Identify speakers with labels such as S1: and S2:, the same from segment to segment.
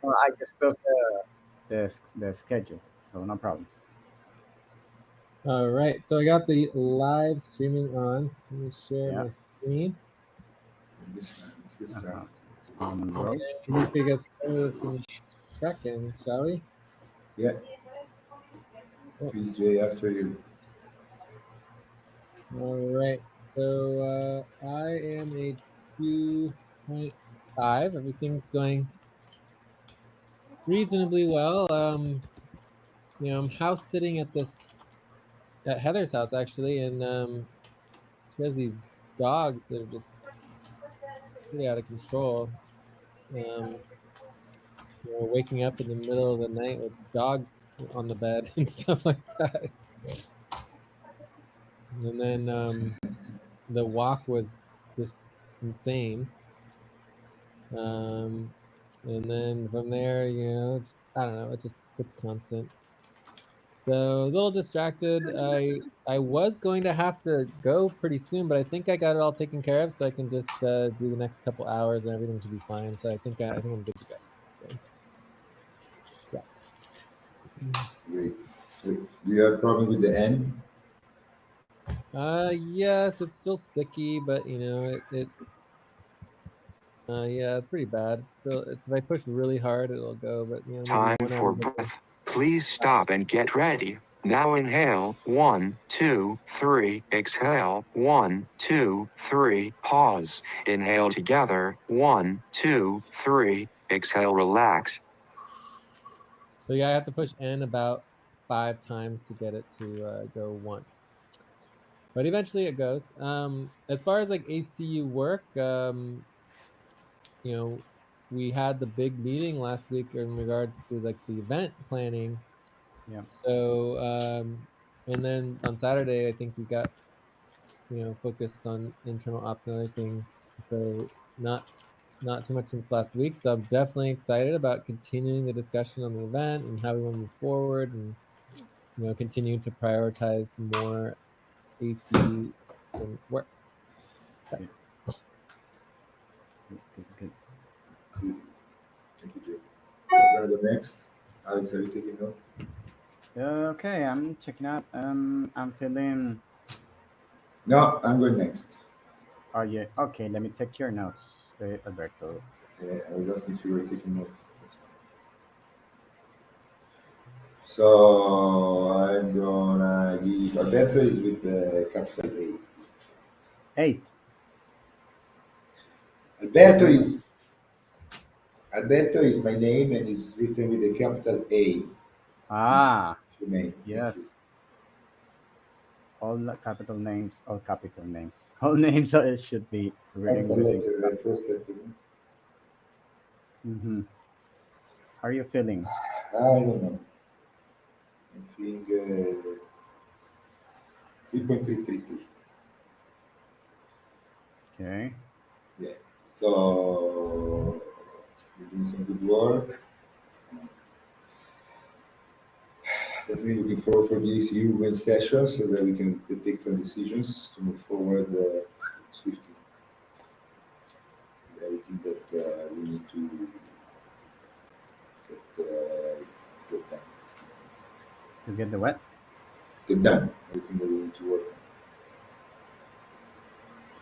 S1: Well, I just built the schedule, so no problem.
S2: All right, so I got the live streaming on. Let me share my screen.
S3: Let's get started.
S2: We need to get started in seconds, shall we?
S3: Yeah. Please, Jay, after you.
S2: All right, so I am a 2.5. Everything's going reasonably well. I'm house sitting at Heather's house actually, and she has these dogs that are just pretty out of control. Waking up in the middle of the night with dogs on the bed and stuff like that. And then the walk was just insane. And then from there, I don't know, it's constant. So a little distracted. I was going to have to go pretty soon, but I think I got it all taken care of, so I can just do the next couple hours and everything should be fine. So I think I'm good to go. So yeah.
S3: Great. Do you have a problem with the N?
S2: Yes, it's still sticky, but yeah, pretty bad. It's if I push really hard, it'll go, but
S4: Time for breath. Please stop and get ready. Now inhale, 1, 2, 3, exhale, 1, 2, 3, pause. Inhale together, 1, 2, 3, exhale, relax.
S2: So yeah, I have to push N about 5 times to get it to go once. But eventually it goes. As far as like ACU work, we had the big meeting last week in regards to like the event planning.
S1: Yeah.
S2: So and then on Saturday, I think we got focused on internal ops and other things. So not too much since last week. So I'm definitely excited about continuing the discussion on the event and how we want to move forward, and continuing to prioritize more ACU work.
S1: Good.
S3: Cool. Thank you, Jay. We're going to go next. Alex, are you taking notes?
S1: Okay, I'm checking out. I'm feeling.
S3: No, I'm going next.
S1: Oh yeah. Okay, let me take your notes, Alberto.
S3: I was asking if you were taking notes. That's fine. So I'm gonna give Alberto is with the capital A.
S1: 8.
S3: Alberto is my name and it's written with a capital A.
S1: Ah,
S3: Thank
S1: yes.
S3: you.
S1: All capital names, all capital names. All names it should be written
S3: Capital
S1: within.
S3: letter, the first letter.
S1: Mm-hmm. How are you feeling?
S3: I don't know. I'm feeling 3.333.
S1: Okay.
S3: Yeah. So you're doing some good work. Definitely looking forward for the ACU win session so that we can take some decisions to move forward swiftly. Everything that we need to get done.
S1: To get the what?
S3: Get done. Everything that we need to work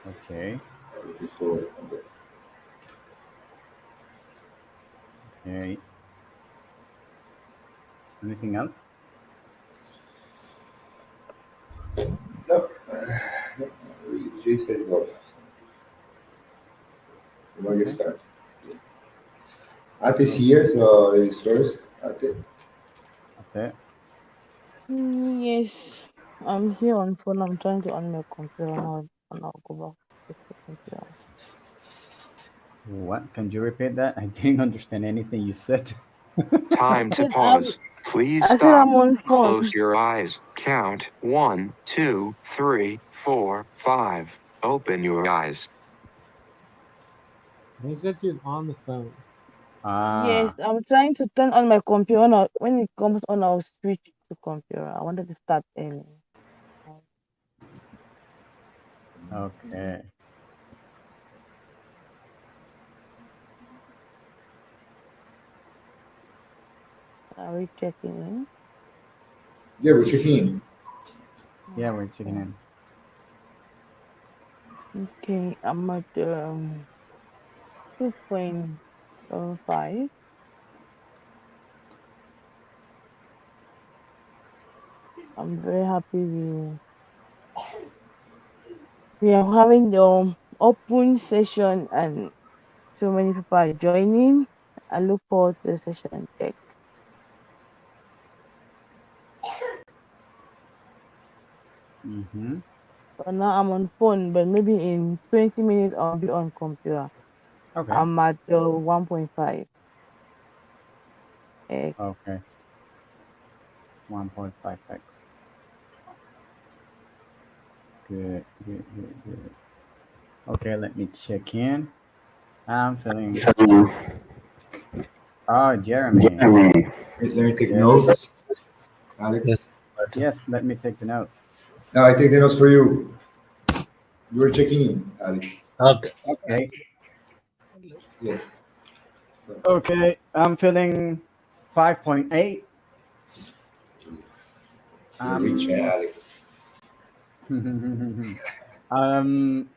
S3: on.
S1: Okay.
S3: Looking forward on that.
S1: Okay. Anything else?
S3: No, no, really. Jay said it all. We're going to get started. Yeah. Ate's here, so ladies first. Ate.
S1: Okay.
S5: Yes, I'm here on phone. I'm trying to on my computer now, and I'll go back to the computer.
S1: What? Can you repeat that? I didn't understand anything you said.
S4: Time to
S5: Said
S4: pause. Please
S5: I said
S4: stop.
S5: I'm on phone.
S4: Close your eyes. Count 1, 2, 3, 4, 5. Open your eyes.
S2: I think she said she was on the phone.
S5: Yes,
S1: Ah,
S5: I'm trying to turn on my computer. When it comes on, I'll switch to computer. I wanted to start early.
S1: okay.
S5: Are we checking in?
S3: Yeah, we're checking in.
S1: Yeah, we're checking in.
S5: Okay, I'm at 2.5. I'm very happy we are having the open session and so many people are joining. I look forward to the session check.
S1: Mm-hmm.
S5: So now I'm on phone, but maybe in 20 minutes I'll be on computer.
S1: Okay.
S5: I'm at 1.5x.
S1: Okay. 1.5x. Good, good, good, good. Okay, let me check in. I'm feeling. Oh, Jeremy.
S3: Let me take
S1: Yes.
S3: notes,
S2: Yes.
S3: Alex.
S1: Yes, let me take the notes.
S3: No, I take the notes for you. You were checking in, Alex.
S2: Okay.
S1: Okay.
S3: Yes. So,
S1: Okay, I'm feeling 5.8.
S3: you're rich, Alex.
S1: um,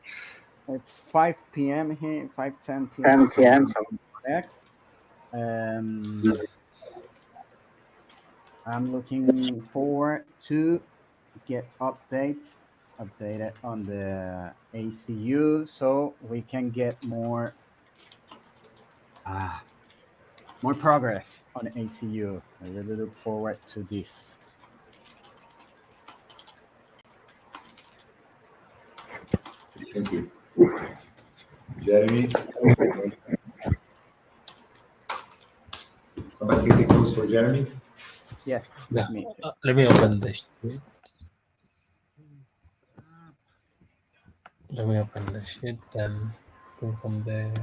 S1: it's 5 p.m. here, 5:10 p.m. So correct. Um, I'm looking forward to get updated on the ACU, so we can get ah more progress on ACU. I really look forward to this.
S3: Thank you. Jeremy, somebody can take notes for Jeremy.
S1: Yes,
S2: Yeah.
S1: let me.
S2: Let me open the sheet. Let me open the sheet and go from there.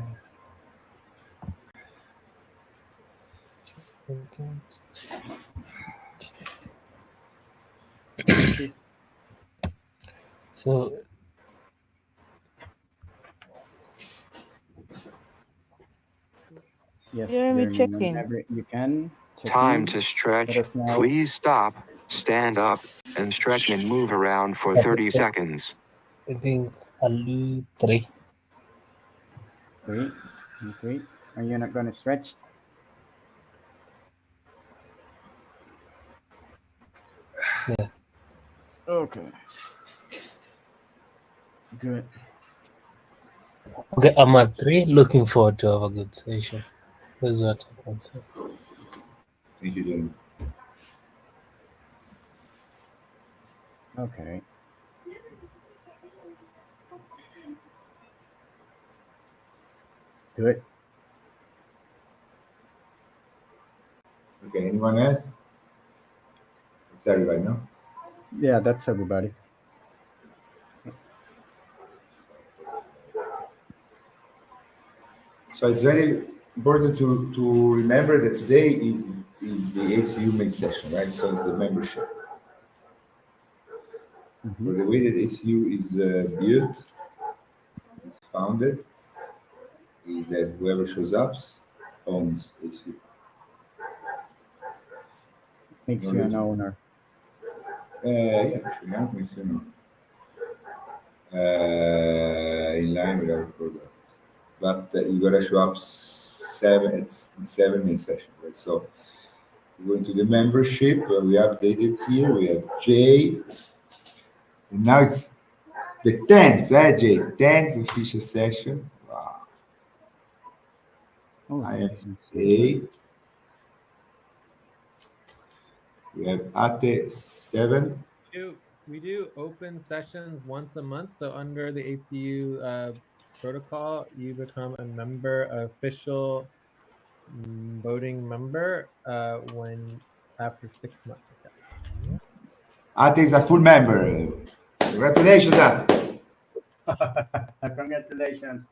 S2: So
S1: Yes,
S5: Jeremy,
S1: Jeremy,
S5: check in.
S1: whenever you can, check
S4: Time
S1: in.
S4: to
S1: Let
S4: stretch.
S1: us know.
S4: Please stop, stand up, and stretch and move around for 30 seconds.
S2: I think I'll do 3.
S1: Three, and three. Are you not going to stretch?
S2: Yeah.
S1: Okay. Good.
S2: Okay, I'm at 3. Looking forward to have a good session. That's what I can say.
S3: Thank you, Jeremy.
S1: Okay. Good.
S3: Okay, anyone else? It's everybody, no?
S1: Yeah, that's everybody.
S3: So it's very important to remember that today is the ACU main session, right? So it's the membership.
S1: Mm-hmm.
S3: So the way that ACU is built, is founded, is that whoever shows up owns ACU. In
S1: Makes you
S3: order
S1: an
S3: to,
S1: owner.
S3: yeah, should not makes you know, in line with our program. But you gotta show up it's 7 main session, right? So we went to the membership, we updated here, we have Jay, and now it's the 10th, Jay, 10th official session. Wow.
S1: Oh,
S3: I am
S1: thank you so much.
S3: 8. We have Ate 7.
S2: We do open sessions once a month. So under the ACU protocol, you become a member, official voting member when after 6 months.
S3: Ate is a full member. Congratulations, Ate.
S1: Congratulations.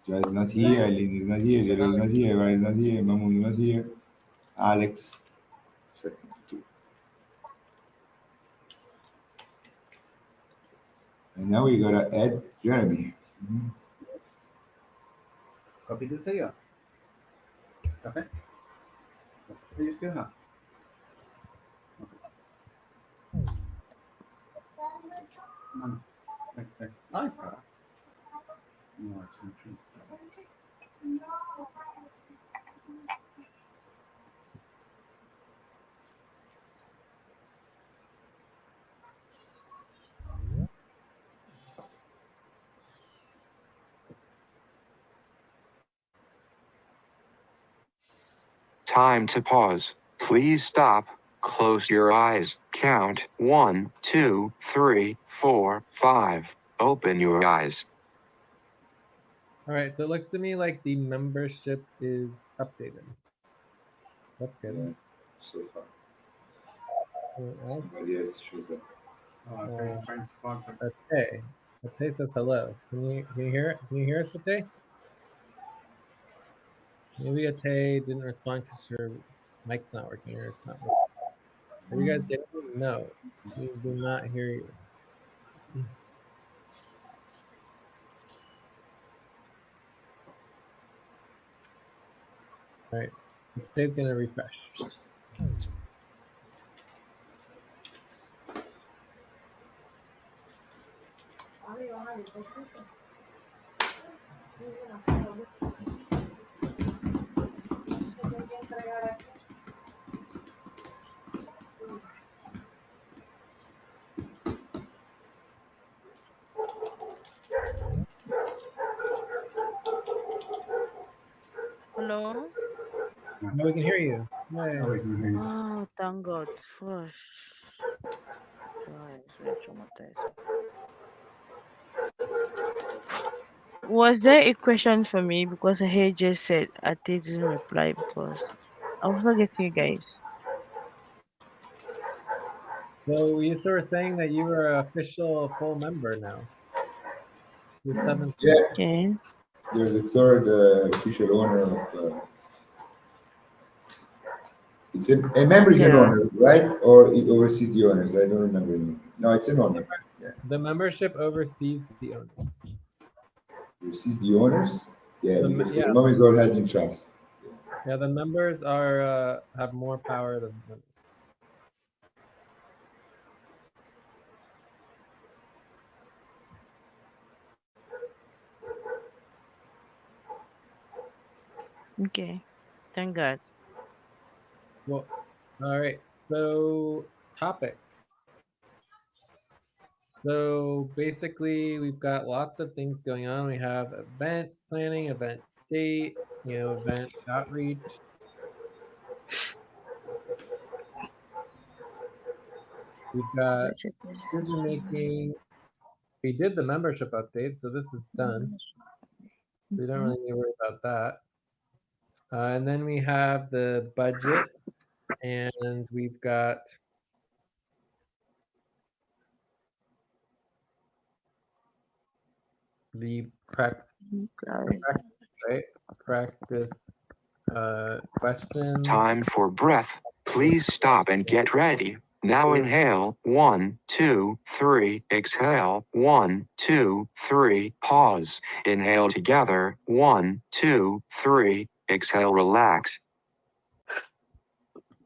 S3: Joy is not here, Eileen is not here, Jero is not here, Ryan is not here, Mamu is not here, Alex. Second. And now we gotta add Jeremy.
S1: Yes. Copy to sa'yo. Okay. Do you still have? No, no. I forgot. No, it's not true.
S4: Time to pause. Please stop. Close your eyes. Count 1, 2, 3, 4, 5. Open your eyes.
S2: All right, so it looks to me like the membership is updated. That's good.
S3: Yeah, so far.
S2: Anyone else?
S3: Somebody else shows up.
S1: Oh, okay, it's trying to fuck.
S2: Ate. Ate says hello. Can you hear it? Can you hear us, Ate? Maybe Ate didn't respond because your mic's not working or it's not working. Are you guys getting me? No, we do not hear you. All right, Ate's gonna refresh.
S5: Hello?
S2: No, we can hear you. Yay.
S1: Oh, we can hear you.
S5: Oh, thank God. First. Guys, we're traumatized. Was there a question for me? Because I just said I didn't reply because I was not getting you guys.
S2: So you were saying that you were an official full member now. You're 7th.
S3: Yeah,
S5: Okay.
S3: you're the third official owner of. It's a member is an
S5: Yeah.
S3: owner, right? Or it oversees the owners. I don't remember anymore. No, it's an owner. Yeah,
S2: The membership oversees the owners.
S3: oversees the owners. Yeah, because for
S2: Yeah,
S3: the moment it's all held in trust.
S2: yeah. The members are have more power than the owners.
S5: Okay. Thank God.
S2: Well, all right. So topics. So basically, we've got lots of things going on. We have event planning, event date, event outreach. We've got
S5: Budget is-
S2: decision making. We did the membership update, so this is done. We don't really need to worry about that. And then we have the budget, and we've got the practice, right? Practice questions.
S4: Time for breath. Please stop and get ready. Now inhale 1, 2, 3. Exhale 1, 2, 3. Pause. Inhale together 1, 2, 3. Exhale, relax.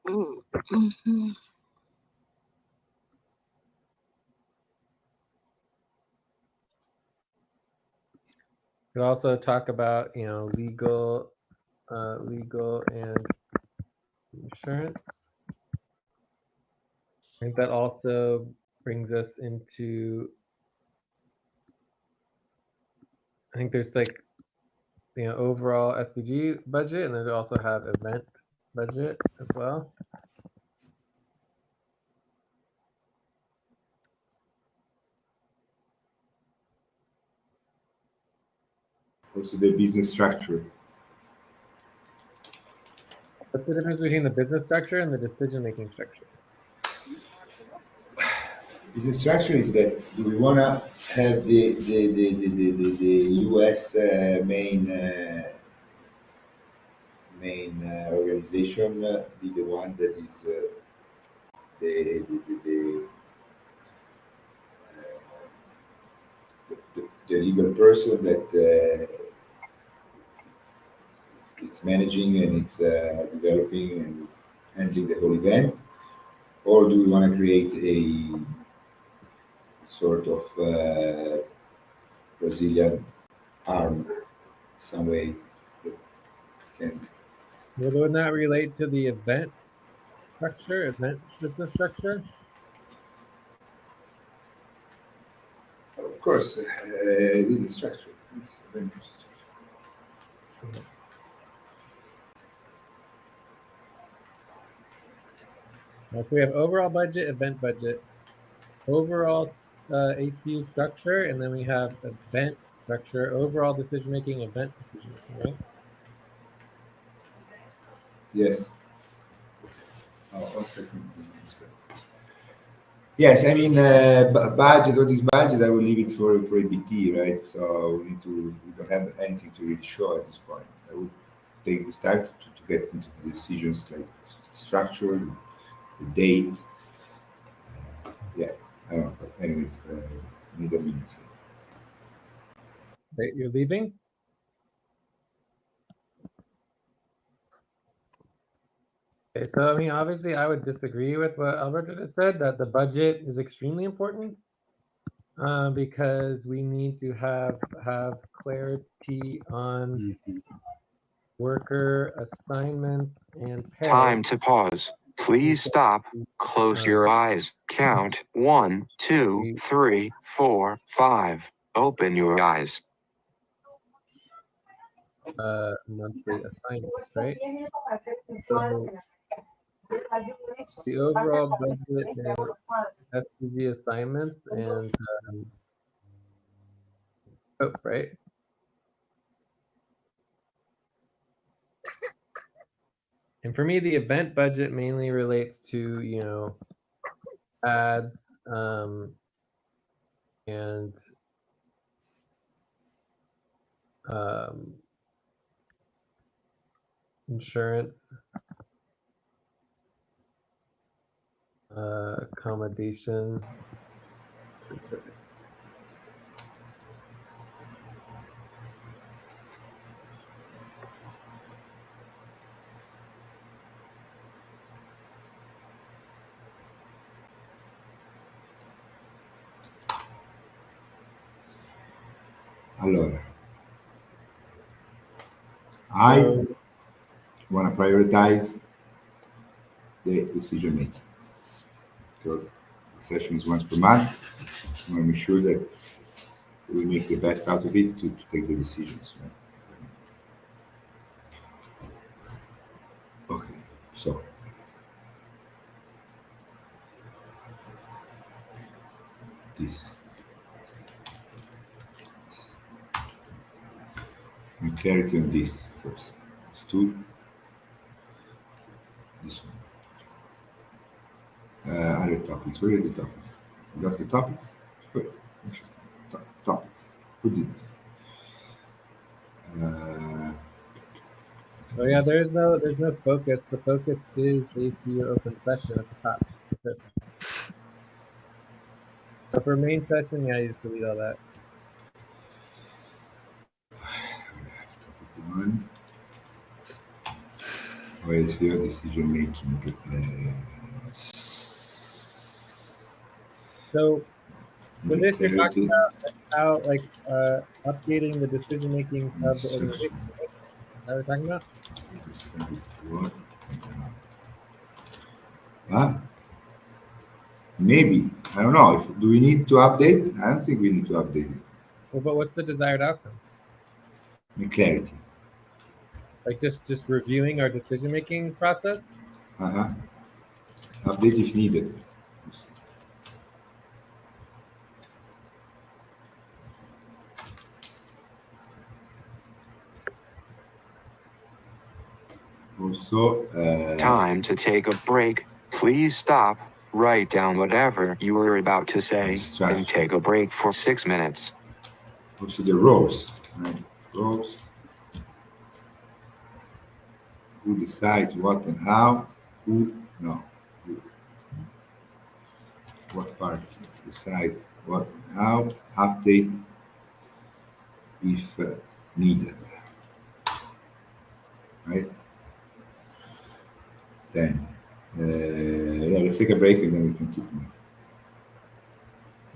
S5: Mhm.
S2: Could also talk about legal and insurance. I think that also brings us into. I think there's like overall SVG budget, and then we also have event budget as well.
S3: Also, the business structure.
S2: What's the difference between the business structure and the decision-making structure?
S3: Business structure is that do we want to have the US main organization be the one that is the legal person that it's managing and it's developing and handling the whole event, or do we want to create a sort of Brazilian arm some way that can?
S2: Well, wouldn't that relate to the event business structure?
S3: Of course, it is a structure. It's a very interesting structure.
S2: So we have overall budget, event budget, overall ACU structure, and then we have event structure, overall decision making, event decision making, right?
S3: Yes. Oh, 1 second. Yes, I mean, budget, all this budget, I will leave it for ABT, right? So we don't have anything to really show at this point. I would take this time to get into the decisions like structure, the date. Yeah, I don't know. But anyways, need a minute.
S2: Wait, you're leaving? Okay, so I mean, obviously, I would disagree with what Alberto just said, that the budget is extremely important because we need to have clarity on worker assignment and pay.
S4: Time to pause. Please stop. Close your eyes. Count 1, 2, 3, 4, 5. Open your eyes.
S2: Monthly assignments, right? So the overall budget is SCG assignments and scope, right? And for me, the event budget mainly relates to, you know, ads and insurance, accommodation, specific.
S3: Allora, I want to prioritize the decision making because the session is once per month. I want to make sure that we make the best out of it to take the decisions. Right? Okay, so this. Need clarity on this first. It's two. This one. Other topics. Where are the topics? You got the topics? Good. Interesting. Topics. Who did this?
S2: Oh yeah, there's no focus. The focus is ACU open session at the top. So for main session, yeah, you just delete all that.
S3: One. Where is here decision making?
S2: So for this, you're talking about how like updating the decision making of the organization. Right? Is that what we're talking about?
S3: What? Huh? Maybe. I don't know. Do we need to update? I don't think we need to update it.
S2: Well, but what's the desired outcome?
S3: The clarity.
S2: Like just reviewing our decision making process?
S3: Uh-huh. Update if needed. Also,
S4: Time to take a break. Please stop. Write down whatever you were about to say and take a break for 6 minutes.
S3: also the roles, right? Roles. Who decides what and how? Who? No. Who? What part decides what and how? Update if needed. right? Then, yeah, let's take a break and then we can keep moving.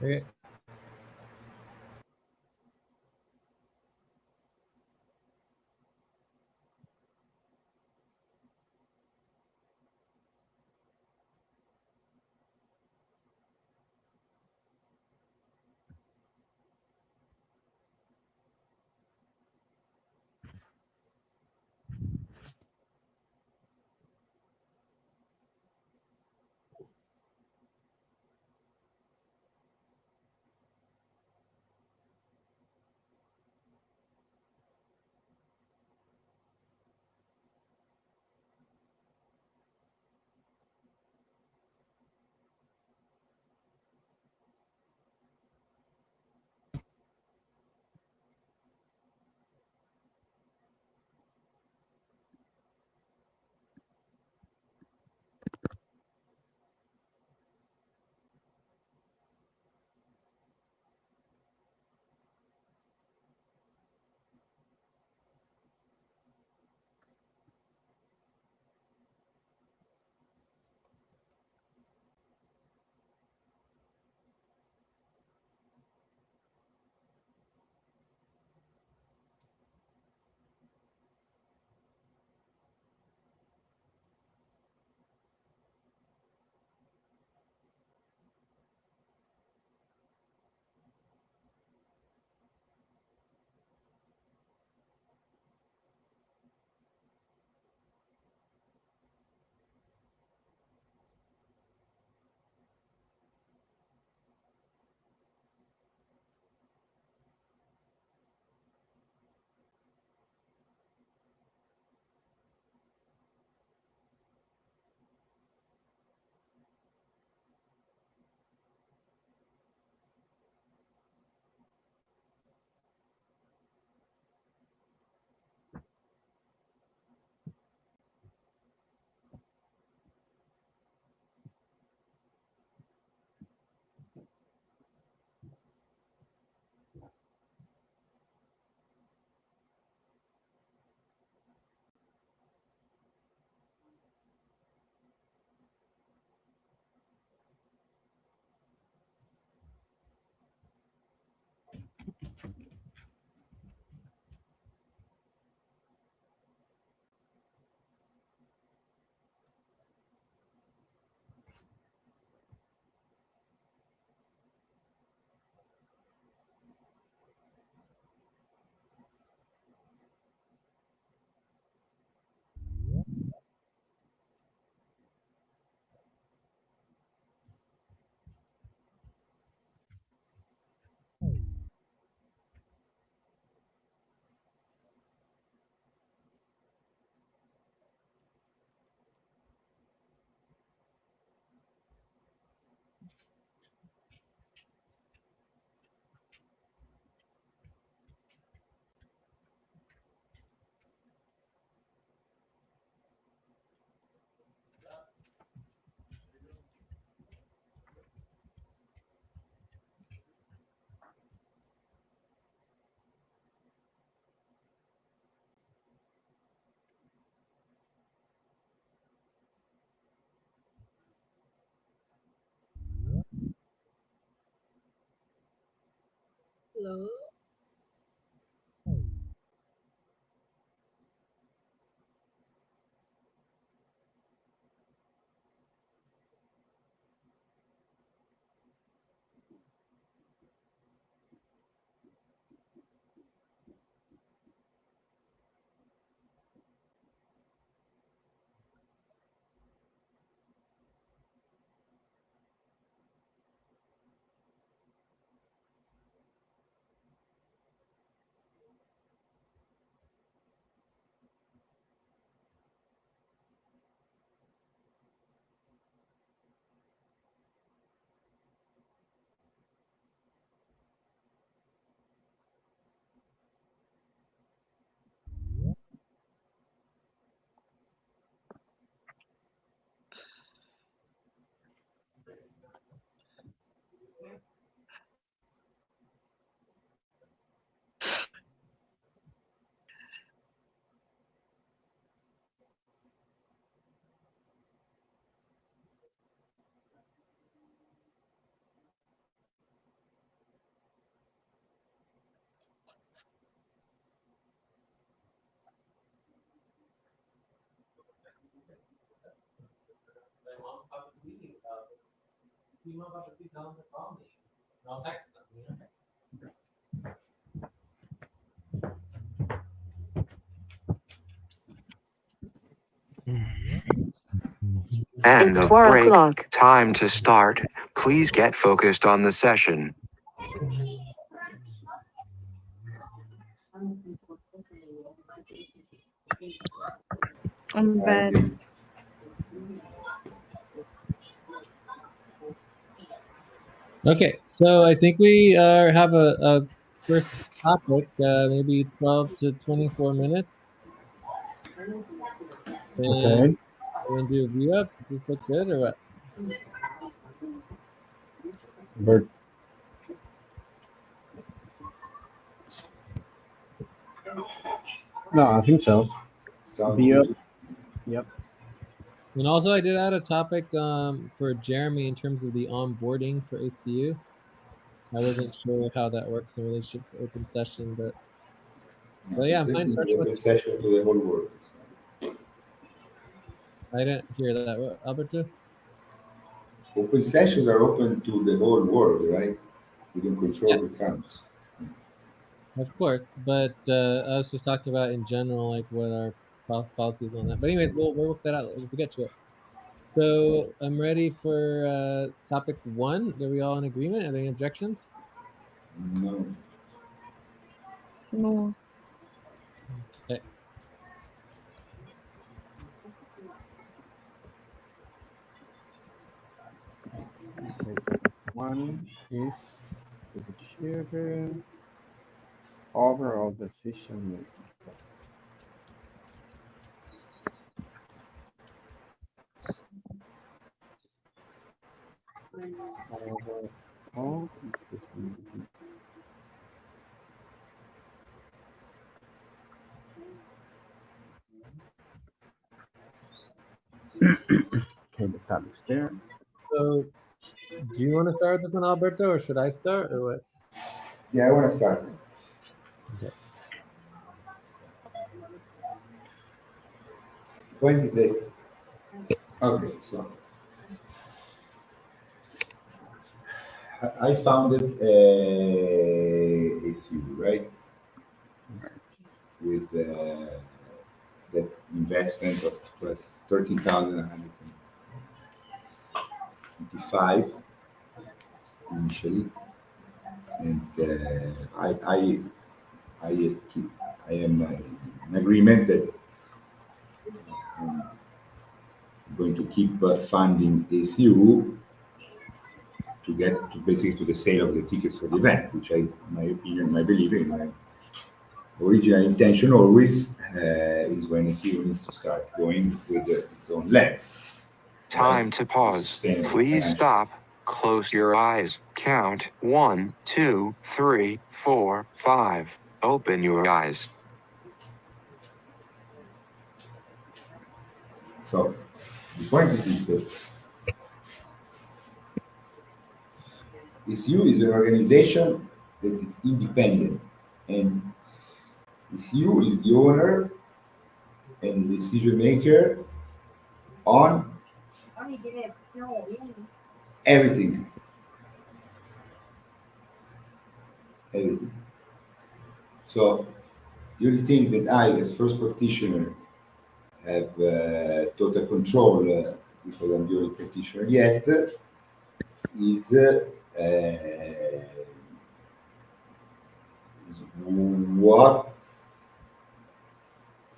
S2: Okay.
S6: Hello.
S2: you know about the 2 tell them to call me. And I'll text them, you know?
S4: End
S6: It's
S4: of
S6: 4
S4: break.
S6: o'clock.
S4: Time to start. Please get focused on the session.
S5: I'm back.
S2: Okay, so I think we have a first topic, maybe 12 to 24 minutes. And
S1: Okay.
S2: we're going to do a view up. Does this look good or what?
S1: But no, I think so.
S3: Sounds
S1: Yep.
S3: good.
S1: Yep.
S2: And also, I did add a topic for Jeremy in terms of the onboarding for ACU. I wasn't sure how that works in relationship to open session, but yeah, I'm fine starting with.
S3: Open session to the whole world.
S2: I didn't hear that. What, Alberto?
S3: Open sessions are open to the whole world, right? We don't control
S2: Yeah.
S3: the accounts.
S2: Of course, but I was just talking about in general, like what our policies on that. But anyways, we'll work that out. We'll get to it. So I'm ready for topic 1. Are we all in agreement? Are there any objections?
S3: No.
S5: No.
S2: Okay.
S1: Okay. One is the computer. Overall decision making. Overall decision making. Okay, the tab is there.
S2: So do you want to start with this one, Alberto, or should I start, or what?
S3: Yeah, I want to start.
S2: Okay.
S3: When did they? Okay, so I founded ACU, right? With that investment of 13,125 initially, and I am in agreement that I'm going to keep funding ACU to get to basically to the sale of the tickets for the event, which my opinion, my belief, in my original intention always is when ACU needs to start going with its own legs.
S4: Time to pause.
S3: Sustainable
S4: Please
S3: financial.
S4: stop. Close your eyes. Count 1, 2, 3, 4, 5. Open your eyes.
S3: So the point is that ACU is an organization that is independent, and ACU is the owner and the decision maker on everything. Everything. So the only thing that I, as first practitioner, have total control because I'm the only practitioner yet is what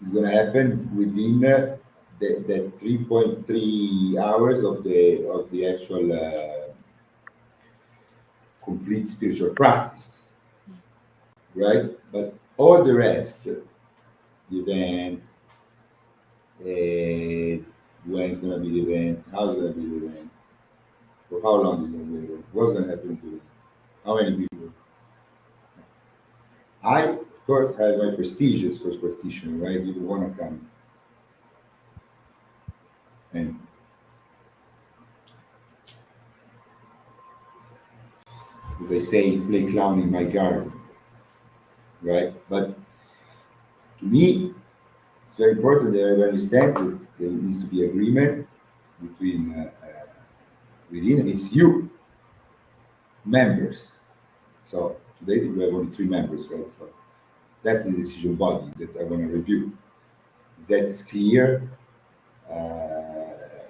S3: is going to happen within the 3.3 hours of the actual complete spiritual practice, right? But all the rest, the event, when it's going to be the event, how it's going to be the event, for how long it's going to be the event, what's going to happen to it, how many people. I, of course, have my prestige as first practitioner, right? People want to come. And as I say, play clown in my garden, right? But to me, it's very important that everybody understands that there needs to be agreement between within ACU members. So today we have only 3 members, right? So that's the decision body that I want to review. That is clear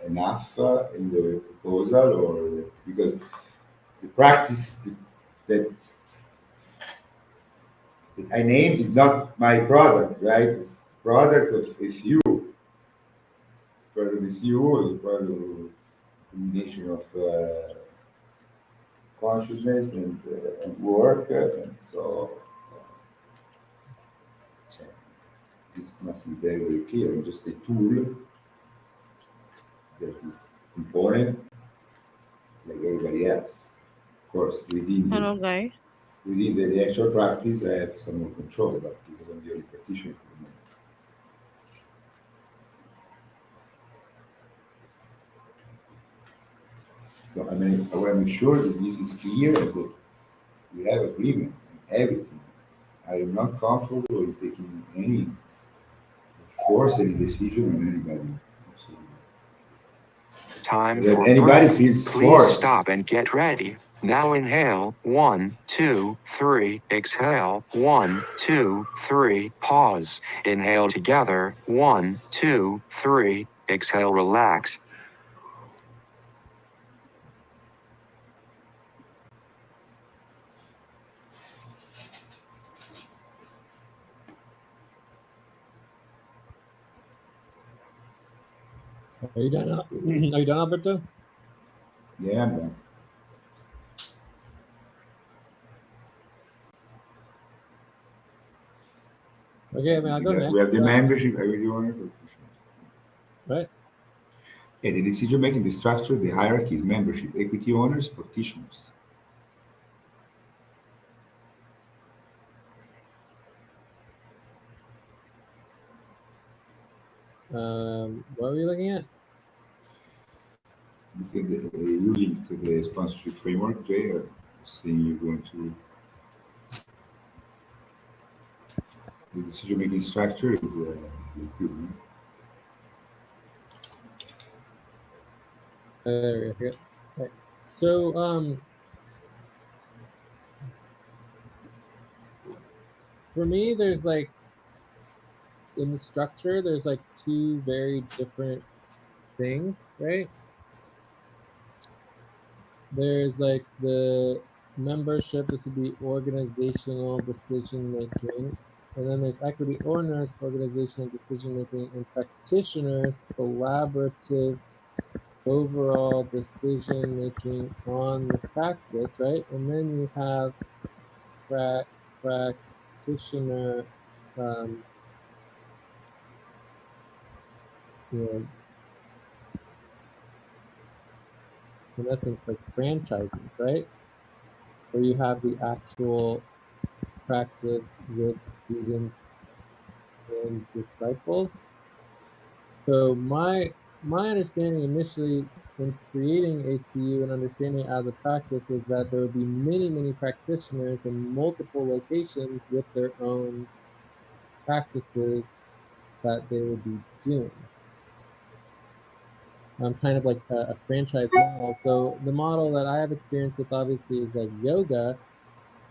S3: enough in the proposal, or because the practice that I name is not my product, right? It's the product of ACU. Part of ACU is part of a combination of consciousness and work, and so this must be very, very clear. And just a tool that is important like everybody else. Of course,
S5: Hello, guys.
S3: within the actual practice, I have some more control, but because I'm the only practitioner for the moment. So I mean, I want to make sure that this is clear and that we have agreement on everything. I am not comfortable in taking any force, any decision on anybody. Absolutely.
S4: Time
S3: That
S4: for
S3: anybody
S4: breath.
S3: feels
S4: Please
S3: forced.
S4: stop and get ready. Now inhale, 1, 2, 3, exhale, 1, 2, 3, pause. Inhale together, 1, 2, 3, exhale, relax.
S2: Are you done? Are you done, Alberto?
S3: Yeah, I'm done.
S2: Okay, I mean, I'll go
S3: We have
S2: next.
S3: the membership, every owner.
S2: Right.
S3: Yeah, the decision making, the structure, the hierarchy is membership, equity owners, practitioners.
S2: What are we looking at?
S3: Look at you link to the sponsorship framework, Jay. Seeing you going to the decision making structure is two.
S2: There we go. Right. So, for me, there's like in the structure, there's like 2 very different things, right? There's like the membership, this would be organizational decision making. And then there's equity owners, organizational decision making, and practitioners, collaborative overall decision making on the practice, right? And then you have practitioner, um, you know, in essence, like franchises, right? Where you have the actual practice with students and disciples. So my understanding initially in creating ACU and understanding it as a practice was that there would be many practitioners in multiple locations with their own practices that they would be doing. Kind of like a franchise model. So the model that I have experience with obviously is like yoga.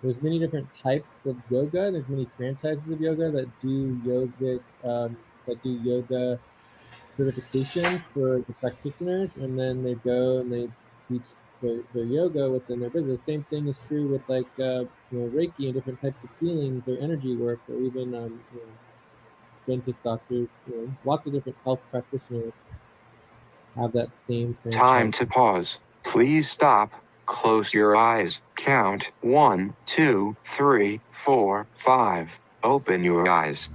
S2: There's many different types of yoga. There's many franchises of yoga that do yoga certifications for the practitioners, and then they go and they teach their yoga within their business. Same thing is true with like Reiki and different types of healings or energy work, or even dentist doctors. Lots of different health practitioners have that same
S4: Time
S2: franchise.
S4: to pause. Please stop. Close your eyes. Count 1, 2, 3, 4, 5. Open your eyes.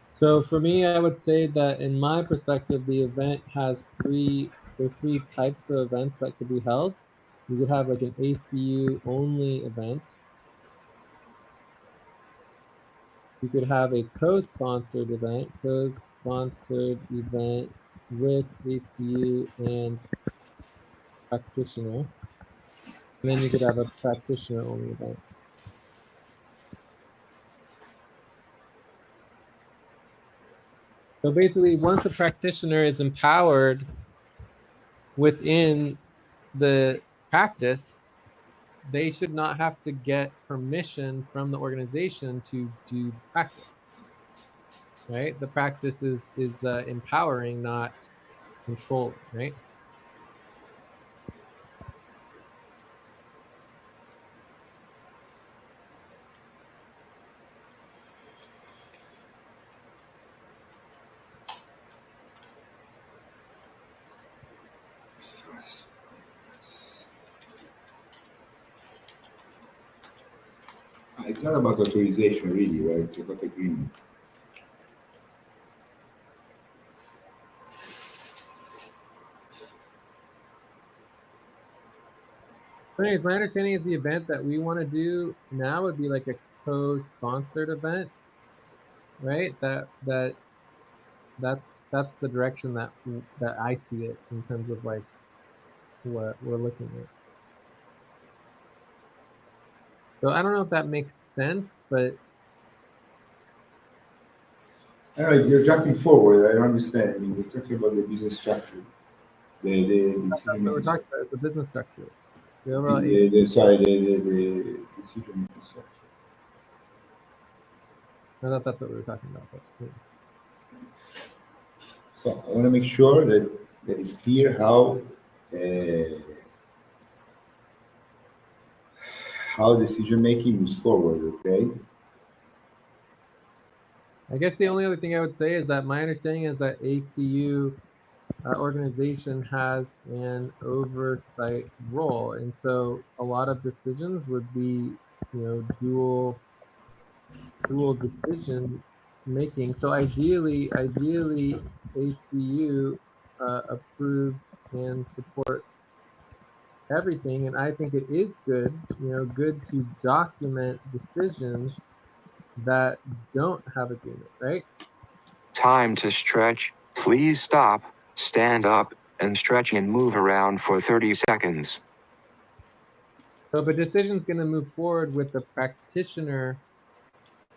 S2: So for me, I would say that in my perspective, the event has there's 3 types of events that could be held. You could have like an ACU only event. You could have a co-sponsored event with ACU and practitioner. And then you could have a practitioner only event. So basically, once a practitioner is empowered within the practice, they should not have to get permission from the organization to do practice, right? The practice is empowering, not controlling, right?
S3: It's not about authorization, really, right? It's about agreement.
S2: But anyways, my understanding is the event that we want to do now would be like a co-sponsored event, right? That's the direction that I see it in terms of like what we're looking at. So I don't know if that makes sense, but
S3: All right, you're jumping forward. I don't understand. I mean, we're talking about the business structure, the
S2: that's
S3: decision
S2: what we're
S3: making.
S2: talking about, the business structure. The overall AC.
S3: The decision making structure.
S2: I thought that's what we were talking about. But, yeah.
S3: So I want to make sure that it's clear how decision making moves forward. Okay.
S2: I guess the only other thing I would say is that my understanding is that ACU organization has an oversight role, and so a lot of decisions would be, dual decision making. So ideally, ACU approves and supports everything, and I think it is good, good to document decisions that don't have agreement, right?
S4: Time to stretch. Please stop, stand up, and stretch and move around for 30 seconds.
S2: So if a decision is going to move forward with the practitioner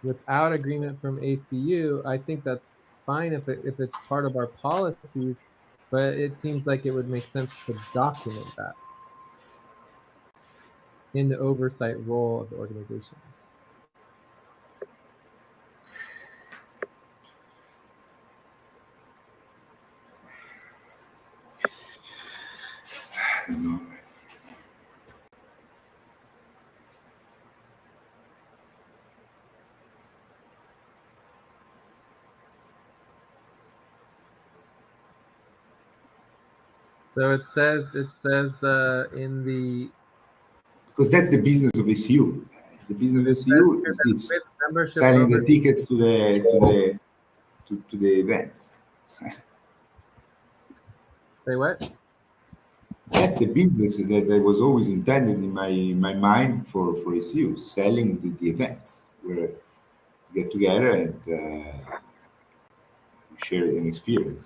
S2: without agreement from ACU, I think that's fine if it's part of our policies, but it seems like it would make sense to document that in the oversight role of the organization.
S3: I don't know.
S2: So it says in the
S3: Because that's the business of ACU. The business of ACU is this:
S2: with membership
S3: selling the
S2: over.
S3: tickets to the events.
S2: Say what?
S3: That's the business that was always intended in my mind for ACU, selling the events where you get together and share an experience.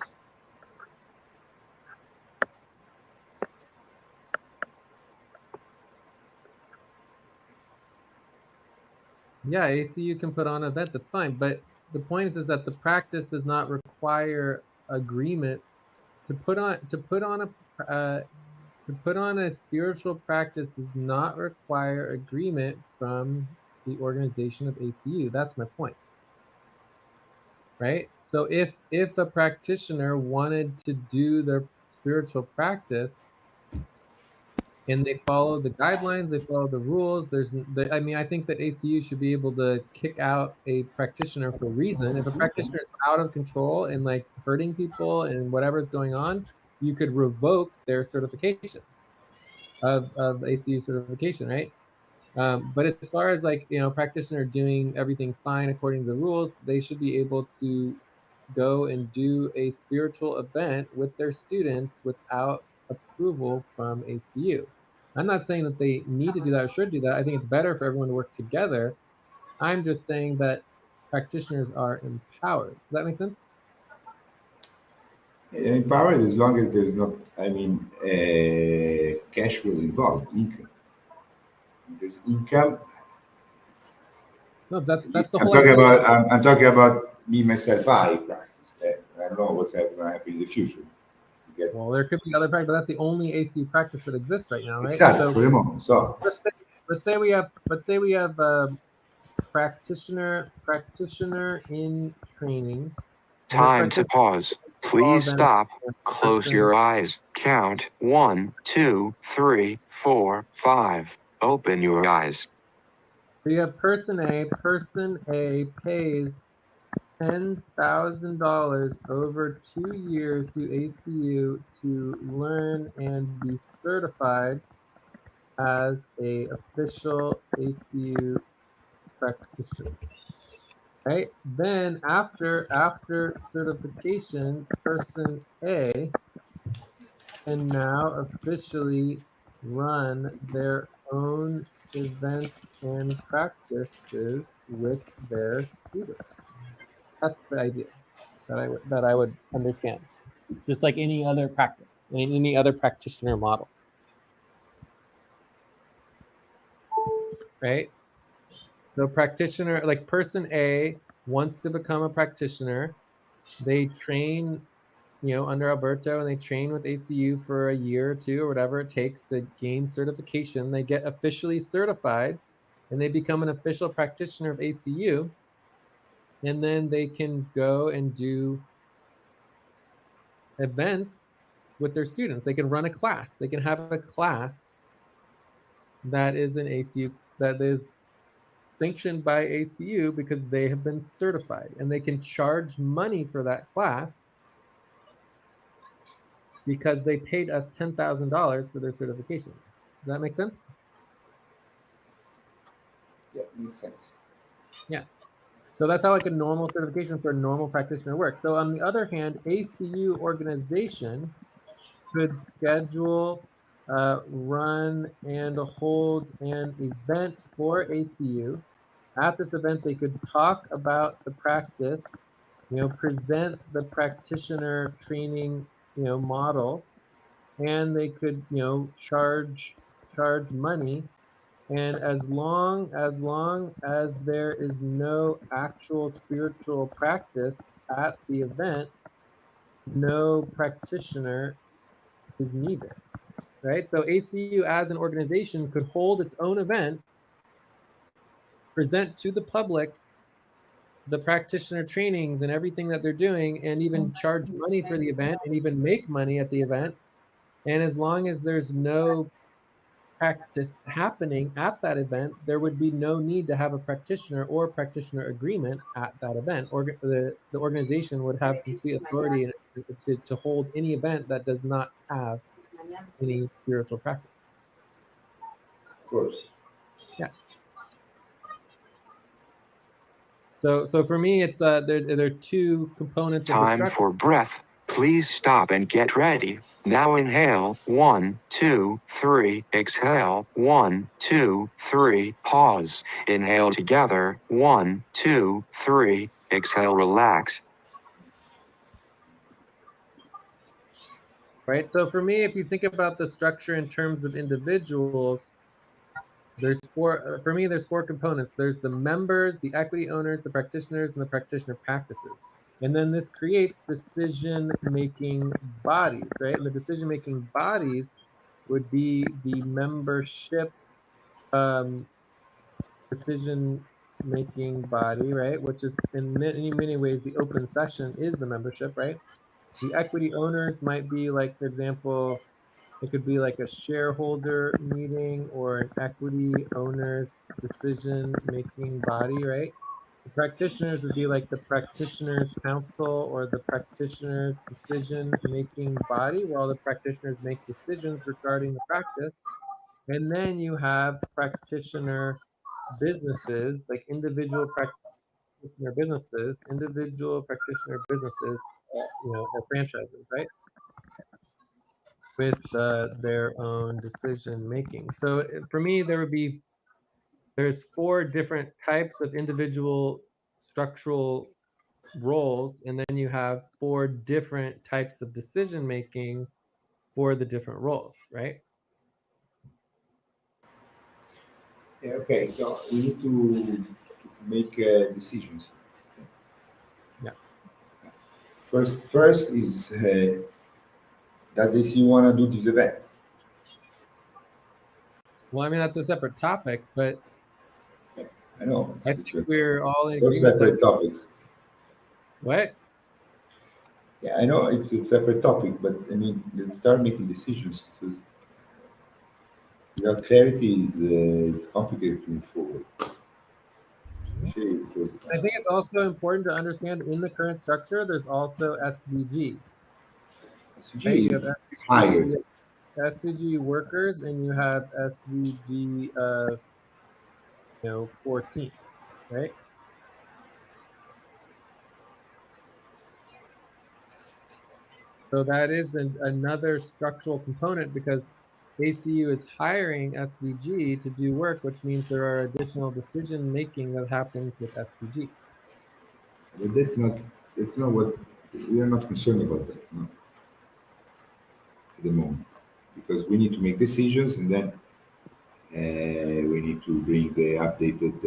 S2: Yeah, ACU can put on an event, that's fine. But the point is that the practice does not require agreement to put on a spiritual practice does not require agreement from the organization of ACU. That's my point. Right? So if a practitioner wanted to do their spiritual practice and they follow the guidelines, they follow the rules, I mean, I think that ACU should be able to kick out a practitioner for a reason. If a practitioner is out of control and like hurting people and whatever's going on, you could revoke their certification of ACU certification, right? But as far as like, practitioner doing everything fine according to the rules, they should be able to go and do a spiritual event with their students without approval from ACU. I'm not saying that they need to do that or should do that. I think it's better for everyone to work together. I'm just saying that practitioners are empowered. Does that make sense?
S3: Empowered as long as there's not, I mean, cash flows involved, income. If there's income.
S2: No, that's the
S3: I'm
S2: whole
S3: talking
S2: idea.
S3: about I'm talking about me myself. I practice that. I don't know what's going to happen in the future. get.
S2: Well, there could be other practice, but that's the only ACU practice that exists right now, right?
S3: Exactly,
S2: So
S3: for the moment. So
S2: let's say we have practitioner in training. And this
S4: Time to
S2: practitioner
S4: pause. Please stop. Close your eyes. Count 1, 2, 3, 4, 5. Open your eyes.
S2: So you have person A. Person A pays $10,000 over 2 years to ACU to learn and be certified as a official ACU practitioner. Right? Then after certification, person A can now officially run their own events and practices with their students. That's the idea that I would understand. Just like any other practice, any other practitioner model. Right? So practitioner, like person A wants to become a practitioner. They train, under Alberto, and they train with ACU for a year or two or whatever it takes to gain certification. They get officially certified and they become an official practitioner of ACU. And then they can go and do events with their students. They can run a class. They can have a class that is an ACU, that is sanctioned by ACU because they have been certified, and they can charge money for that class because they paid us $10,000 for their certification. Does that make sense?
S3: yeah, makes sense.
S2: Yeah. So that's how like a normal certification for a normal practitioner works. So on the other hand, ACU organization could schedule, run, and hold an event for ACU. At this event, they could talk about the practice, present the practitioner training, model, and they could, charge money. And as long as there is no actual spiritual practice at the event, no practitioner is needed, right? So ACU as an organization could hold its own event, present to the public the practitioner trainings and everything that they're doing, and even charge money for the event and even make money at the event. And as long as there's no practice happening at that event, there would be no need to have a practitioner or practitioner agreement at that event. Or the organization would have complete authority to hold any event that does not have any spiritual practice.
S3: Of course.
S2: Yeah. So for me, it's there are two components of the
S4: Time
S2: structure.
S4: for breath. Please stop and get ready. Now inhale. 1, 2, 3. Exhale. 1, 2, 3. Pause. Inhale together. 1, 2, 3. Exhale. Relax.
S2: Right. So for me, if you think about the structure in terms of individuals, there's four components. There's the members, the equity owners, the practitioners, and the practitioner practices. And then this creates decision-making bodies, right? And the decision-making bodies would be the membership decision-making body, right? Which is in many ways, the open session is the membership, right? The equity owners might be like, for example, it could be like a shareholder meeting or an equity owners decision-making body, right? The practitioners would be like the practitioners council or the practitioners decision-making body, where all the practitioners make decisions regarding the practice. And then you have practitioner businesses, like individual practitioner businesses, or franchises, right? With their own decision making. So for me, there's 4 different types of individual structural roles, and then you have 4 different types of decision making for the different roles, right?
S3: Yeah, okay, so we need to make decisions.
S2: Yeah.
S3: First is does ACU want to do this event?
S2: Well, I mean, that's a separate topic, but
S3: I know.
S2: I think we're all in
S3: Those
S2: agreement that
S3: separate topics.
S2: what?
S3: Yeah, I know it's a separate topic, but I mean, let's start making decisions because without clarity is complicated to move forward. Especially because
S2: I think it's also important to understand in the current structure, there's also SVG. Right?
S3: SVG
S2: You have
S3: is
S2: SVG,
S3: higher.
S2: you have SVG workers, and you have SVG 14, right? So that is another structural component because ACU is hiring SVG to do work, which means there are additional decision making that happens with SVG.
S3: But that's not what we are not concerned about that, no, at the moment. Because we need to make decisions and then we need to bring the updated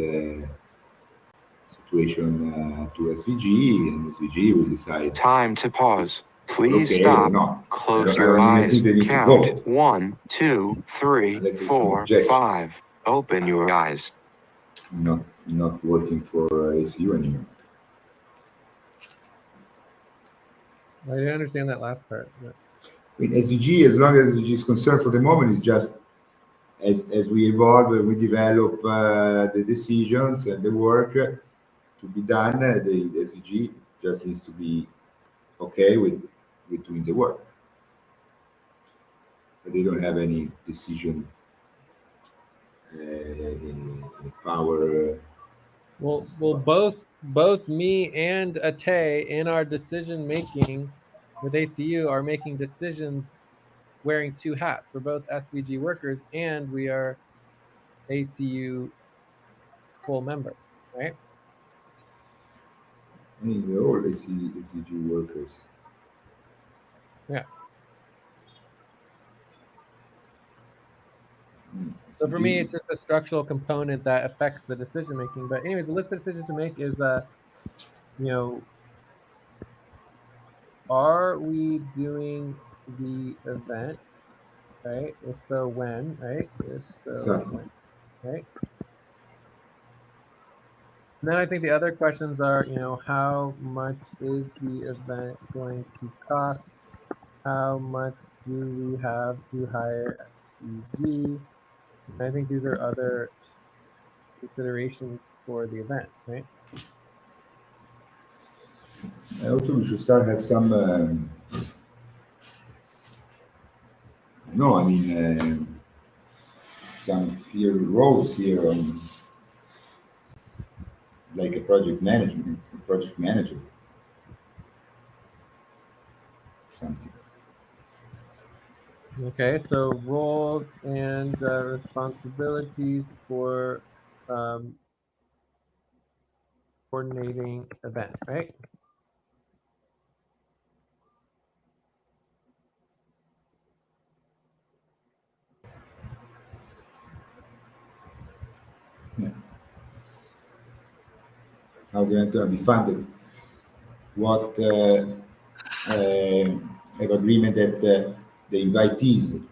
S3: situation to SVG, and SVG will decide
S4: Time to pause.
S3: we're
S4: Please
S3: okay or
S4: stop.
S3: not.
S4: Close
S3: I
S4: your
S3: don't even
S4: eyes.
S3: think they need to
S4: Count
S3: vote
S4: 1, 2, 3,
S3: unless there's some
S4: 4,
S3: objections.
S4: 5. Open your eyes.
S3: Not working for ACU anymore.
S2: I didn't understand that last part. But...
S3: I mean, SVG, as long as SVG is concerned for the moment, is just as we evolve and we develop the decisions and the work to be done, the SVG just needs to be okay with doing the work. But they don't have any decision power.
S2: Well, both me and Ate in our decision making with ACU are making decisions wearing two hats. We're both SVG workers and we are ACU full members, right?
S3: I mean, we're all SVG workers.
S2: Yeah. So for me, it's just a structural component that affects the decision making. But anyways, the list of decisions to make is, are we doing the event, right? If so, when, right? If so,
S3: Exactly.
S2: when, right? And then I think the other questions are, how much is the event going to cost? How much do we have to hire SVG? I think these are other considerations for the event, right?
S3: I also we should start have some. No, I mean some clear roles here on like a project manager, something.
S2: Okay, so roles and responsibilities for coordinating event, right?
S3: Yeah. How the event going to be funded? What have agreement that the invitees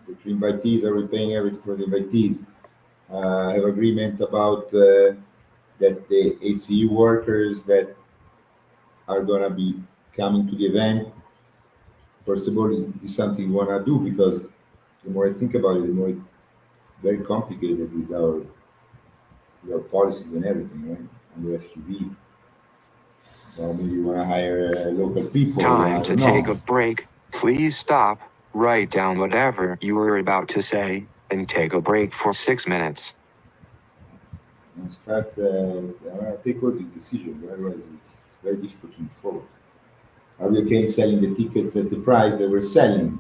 S3: are repaying everything for the invitees. Have agreement about that the ACU workers that are going to be coming to the event. First of all, is something we want to do because the more I think about it, the more it's very complicated with our policies and everything, right? And the FQB. Well, maybe you want to hire local people.
S4: Time
S3: I
S4: to
S3: don't
S4: take
S3: know.
S4: a break. Please stop. Write down whatever you were about to say and take a break for 6 minutes.
S3: And start. I want to take all these decisions. Otherwise, it's very difficult to move forward. Are we okay in selling the tickets at the price that we're selling?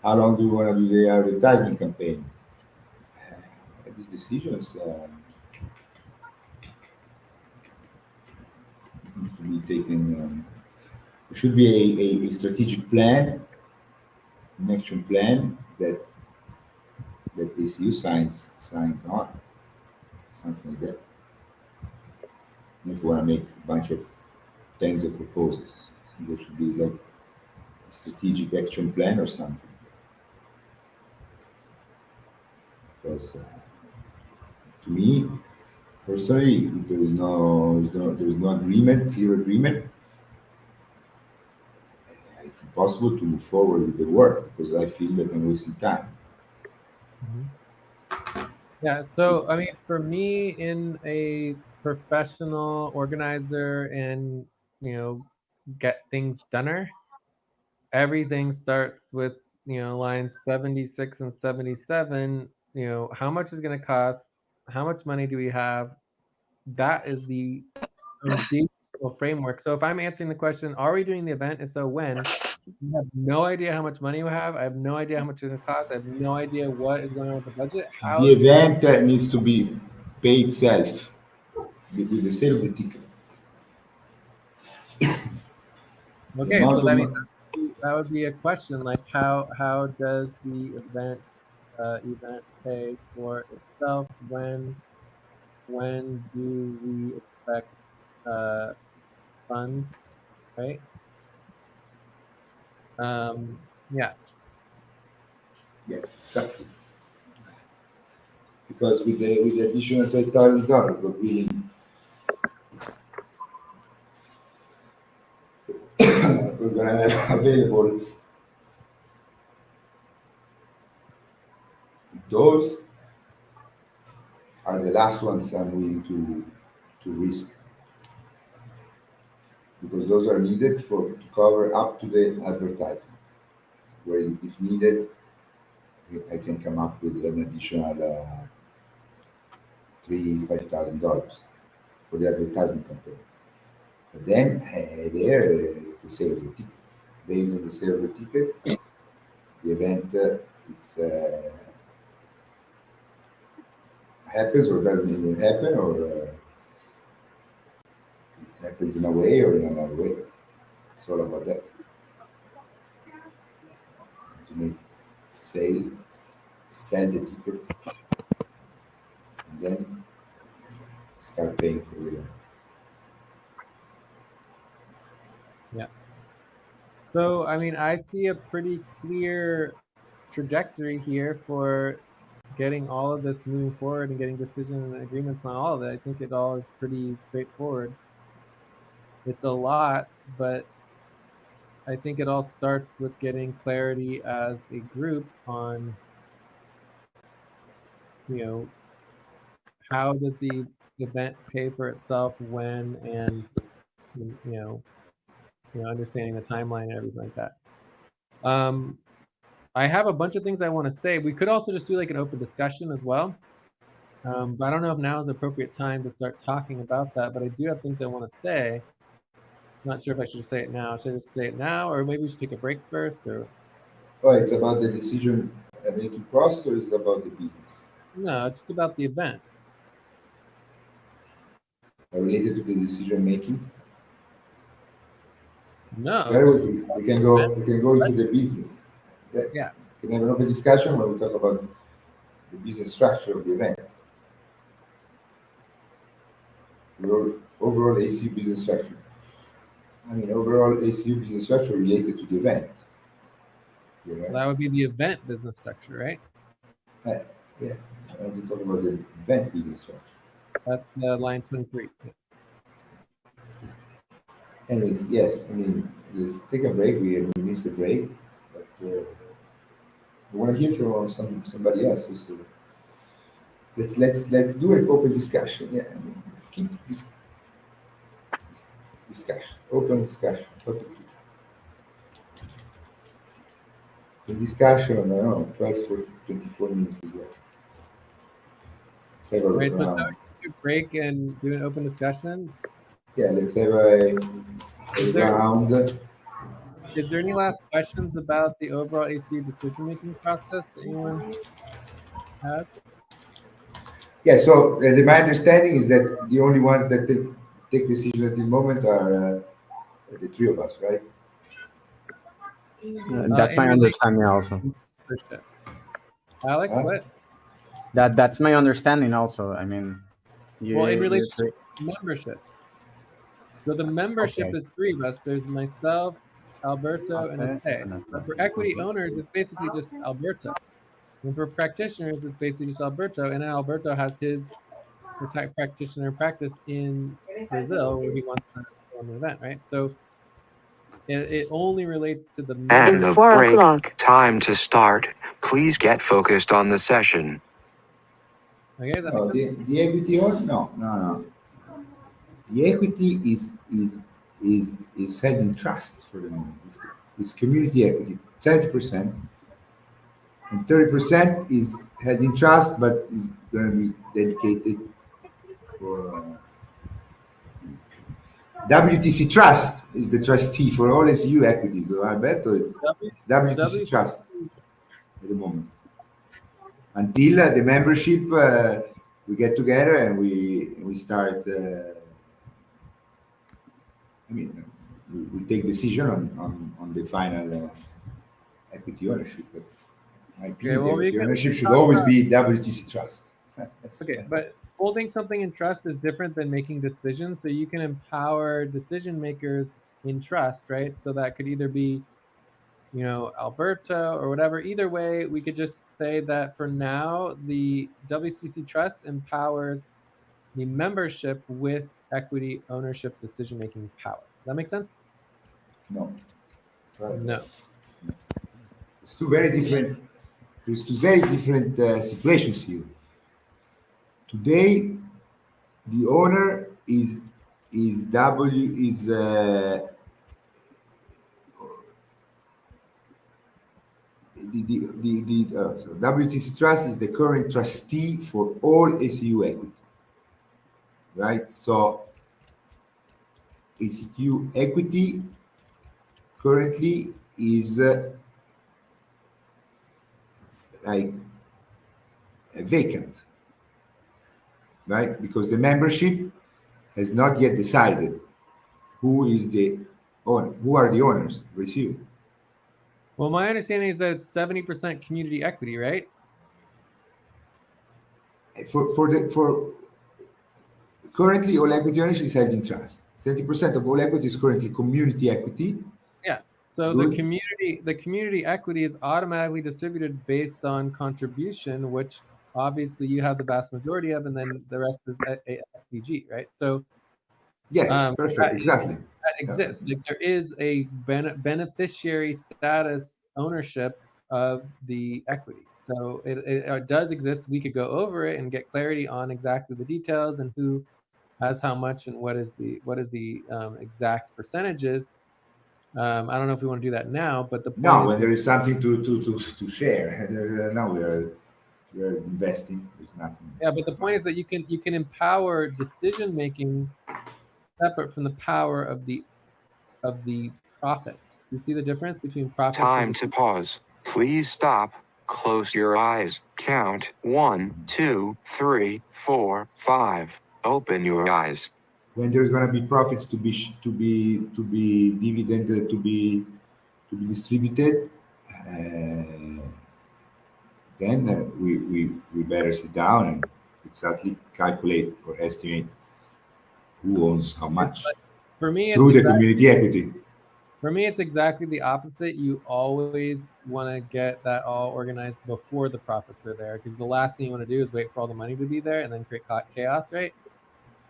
S3: How long do we want to do the advertising campaign? These decisions need to be taken. There should be a strategic plan, an action plan that ACU signs on, something like that. If you want to make a bunch of tens of proposals, there should be like a strategic action plan or something. Because to me, personally, if there is no agreement, clear agreement, it's impossible to move forward with the work because I feel that I'm wasting time.
S2: Mhm. Yeah, so I mean, for me, in a professional organizer and get things doneer, everything starts with lines 76 and 77. How much is going to cost? How much money do we have? That is the foundational framework. So if I'm answering the question, are we doing the event? If so, when? I have no idea how much money we have. I have no idea how much it's going to cost. I have no idea what is going on with the budget.
S3: The event needs to be paid itself with the sale of the ticket. The
S2: Okay,
S3: amount
S2: so
S3: of
S2: that would be a question, like how does the event pay for itself? When do we expect uh, funds, right? Yeah.
S3: yeah, exactly. Because with the additional $30, but we're gonna have available those are the last ones I'm willing to risk because those are needed to cover up to the advertising. Where if needed, I can come up with an additional $5,000 for the advertising campaign. But then there is the sale of the tickets. Based on the sale of the tickets, the event it's happens or doesn't even happen, or it happens in a way or in another way. It's all about that. To make sale, sell the tickets, and then start paying for the event.
S2: Yeah. So, I mean, I see a pretty clear trajectory here for getting all of this moving forward and getting decision and agreements on all of it. I think it all is pretty straightforward. It's a lot, but I think it all starts with getting clarity as a group on, you know, how does the event pay for itself when, and you know, understanding the timeline and everything like that. I have a bunch of things I want to say. We could also just do like an open discussion as well. But I don't know if now is the appropriate time to start talking about that, but I do have things I want to say. I'm not sure if I should just say it now. Should I just say it now, or maybe we should take a break first, or
S3: Oh, it's about the decision making process, or is it about the business
S2: no, it's just about the event.
S3: related to the decision making?
S2: No,
S3: Very
S2: just
S3: well.
S2: event.
S3: We can go into the business. Okay?
S2: Yeah.
S3: We can have an open discussion when we talk about the business structure of the event. Overall ACU business structure. I mean, overall ACU business structure related to the event. Right?
S2: That would be the event business structure, right?
S3: Yeah. I want to talk about the event business structure.
S2: That's line 23. Yeah.
S3: Anyways, yes. I mean, let's take a break. We missed the break, but I want to hear from somebody else. So let's do an open discussion. Yeah, I mean, let's keep this discussion, open discussion, topic. The discussion, I don't know, 12 for 24 minutes as well. Let's have a
S2: Right. So shall
S3: round.
S2: we take a break and do an open discussion?
S3: Yeah, let's have a
S2: Is there
S3: round.
S2: any last questions about the overall ACU decision making process that anyone has?
S3: Yeah, so my understanding is that the only ones that take decisions at this moment are the three of us, right?
S1: That's
S2: In
S1: my
S2: relation
S1: understanding also.
S2: to membership. Alex,
S3: Huh?
S2: what?
S1: That's my understanding also. I mean,
S2: Well, in
S1: you
S2: relationship to membership. So the membership
S1: okay,
S2: is three of us. There's myself, Alberto, and
S1: okay,
S2: Ate.
S1: and that's
S2: But
S1: right.
S2: for equity
S1: Mhm.
S2: owners, it's basically just Alberto. And for practitioners, it's basically just Alberto, and then Alberto has his practitioner practice in Brazil where he wants to perform an event, right? So it only relates to the
S4: End
S2: members.
S4: of break. Time to start. Please get focused on the session.
S2: Okay, does that
S3: No,
S2: make sense?
S3: the equity on no. The equity is held in trust for the moment. It's community equity, 70%, and 30% is held in trust, but is going to be dedicated for WTC Trust is the trustee for all SU equities. So Alberto is it's WTC Trust at the moment. Until the membership, we get together and we start. I mean, we take decision on the final equity ownership. But my opinion,
S2: well,
S3: the
S2: we
S3: equity
S2: can
S3: ownership should
S2: talk
S3: always
S2: about,
S3: be WTC Trust.
S2: okay, but holding something in trust is different than making decisions. So you can empower decision makers in trust, right? So that could either be, Alberta or whatever. Either way, we could just say that for now, the WCC Trust empowers the membership with equity ownership decision-making power. Does that make sense?
S3: No, sorry.
S2: No.
S3: It's two very different. There's two very different situations here. Today, the owner is so WTC Trust is the current trustee for all ACU equity, right? So ACU equity currently is like vacant, right? Because the membership has not yet decided who is the owner, who are the owners of ACU.
S2: Well, my understanding is that it's 70% community equity, right?
S3: For currently all equity ownership is held in trust. 70% of all equity is currently community equity.
S2: Yeah. So
S3: Good.
S2: the community equity is automatically distributed based on contribution, which obviously you have the vast majority of, and then the rest is SVG, right? So
S3: Yes, perfect, exactly.
S2: that exists. Like there is a beneficiary status ownership of the equity. So it does exist. We could go over it and get clarity on exactly the details and who has how much and what is the exact percentages. I don't know if we want to do that now, but the point
S3: No,
S2: is
S3: when there is something to share, now we are investing. There's nothing.
S2: yeah, but the point is that you can empower decision making separate from the power of the profit. You see the difference between profits
S4: Time
S2: and
S4: to pause. Please stop. Close your eyes. Count 1, 2, 3, 4, 5. Open your eyes.
S3: When there's going to be profits to be dividended, to be distributed, then we better sit down and exactly calculate or estimate who owns how much
S2: for me
S3: through the community equity.
S2: For me, it's exactly the opposite. You always want to get that all organized before the profits are there, because the last thing you want to do is wait for all the money to be there and then create chaos, right?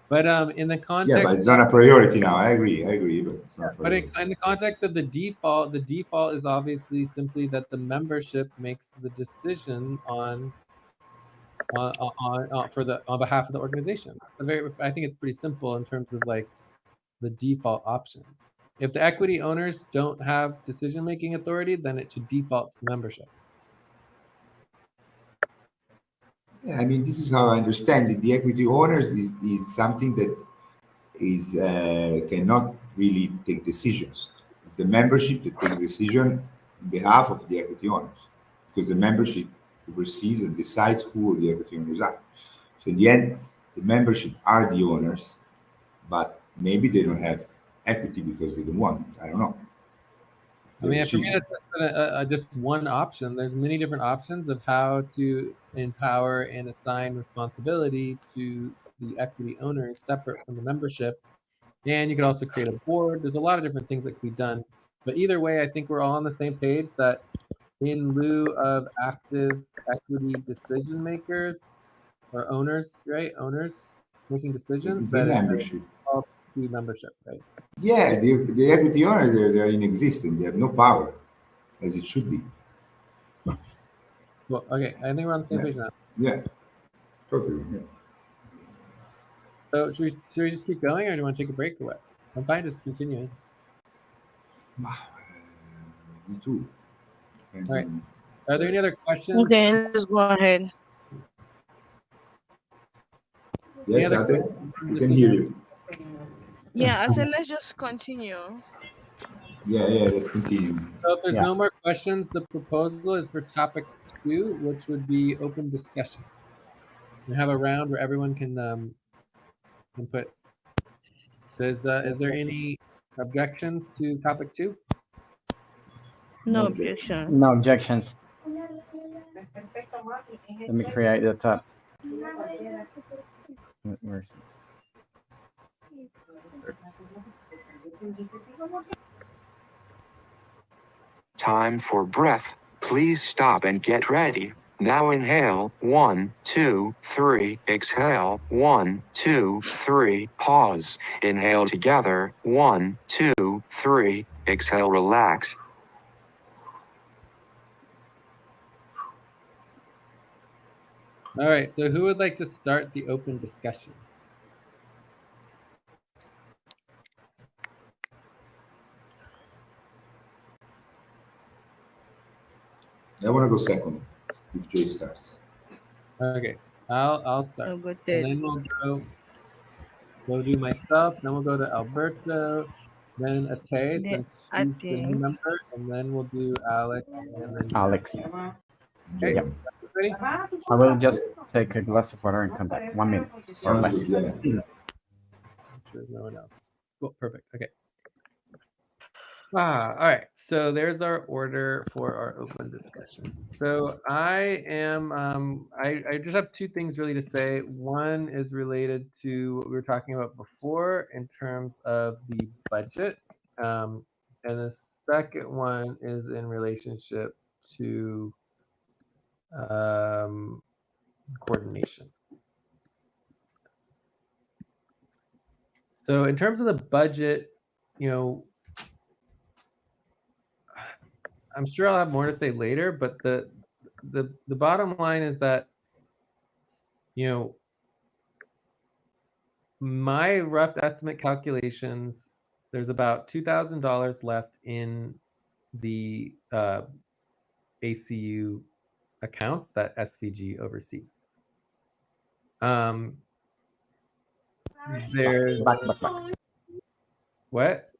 S2: But in the context,
S3: yeah, but it's not a priority now. I agree, but it's not.
S2: But in the context of the default is obviously simply that the membership makes the decision on behalf of the organization. I think it's pretty simple in terms of like the default option. If the equity owners don't have decision-making authority, then it should default to membership.
S3: Yeah, I mean, this is how I understand it. The equity owners is something that is cannot really take decisions. It's the membership that takes decision on behalf of the equity owners, because the membership oversees and decides who the equity owners are. So in the end, the membership are the owners, but maybe they don't have equity because they don't want it. I don't know.
S2: I mean, for me, that's just one option. There's many different options of how to empower and assign responsibility to the equity owners separate from the membership. And you could also create a board. There's a lot of different things that can be done. But either way, I think we're all on the same page that in lieu of active equity decision makers or owners, right? Owners making decisions.
S3: It's a
S2: That
S3: membership.
S2: all be membership, right?
S3: Yeah, the equity owners, they're inexistent. They have no power, as it should be.
S2: Well, okay, I think we're on the same
S3: Yeah.
S2: page now.
S3: Yeah, totally. Yeah.
S2: So should we just keep going, or do you want to take a break, or what? I'm fine just continuing.
S3: Me too. Depends
S2: All right.
S3: on-
S2: Are there any other questions?
S5: Okay, let's go ahead.
S3: Yes,
S2: other
S3: Ate?
S2: questions from
S3: We
S2: the
S3: can hear
S2: session?
S3: you.
S6: Yeah, I said let's just continue.
S3: Yeah, let's continue.
S2: So if there's
S1: Yeah.
S2: no more questions, the proposal is for topic 2, which would be open discussion. We have a round where everyone can input. Is there any objections to topic 2?
S5: No
S3: Okay.
S5: objection.
S1: No objections. Let me create the tab. Where's it?
S4: Time for breath. Please stop and get ready. Now inhale, 1, 2, 3, exhale, 1, 2, 3, pause. Inhale together, 1, 2, 3, exhale, relax.
S2: All right, so who would like to start the open discussion?
S3: I want to go second if Jay starts.
S2: Okay, I'll start.
S5: Oh, good.
S2: And then we'll do myself, then we'll go to Alberto, then Ate,
S5: Then
S2: since she's the new
S5: Ate.
S2: member, and then we'll do Alex, and then
S1: Alex.
S2: Okay, ready?
S1: I will just take a glass of water and come back. 1 minute or
S3: Sounds
S1: less.
S3: good, yeah.
S2: There's no one else. Cool, perfect. Okay. All right. So there's our order for our open discussion. So I am I just have 2 things really to say. One is related to what we were talking about before in terms of the budget. And the second one is in relationship to coordination. So in terms of the budget, you know, I'm sure I'll have more to say later, but the bottom line is that, you know, my rough estimate calculations, there's about $2,000 left in the ACU accounts that SVG oversees. There's
S1: Back.
S2: what?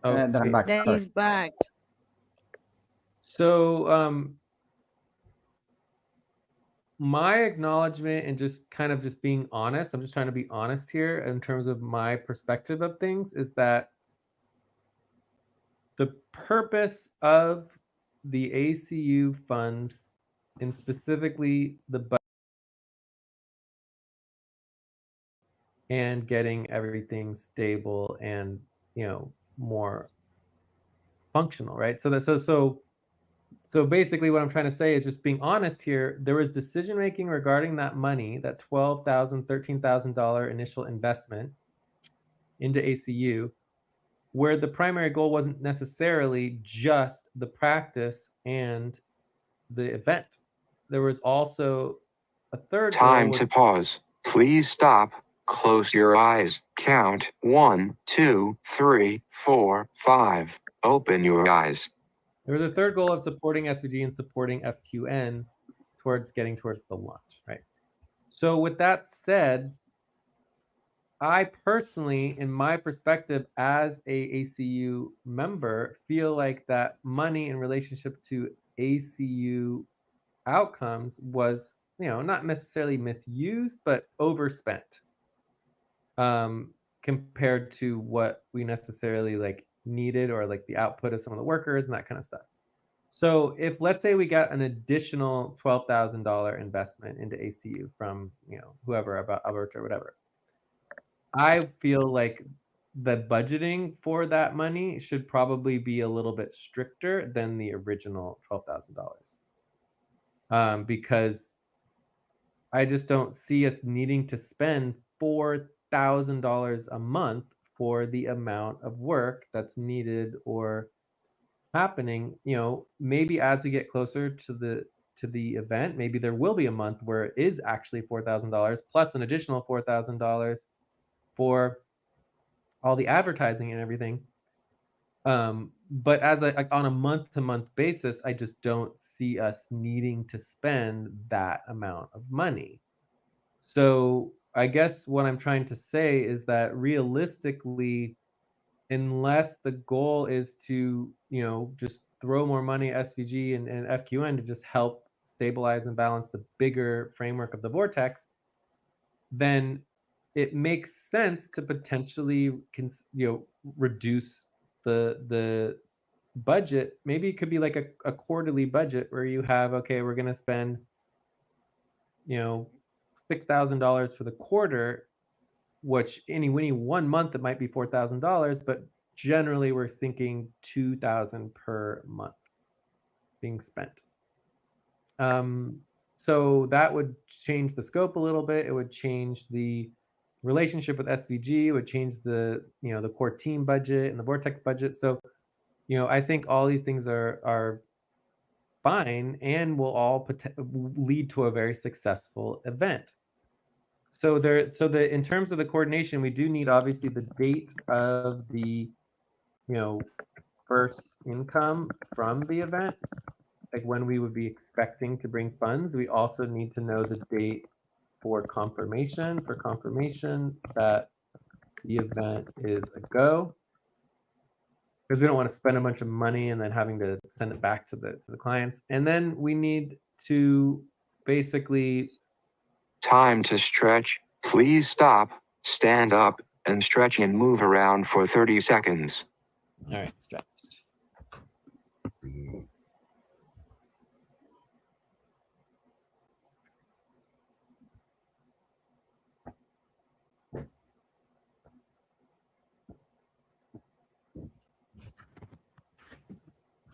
S2: Oh,
S1: Then I'm back.
S5: Then
S1: Sorry.
S5: he's back.
S2: So my acknowledgement and just kind of just being honest, I'm just trying to be honest here in terms of my perspective of things, is that the purpose of the ACU funds, and specifically the budget, and getting everything stable and, you know, more functional, right? So basically what I'm trying to say is just being honest here. There was decision making regarding that money, that $12,000, $13,000 initial investment into ACU, where the primary goal wasn't necessarily just the practice and the event. There was also a third
S4: Time
S2: goal.
S4: to pause. Please stop. Close your eyes. Count 1, 2, 3, 4, 5. Open your eyes.
S2: There was a third goal of supporting SVG and supporting FQN towards getting towards the launch, right? So with that said, I personally, in my perspective as a ACU member, feel like that money in relationship to ACU outcomes was, you know, not necessarily misused, but overspent compared to what we necessarily like needed, or like the output of some of the workers and that kind of stuff. So if, let's say, we got an additional $12,000 investment into ACU from, you know, whoever, about Alberto or whatever, I feel like the budgeting for that money should probably be a little bit stricter than the original $12,000. Because I just don't see us needing to spend $4,000 a month for the amount of work that's needed or happening. Maybe as we get closer to the event, maybe there will be a month where it is actually $4,000 plus an additional $4,000 for all the advertising and everything. But as on a month-to-month basis, I just don't see us needing to spend that amount of money. So I guess what I'm trying to say is that realistically, unless the goal is to, just throw more money at SVG and FQN to just help stabilize and balance the bigger framework of the vortex, then it makes sense to potentially reduce the budget. Maybe it could be like a quarterly budget where you have, okay, we're going to spend $6,000 for the quarter, which any 1 month it might be $4,000, but generally we're thinking $2,000 per month being spent. So that would change the scope a little bit. It would change the relationship with SVG. It would change the the core team budget and the Vortex budget. So I think all these things are fine and will all lead to a very successful event. So in terms of the coordination, we do need obviously the date of the first income from the event, like when we would be expecting to bring funds. We also need to know the date for confirmation that the event is a go, because we don't want to spend a bunch of money and then having to send it back to the clients. And then we need to basically
S4: Time to stretch. Please stop, stand up, and stretch and move around for 30 seconds.
S2: All right, stretch.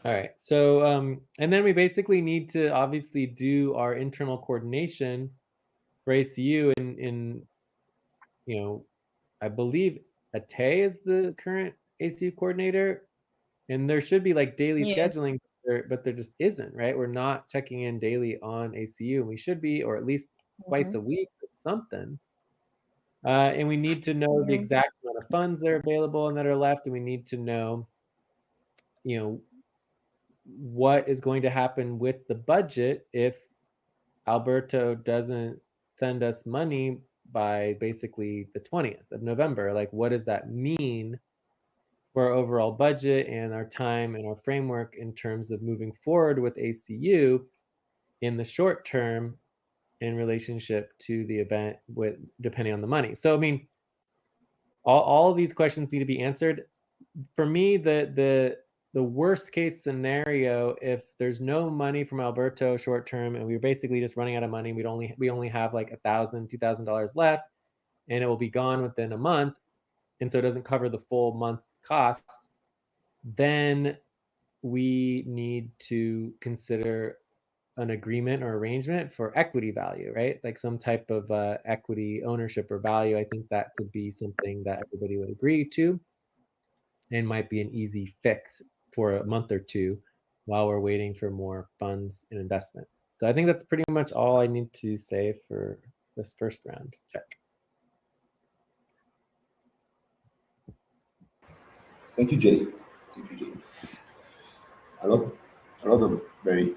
S2: All right, so and then we basically need to obviously do our internal coordination for ACU in I believe Ate is the current ACU coordinator, and there should be like daily
S6: Yeah.
S2: scheduling, but there just isn't, right? We're not checking in daily on ACU, and we should be, or at least twice a week or something. And we need to know the exact amount of funds that are available and that are left, and we need to know, what is going to happen with the budget if Alberto doesn't send us money by basically the 20th of November. Like, what does that mean for our overall budget and our time and our framework in terms of moving forward with ACU in the short term in relationship to the event, with depending on the money? So I mean, all of these questions need to be answered. For me, the worst case scenario, if there's no money from Alberto short term and we're basically just running out of money, we only have like $1,000, $2,000 left, and it will be gone within a month, and so it doesn't cover the full month costs, then we need to consider an agreement or arrangement for equity value, right? Like some type of equity ownership or value. I think that could be something that everybody would agree to and might be an easy fix for a month or two while we're waiting for more funds and investment. So I think that's pretty much all I need to say for this first round. Check.
S3: Thank you, Jay. Thank you, Jay. A lot of very,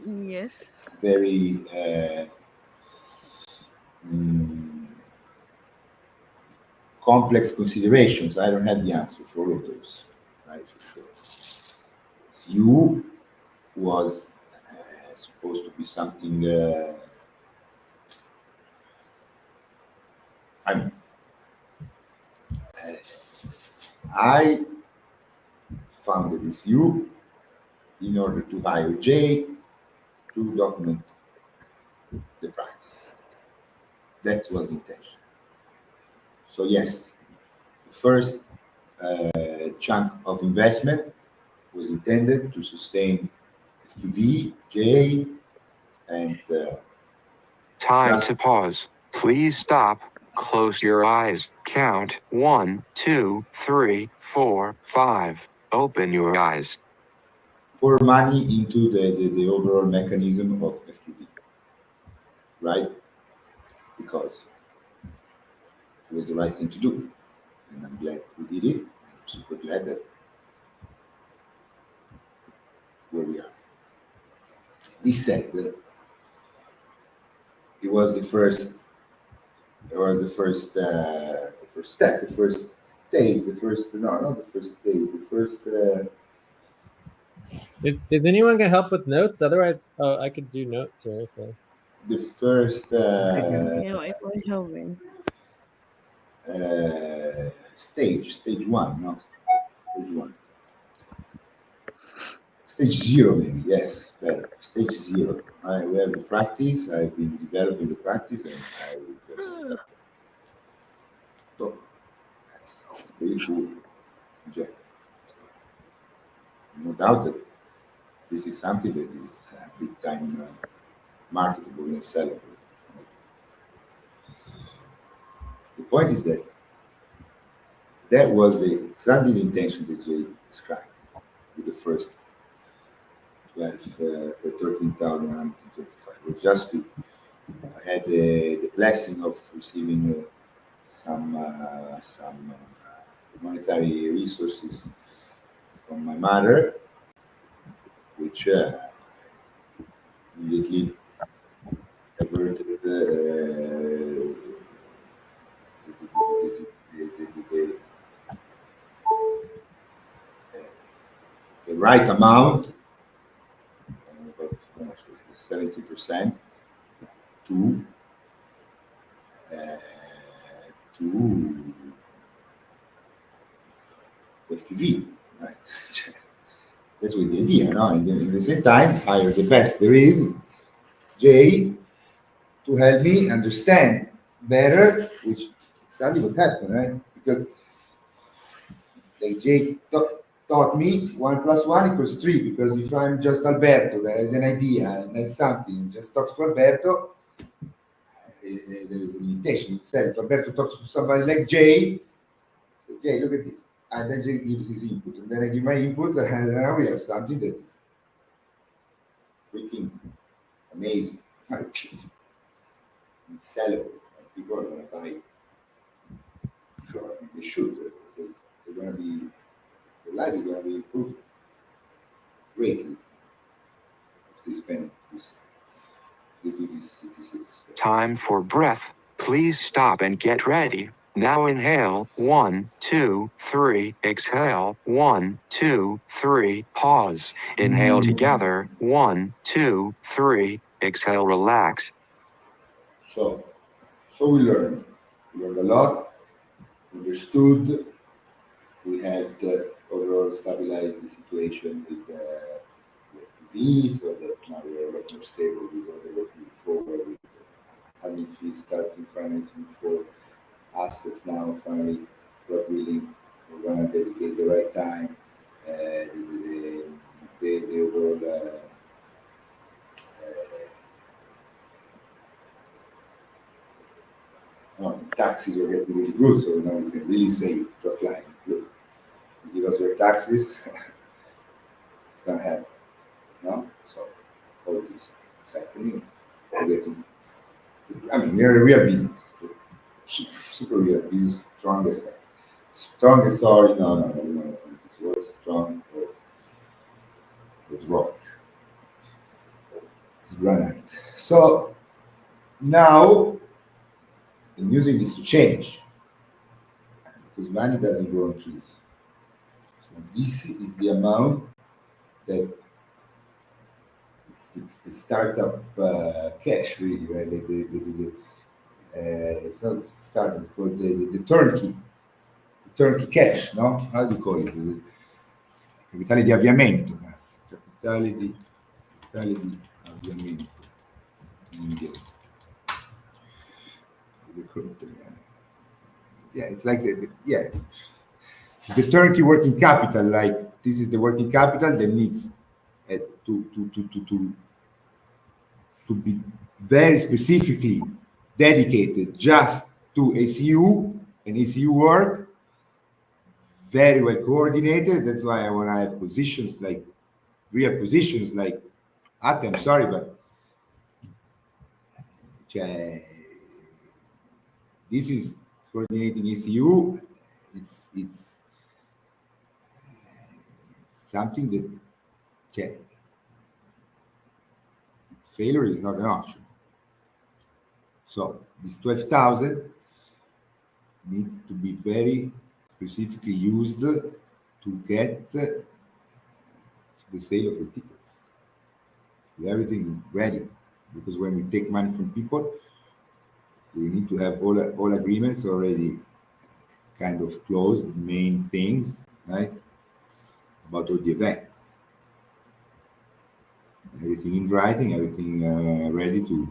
S6: Yes.
S3: very complex considerations. I don't have the answer for all of those, right? For sure. CU was supposed to be something. I founded this CU in order to hire Jay to document the practice. That was the intention. So yes, first chunk of investment was intended to sustain FQV, J, and
S4: Time
S3: just
S4: to pause. Please stop. Close your eyes. Count 1, 2, 3, 4, 5. Open your eyes.
S3: pour money into the overall mechanism of FQV, right? Because it was the right thing to do. And I'm glad we did it. I'm super glad that where we are. This said, it was the first step, the first stage, the first no, not the first stage, the first
S2: Is anyone gonna help with notes? Otherwise, oh, I could do notes here. So
S3: the first
S1: I can.
S5: Yeah, it was helping.
S3: stage one, no, stage one. Stage zero, maybe, yes, better. Stage zero. We have the practice. I've been developing the practice, and I just started. So that's pretty cool. Yeah. No doubt that this is something that is big time marketable and sellable. The point is that that was exactly the intention that Jay described with the first 12, 13,125. It was just to, I had the blessing of receiving some monetary resources from my mother, which immediately averted the right amount, about 70% to uh, to FQV, right? That's with the idea, no? And at the same time, hire the best there is, Jay, to help me understand better, which exactly what happened, right? Because like Jay taught me 1+1=3, because if I'm just Alberto that has an idea and has something, just talks to Alberto, there is a limitation. Instead, if Alberto talks to somebody like Jay, say, Jay, look at this. And then Jay gives his input, and then I give my input, and now we have something that's freaking amazing. It's sellable. People are going to buy it. Sure, I think they should, because they're going to be, their life is going to be improved greatly if they spend this, they do this.
S4: Time for breath. Please stop and get ready. Now inhale 1, 2, 3. Exhale 1, 2, 3. Pause. Inhale together 1, 2, 3. Exhale, relax.
S3: So we learned. We learned a lot, understood. We had overall stabilized the situation with TV, so that now we are a lot more stable with what they were before, with having fees starting financing for assets now, finally, God willing, we're going to dedicate the right time, the overall taxes are getting really good, so now we can really say to a client, look, you give us your taxes, it's going to happen. No? So all this is happening. We're getting, I mean, we're a real business. Super real business, strongest, sorry, no, it's word strong as rock. It's granite. So now I'm using this to change, because money doesn't grow on trees. So this is the amount that it's the startup cash, really, right? It's not startup, it's called the turnkey cash, no? How do you call it? Capitale di avviamento, cazzo. Capitale di avviamento in inglese. yeah, it's like the turnkey working capital. Like this is the working capital that needs to be very specifically dedicated just to ACU and ACU work, very well coordinated. That's why I want to have positions like real positions like I'm sorry, but this is coordinating ACU. It's something that failure is not an option. So this 12,000 need to be very specifically used to get the sale of the tickets. With everything ready, because when we take money from people, we need to have all agreements already kind of closed, main things, right? About all the event. Everything in writing, everything ready to,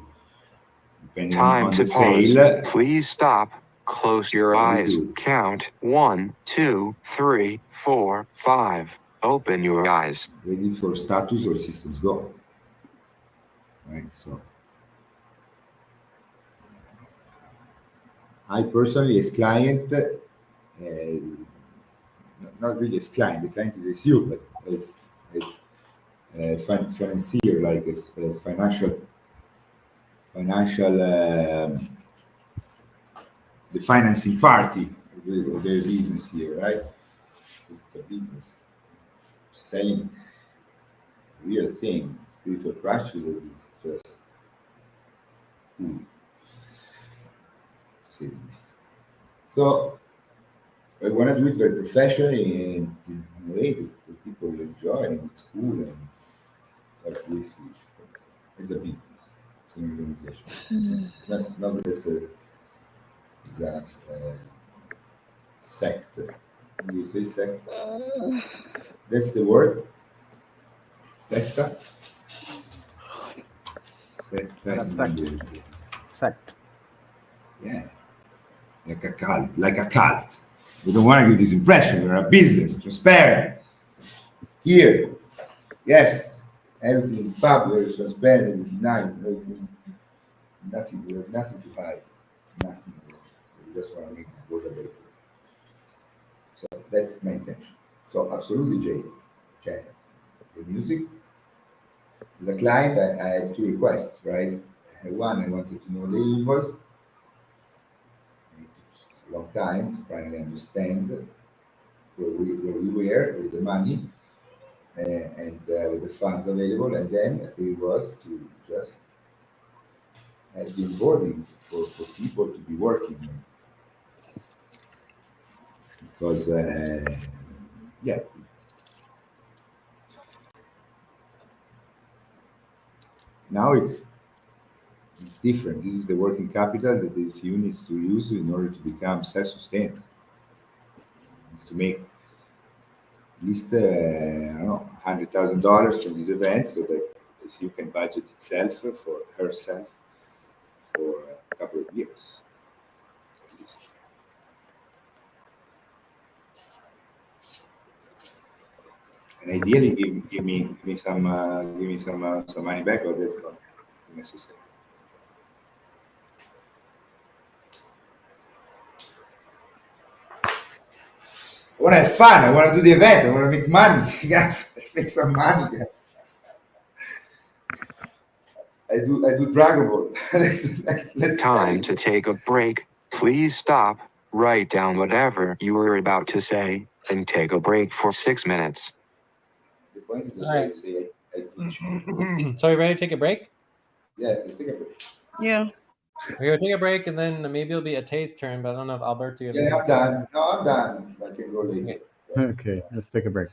S3: depending
S4: Time
S3: on
S4: to
S3: the
S4: pause.
S3: sale.
S4: Please stop. Close your
S3: ready
S4: eyes.
S3: to
S4: Count 1, 2, 3, 4, 5. Open your eyes.
S3: ready for status or systems go. Right. So I personally, as client, not really as client. The client is you, but as financier, like as financial, the financing party of the business here, right? It's a business selling real thing. Spiritual practice is just cool, to say the least. So I want to do it very professionally and in a way that people will enjoy and it's cool and it's like we see it's a business, it's an organization. Not as a sect. Do you say sect? That's the word? Secta? Secta
S1: That's
S3: in
S1: sect.
S3: English.
S1: Sect.
S3: Yeah, like a cult, like a cult. We don't want to give this impression. We're a business, transparent. Here, yes, everything is public, transparent, everything nice, everything, nothing, we have nothing to hide, nothing. We just want to make it work available. So that's my intention. So absolutely, Jay. Okay. The music. As a client, I had two requests, right? I had one, I wanted to know the invoice. It took a long time to finally understand where we were with the money and with the funds available, and then it was to just have the onboarding for people to be working because yeah, now it's different. This is the working capital that this unit needs to use in order to become self-sustainable. It's to make at least I don't know $100,000 from this event, so that you can budget itself for herself for a couple of years at least. And ideally, give me some money back, but that's not necessary. I want to have fun. I want to do the event. I want to make money. Guys, let's make some money, guys. I do Dragon Ball. let's
S4: Time to take a break. Please stop. Write down whatever you were about to say and take a break for 6 minutes.
S3: The point is that
S2: All right.
S3: I say I teach.
S2: So, are you ready to take a break?
S3: Yes, let's take a break.
S6: Yeah.
S2: We're gonna take a break, and then maybe it'll be a taste turn. But I don't know if Alberto.
S3: Yeah, I'm done. No, I'm done. I can go later.
S2: Okay.
S1: Okay, let's take a break.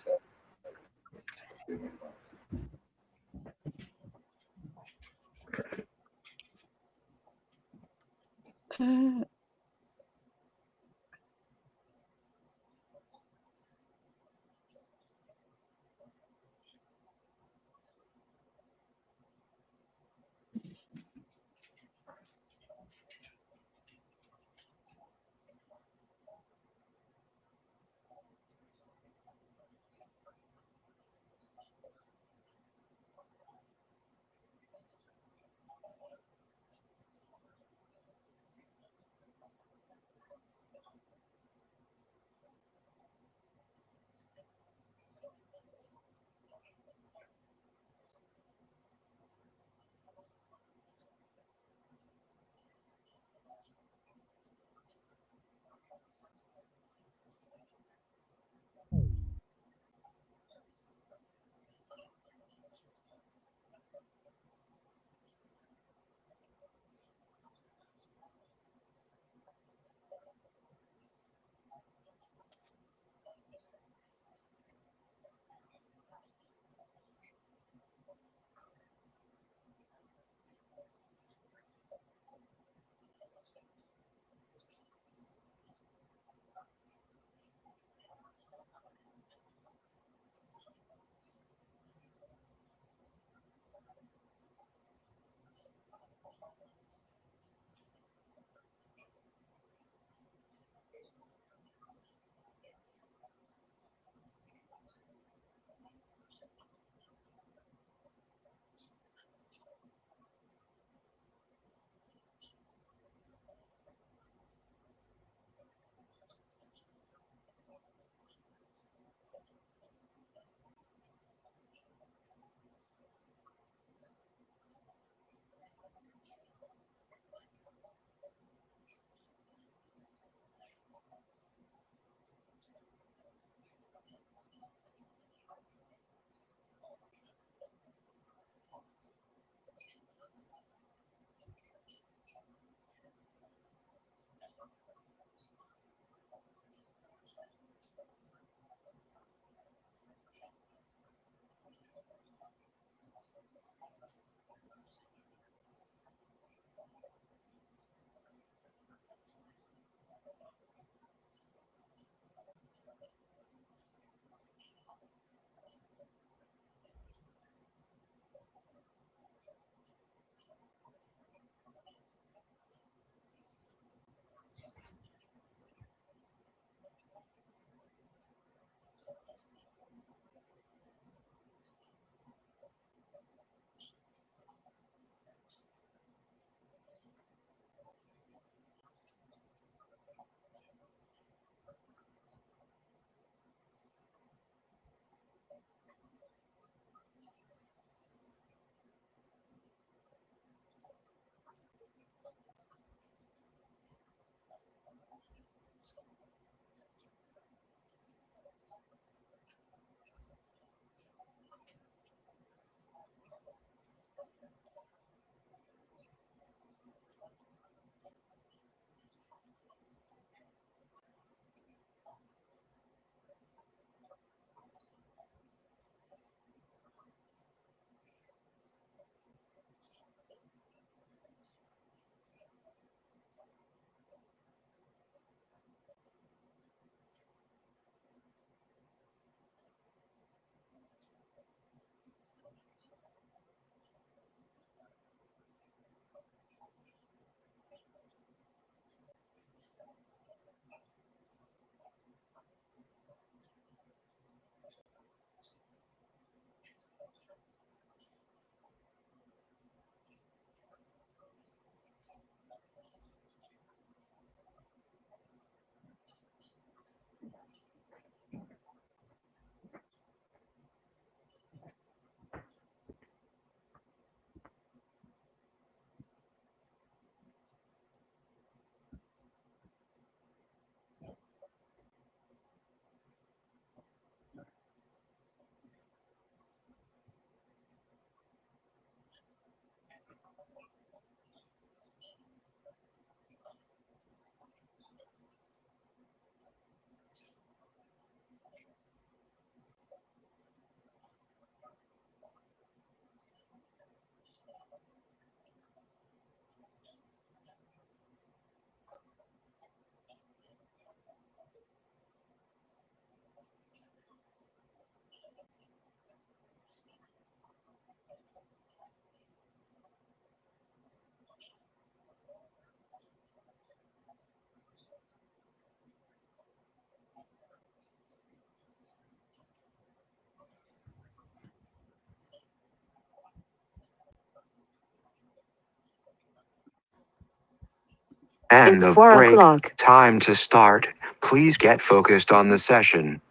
S4: End it's of 4 o'clock. Time to start. Please get focused on the session.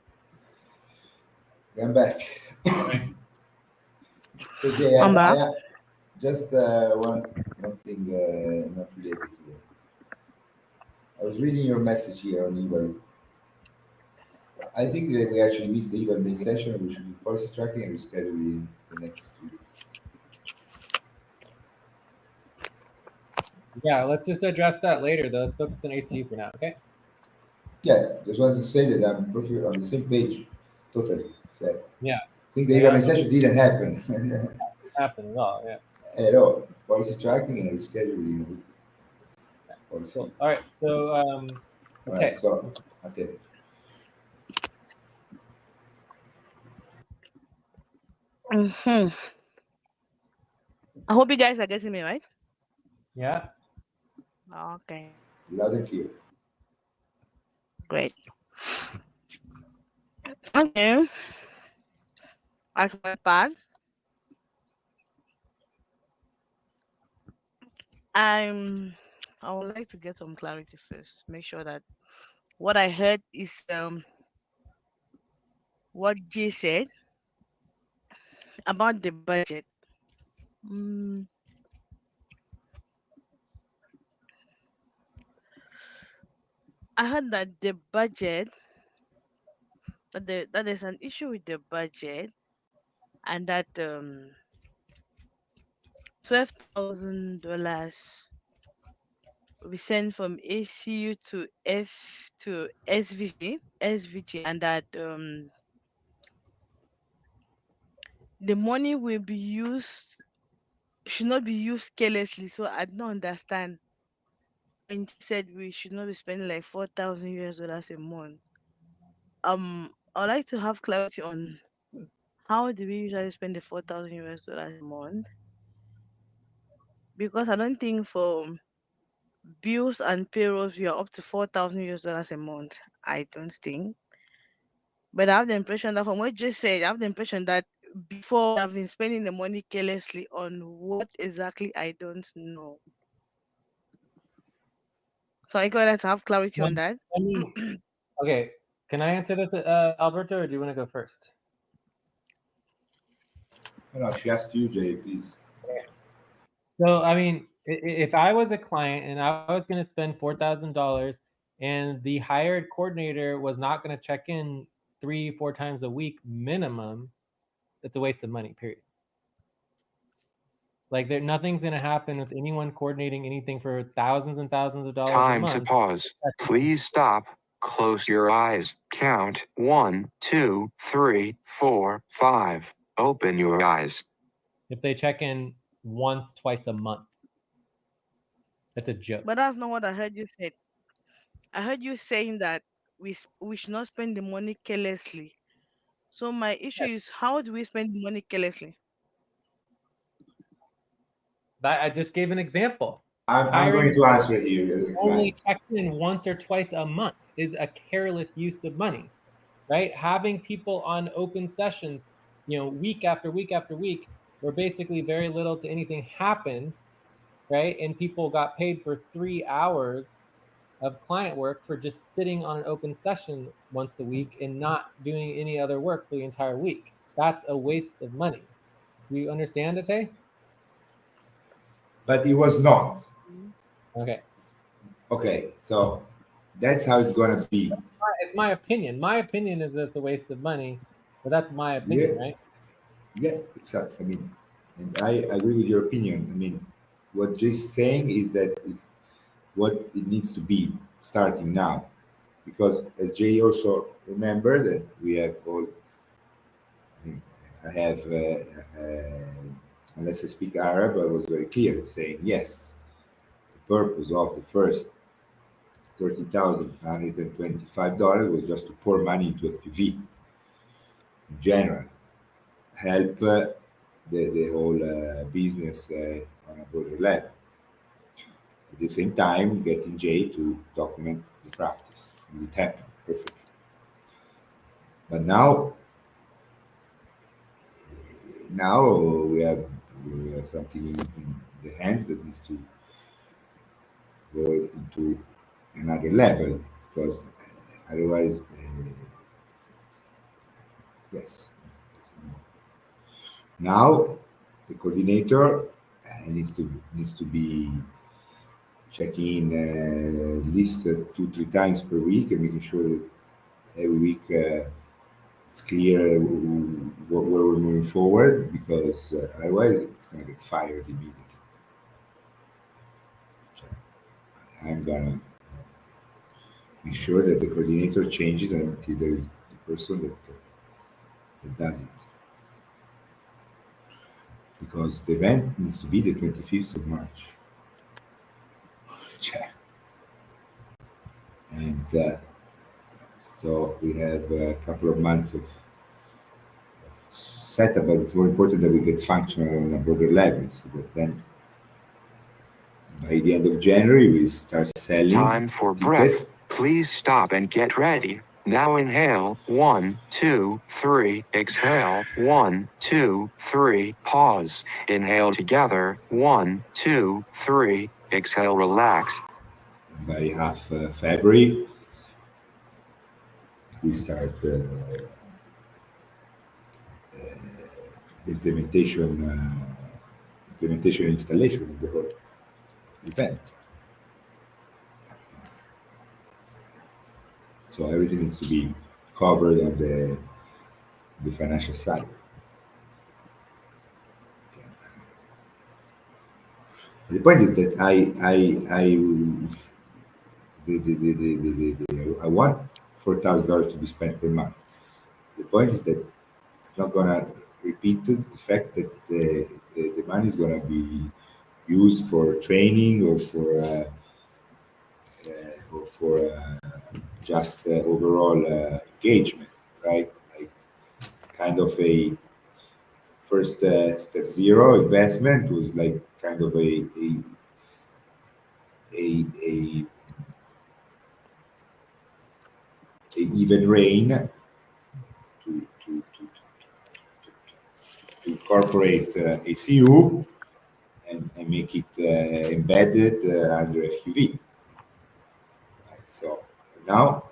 S3: I'm back. So Jay,
S5: I'm back.
S3: just one thing not related here. I was reading your message here on email. I think that we actually missed the email main session. We should be policy tracking and rescheduling the next week.
S2: Yeah, let's just address that later, though. Let's focus on ACU for now, okay?
S3: Yeah, just wanted to say that I'm perfectly on the same page, totally. Okay.
S2: Yeah.
S3: I think the email main session didn't happen
S2: Happen at all, yeah.
S3: at all. Policy tracking and rescheduling. Policy.
S2: Cool. All right, so, okay.
S3: Right, so, okay.
S6: Mhm. I hope you guys are getting me right.
S2: Yeah.
S6: Okay,
S3: Loud and clear.
S6: great. Okay, as my part, I'm. I would like to get some clarity first. Make sure that what I heard is what Jay said about the budget. Mm, I heard that the budget that there's an issue with the budget and that $12,000 will be sent from ACU to SVG, and that the money will be used should not be used carelessly. So I don't understand when you said we should not be spending like 4,000 US dollars a month. I'd like to have clarity on how do we usually spend the 4,000 US dollars a month, because I don't think for bills and payrolls we are up to 4,000 US dollars a month. I don't think. But I have the impression that from what you just said, I have the impression that before I've been spending the money carelessly on what exactly I don't know. So I would like to have clarity on that.
S2: Let me- okay, can I answer this, Alberto, or do you want to go first?
S3: No, she asked you, Jay, please.
S2: So, I mean, if I was a client and I was going to spend $4,000 and the hired coordinator was not going to check in 3-4 times a week minimum, it's a waste of money, period. Like, nothing's going to happen with anyone coordinating anything for thousands and thousands of dollars a
S4: Time
S2: month.
S4: to pause. Please stop. Close your eyes. Count 1, 2, 3, 4, 5. Open your eyes.
S2: If they check in once, twice a month. That's a joke.
S6: But that's not what I heard you say. I heard you saying that we should not spend the money carelessly. So my issue is, how do we spend the money carelessly?
S2: I just gave an example.
S3: I'm going to answer here as a
S2: Only
S3: client.
S2: check in once or twice a month is a careless use of money, right? Having people on open sessions, week after week after week, where basically very little to anything happened, right? And people got paid for 3 hours of client work for just sitting on an open session once a week and not doing any other work for the entire week. That's a waste of money. Do you understand, Ate?
S3: But it was not.
S2: Okay.
S3: Okay, so that's how it's gonna be.
S2: It's my opinion. My opinion is that it's a waste of money, but that's my opinion,
S3: Yeah.
S2: right?
S3: Yeah, exactly. I mean, and I agree with your opinion. I mean, what Jay's saying is that is what it needs to be starting now, because as Jay also remembered that we have all. I mean, I have, unless I speak Arab, I was very clear in saying yes. The purpose of the first $30,125 was just to pour money into FPV in general, help the whole business on a broader level. At the same time, getting Jay to document the practice, and it happened perfectly. But now we have something in the hands that needs to go into another level, because otherwise, yes. Now the coordinator needs to be checking in at least 2-3 times per week and making sure that every week it's clear where we're moving forward, because otherwise it's going to get fired immediately. So I'm gonna make sure that the coordinator changes until there is the person that does it, because the event needs to be the 25th of March. And so we have a couple of months of setup, but it's more important that we get functional on a broader level, so that then by the end of January we start selling
S4: Time for
S3: tickets.
S4: breath. Please stop and get ready. Now inhale. 1, 2, 3. Exhale. 1, 2, 3. Pause. Inhale together. 1, 2, 3. Exhale. Relax.
S3: By half February we start the implementation and installation of the whole event. So everything needs to be covered on the financial side. The point is that I want $4,000 to be spent per month. The point is that it's not gonna repeat the fact that the money is going to be used for training or for just overall engagement, right? Like kind of a first step zero investment was like kind of a even rain to incorporate ACU and make it embedded under FQV. Right? So now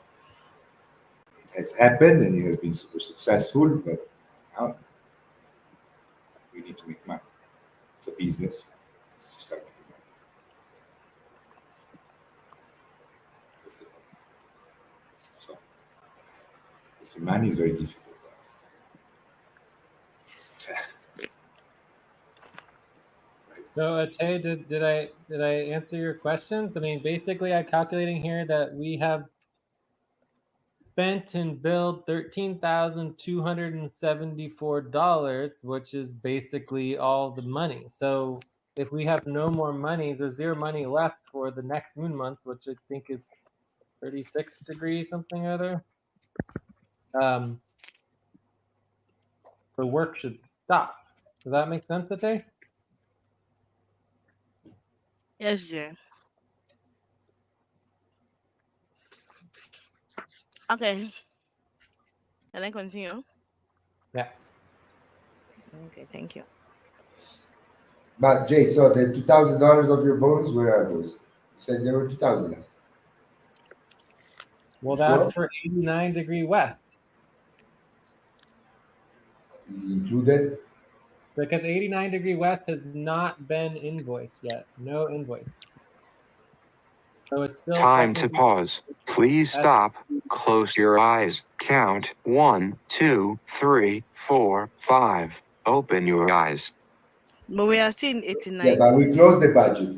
S3: it has happened and it has been super successful, but now we need to make money. It's a business. Let's just start making money. That's the point. So making money is very difficult.
S2: So, Tay, did I answer your questions? I mean, basically, I'm calculating here that we have spent and billed $13,274, which is basically all the money. So if we have no more money, there's zero money left for the next moon month, which I think is 36 degrees something or other. The work should stop. Does that make sense, Ate?
S6: Yes, Jay. Okay. Can I continue?
S2: Yeah.
S6: Okay, thank you.
S3: But Jay, so the $2,000 of your bonus, where are those? You said there were 2,000 left.
S2: Well,
S3: Sure.
S2: that's for 89 degree west.
S3: Is it included?
S2: Because 89 degree west has not been invoiced yet. No invoice. So it's still
S4: Time to
S2: technically
S4: pause. Please stop. Close your eyes. Count 1, 2, 3, 4, 5. Open your eyes.
S6: But we are still in
S3: Yeah,
S6: 89.
S3: but we closed the budget.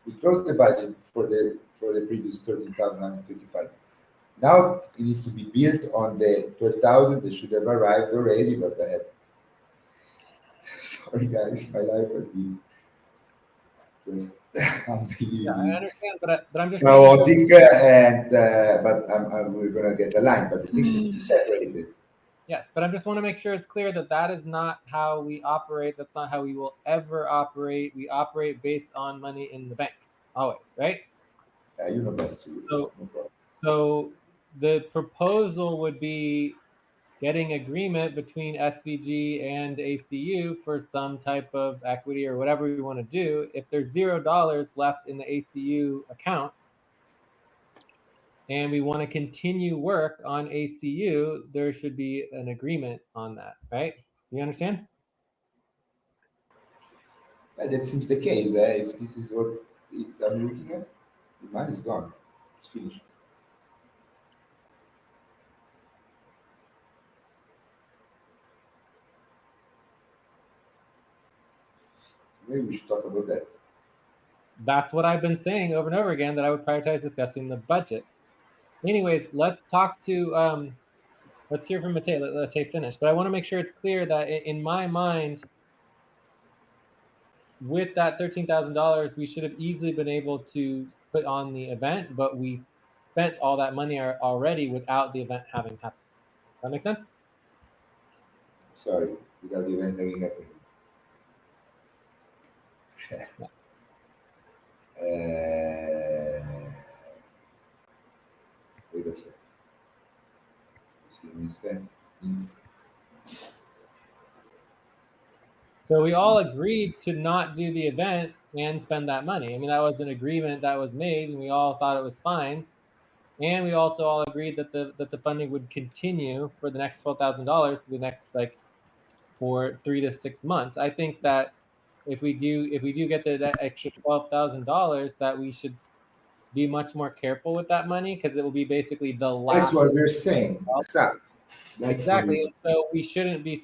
S3: We closed the budget for the previous 13,925. Now it needs to be built on the 12,000. They should have arrived already, but I had. Sorry, guys, my life has been just
S2: Yeah, I
S3: unbelievably
S2: understand, but I'm just
S3: chaotic, and but we're gonna get aligned. But the things need to be separated.
S2: yes, but I just want to make sure it's clear that that is not how we operate. That's not how we will ever operate. We operate based on money in the bank, always, right?
S3: You know best to do.
S2: So,
S3: No problem.
S2: so the proposal would be getting agreement between SVG and ACU for some type of equity or whatever we want to do. If there's $0 left in the ACU account, and we want to continue work on ACU, there should be an agreement on that, right? Do you understand?
S3: That seems the case. If this is what I'm looking at, the money is gone. It's finished. Maybe we should talk about that.
S2: That's what I've been saying over and over again, that I would prioritize discussing the budget. Anyways, let's talk to, let's hear from Matei. Let Matei finish. But I want to make sure it's clear that in my mind, with that $13,000, we should have easily been able to put on the event, but we spent all that money already without the event having happened. That make sense?
S3: Sorry, without the event having happened.
S2: Yeah.
S3: Wait a second.
S2: So we all agreed to not do the event and spend that money. I mean, that was an agreement that was made, and we all thought it was fine. And we also all agreed that the funding would continue for the next $12,000 for the next for 3 to 6 months. I think that if we do get that extra $12,000, that we should be much more careful with that money, because it will be basically the last.
S3: That's what we're saying. Exactly.
S2: Exactly. And so we shouldn't be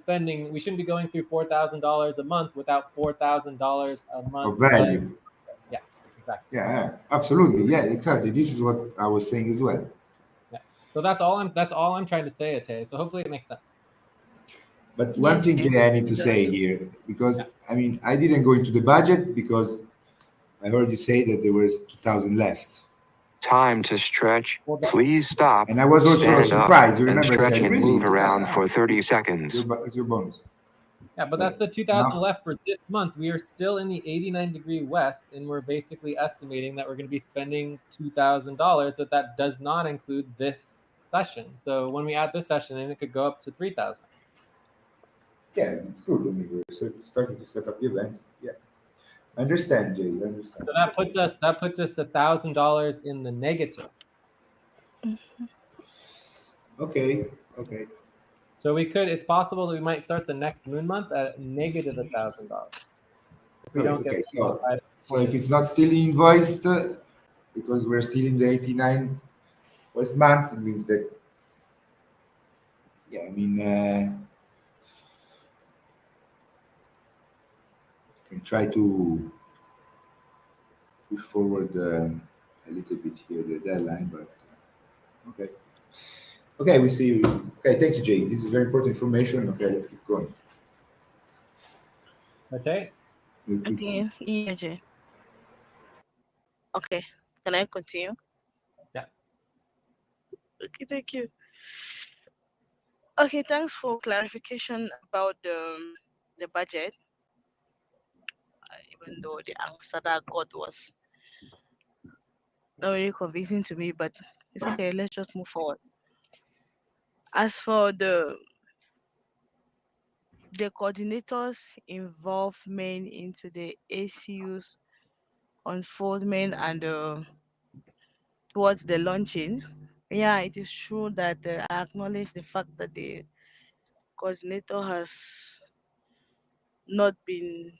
S2: going through $4,000 a month without $4,000 a month
S3: of value.
S2: Yes, exactly.
S3: Yeah, absolutely. Yeah, exactly. This is what I was saying as well.
S2: Yes. So that's all I'm trying to say, Ate. So hopefully it makes sense.
S3: But one
S6: Yes,
S3: thing,
S6: Jay.
S3: Jay, I need to say here, because I mean, I didn't go into the budget because I heard you say that there was 2,000 left.
S4: Time to stretch.
S2: Well,
S4: Please stop,
S3: And I was also
S4: stand up,
S3: surprised. You
S4: and
S3: remember I
S4: stretch
S3: said,
S4: and
S3: really?
S4: move around for 30 seconds.
S3: It's your bonus.
S2: yeah, but that's
S3: But
S2: the 2,000
S3: now,
S2: left for this month. We are still in the 89-degree west, and we're basically estimating that we're going to be spending $2,000, but that does not include this session. So when we add this session, then it could go up to 3,000.
S3: yeah, it's good. I mean, we're starting to set up the events. Yeah. I understand, Jay. I understand.
S2: So that puts us $1,000 in the negative.
S3: Okay. Okay.
S2: So we could. It's possible that we might start the next moon month at negative $1,000 if we don't get
S3: Okay.
S2: qualified.
S3: So if it's not still invoiced, because we're still in the 89 West month, it means that, yeah, I mean, can try to push forward a little bit here the deadline, but okay. Okay, we see. Okay, thank you, Jay. This is very important information. Okay, let's keep going.
S2: Okay.
S6: Okay, yeah, Jay. Okay, can I continue?
S2: Yeah.
S6: Okay, thank you. Okay, thanks for clarification about the budget. Even though the answer that I got was not really convincing to me, but it's okay. Let's just move forward. As for the coordinators' involvement into the ACU's unfoldment and towards the launching, yeah, it is true that I acknowledge the fact that the coordinator has not been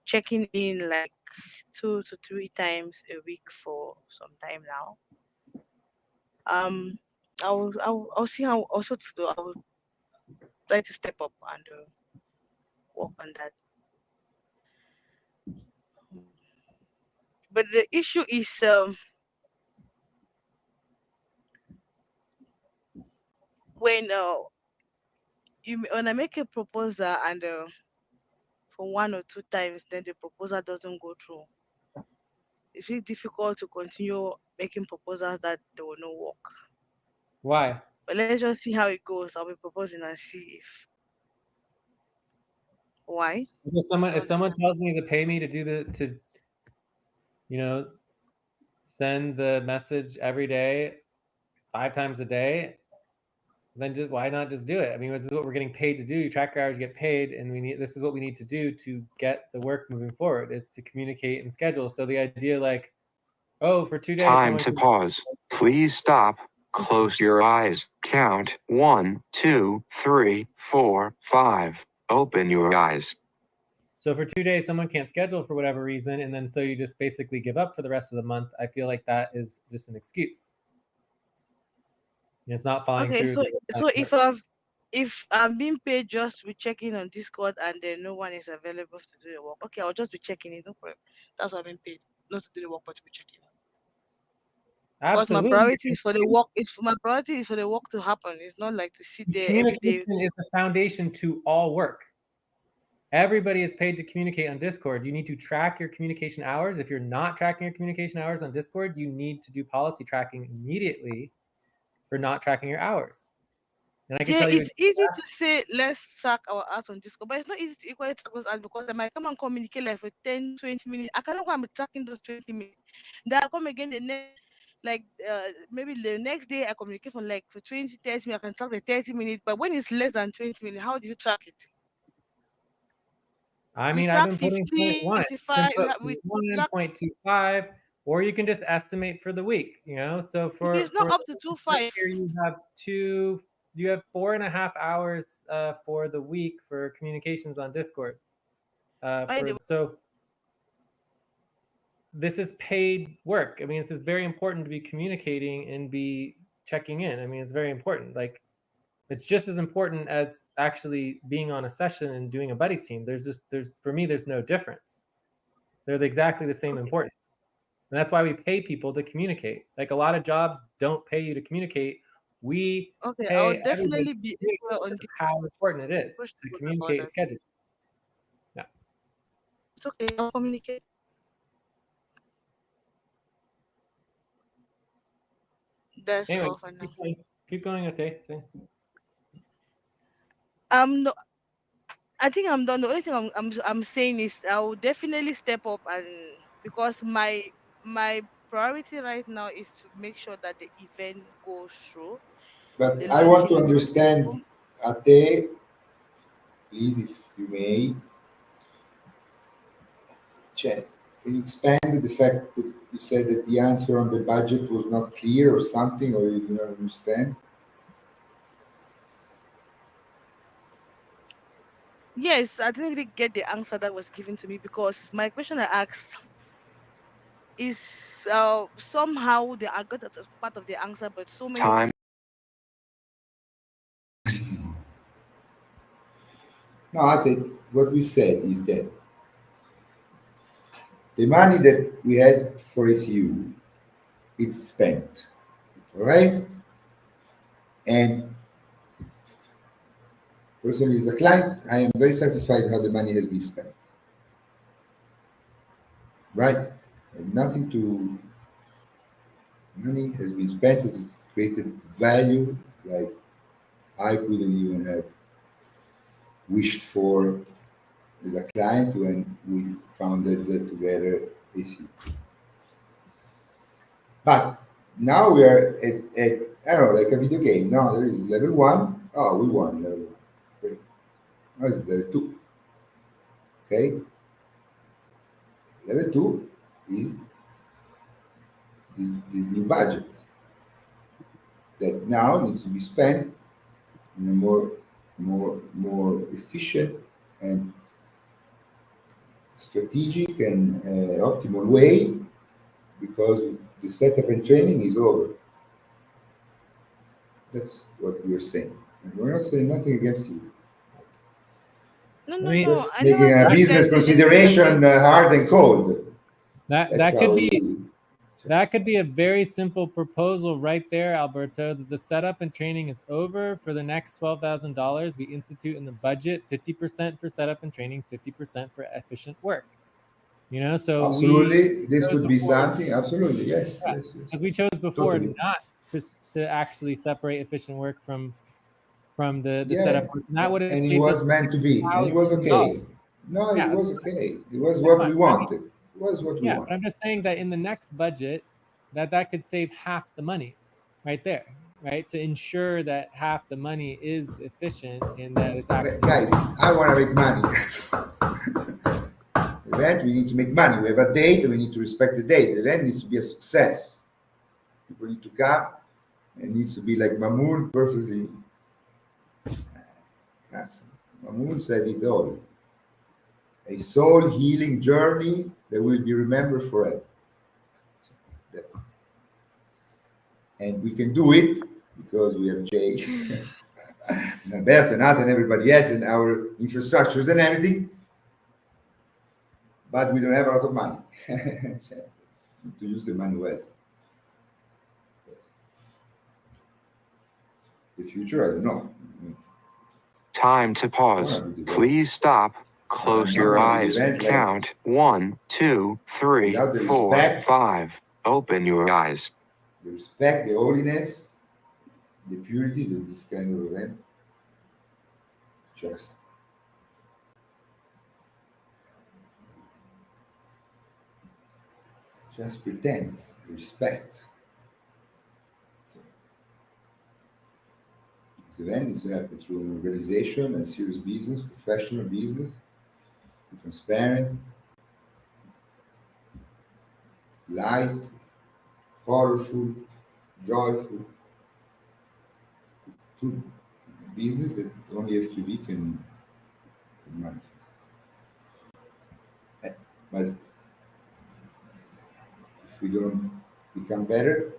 S6: checking in like 2 to 3 times a week for some time now. Um, I'll see how also to do. I will try to step up and work on that. But the issue is when when I make a proposal and for 1 or 2 times, then the proposal doesn't go through. It's really difficult to continue making proposals that they will not work.
S2: Why?
S6: But let's just see how it goes. I'll be proposing and see if why.
S2: If someone tells me to pay me to do you know, send the message every day, 5 times a day, then just why not just do it? I mean, this is what we're getting paid to do. You track your hours, you get paid, and this is what we need to do to get the work moving forward, is to communicate and schedule. So the idea, like, oh, for 2 days,
S4: Time to pause. Please stop. Close your eyes. Count 1, 2, 3, 4, 5. Open your eyes.
S2: So for 2 days, someone can't schedule for whatever reason, and then so you just basically give up for the rest of the month. I feel like that is just an excuse. It's not following
S6: Okay,
S2: through.
S6: so if I'm being paid just to be checking on Discord and then no one is available to do the work, okay, I'll just be checking it. No problem. That's what I'm being paid, not to do the work, but to be checking it. Because my
S2: Absolutely.
S6: priority is for the work. My priority is for the work to happen. It's not like to sit there every day.
S2: Communication is the foundation to all work. Everybody is paid to communicate on Discord. You need to track your communication hours. If you're not tracking your communication hours on Discord, you need to do policy tracking immediately for not tracking your hours. And I can tell you,
S6: It's easy to say let's track our hours on Discord, but it's not easy to equally track those hours because I might come and communicate like for 10, 20 minutes. I cannot go and be tracking those 20 minutes. Then I come again the next, like maybe the next day I communicate for like for 20, 30 minutes. I can track the 30 minutes, but when it's less than 20 minutes, how do you track it?
S2: I
S6: We
S2: mean, I've
S6: track
S2: been putting
S6: 50,
S2: 0.1.
S6: 25.
S2: You can put
S6: We
S2: 0.1,
S6: track
S2: 0.25, or you can just estimate for the week, So
S6: if
S2: for
S6: it's not up to 25.
S2: here you have 4.5 hours for the week for communications on Discord. So this is paid work. I mean, it's very important to be communicating and be checking in. I mean, it's very important. Like, it's just as important as actually being on a session and doing a buddy team. For me, there's no difference. They're exactly the same importance. And that's why we pay people to communicate. Like, a lot of jobs don't pay you to communicate. We
S6: Okay, I
S2: pay
S6: would
S2: everybody
S6: definitely
S2: to
S6: be
S2: communicate
S6: able on
S2: with
S6: the
S2: how important it is to
S6: questions about
S2: communicate and
S6: that.
S2: schedule. Yeah.
S6: It's okay, I'll communicate. That's
S2: Anyway,
S6: all for now.
S2: keep going. Keep going. Okay.
S6: No, I think I'm done. The only thing I'm saying is I will definitely step up, and because my priority right now is to make sure that the event goes through,
S3: But
S6: the
S3: I want to
S6: launching goes
S3: understand,
S6: through.
S3: Ate, please, if you may, check. Can you expand the fact that you said that the answer on the budget was not clear or something, or you do not understand?
S6: Yes, I didn't really get the answer that was given to me because my question I asked is somehow I got that as part of the answer, but so many
S4: Time.
S3: No, Ate, what we said is that the money that we had for ACU, it's spent, all right? And personally, as a client, I am very satisfied how the money has been spent, right? And nothing to money has been spent, it has created value like I couldn't even have wished for as a client when we founded together ACU. But now we are at I don't know, like a video game. Now there is level one. Oh, we won level one. Great. Now it's level two. Okay. Level two is this new budget that now needs to be spent in a more efficient and strategic and optimal way because the setup and training is over. That's what we are saying. And we're not saying nothing against you.
S6: no,
S2: I
S6: no,
S2: mean,
S6: no.
S3: Just
S6: I
S3: making
S6: never
S3: a
S6: said you guys
S3: business
S6: did anything against.
S3: consideration hard and cold. That's
S2: that
S3: how
S2: could be
S3: we.
S2: that could be a very simple proposal right there, Alberto. That the setup and training is over for the next $12,000. We institute in the budget 50% for setup and training, 50% for efficient work. So we
S3: Absolutely, this
S2: chose
S3: could be
S2: before,
S3: something. Absolutely, yes,
S2: yeah,
S3: yes, yes.
S2: because we chose before
S3: Totally.
S2: not to actually separate efficient work from the setup
S3: Yeah,
S2: work, and that would have
S3: and it
S2: saved us
S3: was meant to be, and it was
S2: $1,000.
S3: okay. No, it
S2: Yeah,
S3: was okay. It was
S2: it's
S3: what
S2: fine.
S3: we
S2: I mean,
S3: wanted. It was what we
S2: yeah, but
S3: wanted.
S2: I'm just saying that in the next budget, that could save half the money, right there, right? To ensure that half the money is efficient and that it's
S3: But
S2: actually
S3: guys, I want to make money. The event, we need to make money. We have a date, and we need to respect the date. The event needs to be a success. People need to come, and it needs to be like Mamoon perfectly. That's, Mamoon said it all. A soul healing journey that will be remembered forever. That's, and we can do it because we have Jay, and Alberto, and Nat, and everybody else, and our infrastructures and everything. But we don't have a lot of money to use the money well. Yes. The future, I don't know.
S4: Time to
S3: I
S4: pause.
S3: want to do the event,
S4: Please stop.
S3: but I'm
S4: Close
S3: not
S4: your
S3: going to do the
S4: eyes.
S3: event like
S4: Count 1, 2, 3,
S3: without
S4: 4, 5. Open your eyes.
S3: the respect, the holiness, the purity that this kind of event just pretends respect. So this event needs to happen through an organization and serious business, professional business, transparent, light, colorful, joyful, to business that only FQB can manifest. But if we don't become better,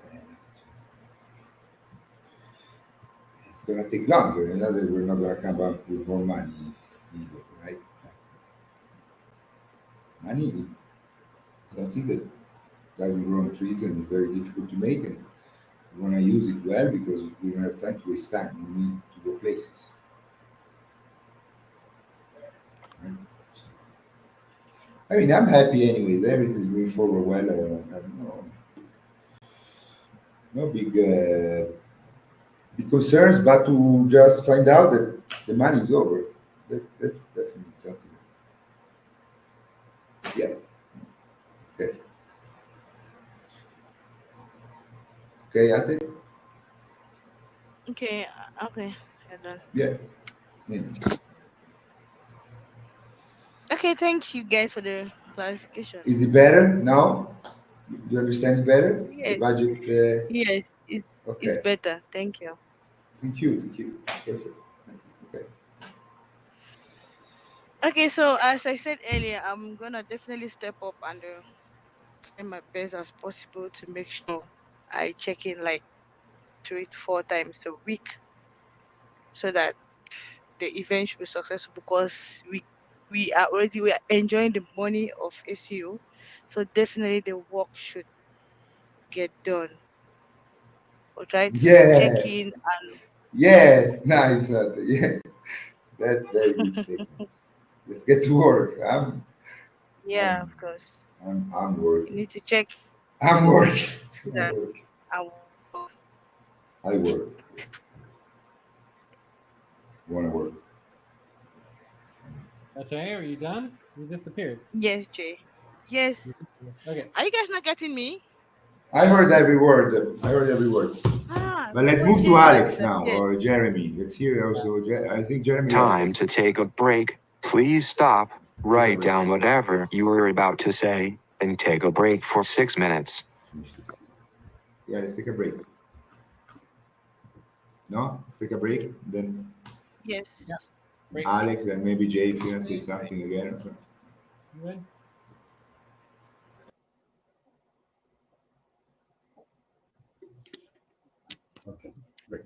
S3: it's going to take longer. You know that we're not going to come up with more money needed, right? Money is something that doesn't grow on trees and is very difficult to make, and We want to use it well because we don't have time to waste time. We need to go places. Right? I mean, I'm happy anyways. Everything's moving forward well. I don't know, no big concerns, but to just find out that the money is over. That's definitely something. Yeah. Okay. Okay, Ate?
S6: Okay, okay, hold on.
S3: Yeah. Mm.
S6: Okay, thank you guys for the clarification.
S3: Is it better now? Do you understand it better? The
S6: Yes,
S3: budget.
S6: yes, it's
S3: Okay.
S6: better. Thank you.
S3: Thank you. Thank you. Perfect. Okay.
S6: Okay, so as I said earlier, I'm gonna definitely step up and try my best as possible to make sure I check in like 3 to 4 times a week so that the event should be successful because we are enjoying the money of ACU, so definitely the work should get done. We'll try to check
S3: Yes.
S6: in and
S3: Yes. Nice, Ate. Yes. That's very good statement. Let's get to work.
S6: yeah,
S3: I'm,
S6: of course,
S3: I'm
S6: you
S3: working.
S6: need to check
S3: I'm working.
S6: so
S3: I'm
S6: that
S3: working.
S6: I work.
S3: I work. Want to work.
S2: Okay, are you done? You disappeared.
S6: Yes, Jay. Yes.
S2: Okay.
S6: Are you guys not getting me?
S3: I heard every word. I heard every word.
S6: Ah,
S3: But let's
S6: because
S3: move to
S6: Jay just
S3: Alex now,
S6: disappeared.
S3: or Jeremy. Let's hear
S2: Yeah.
S3: also. I think Jeremy left
S4: Time
S3: us.
S4: to take a break. Please stop,
S3: Take a
S4: write
S3: break.
S4: down whatever you were about to say, and take a break for 6 minutes.
S3: Yeah, let's take a break. No? Let's take a break. Then
S2: Yeah.
S6: Yes.
S2: Break.
S3: Alex and maybe Jay if you want to say
S2: Break.
S3: something again. Or something.
S2: You good?
S3: Okay. Break.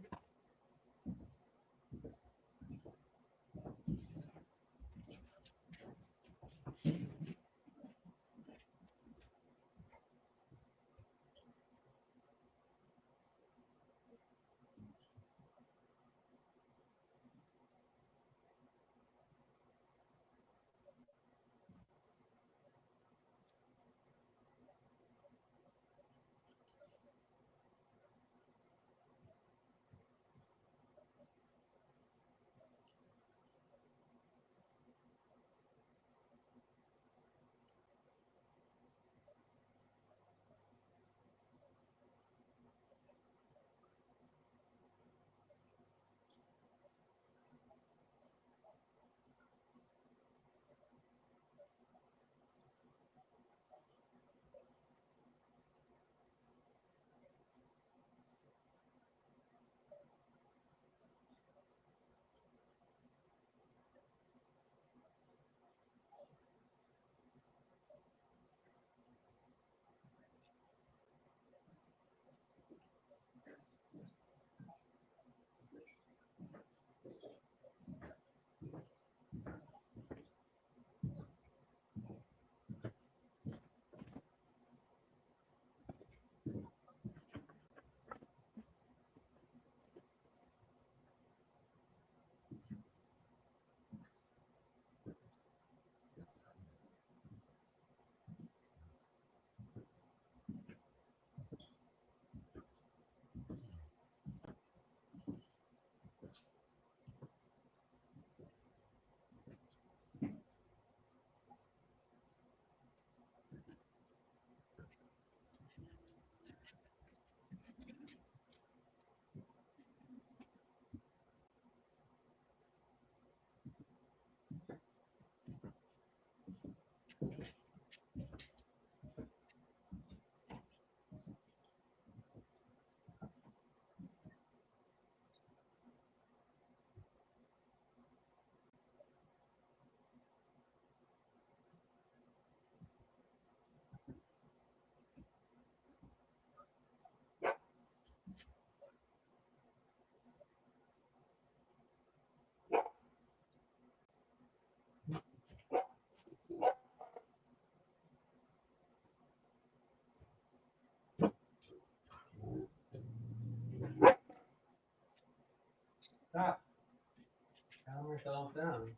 S2: Stop. Calm yourself down.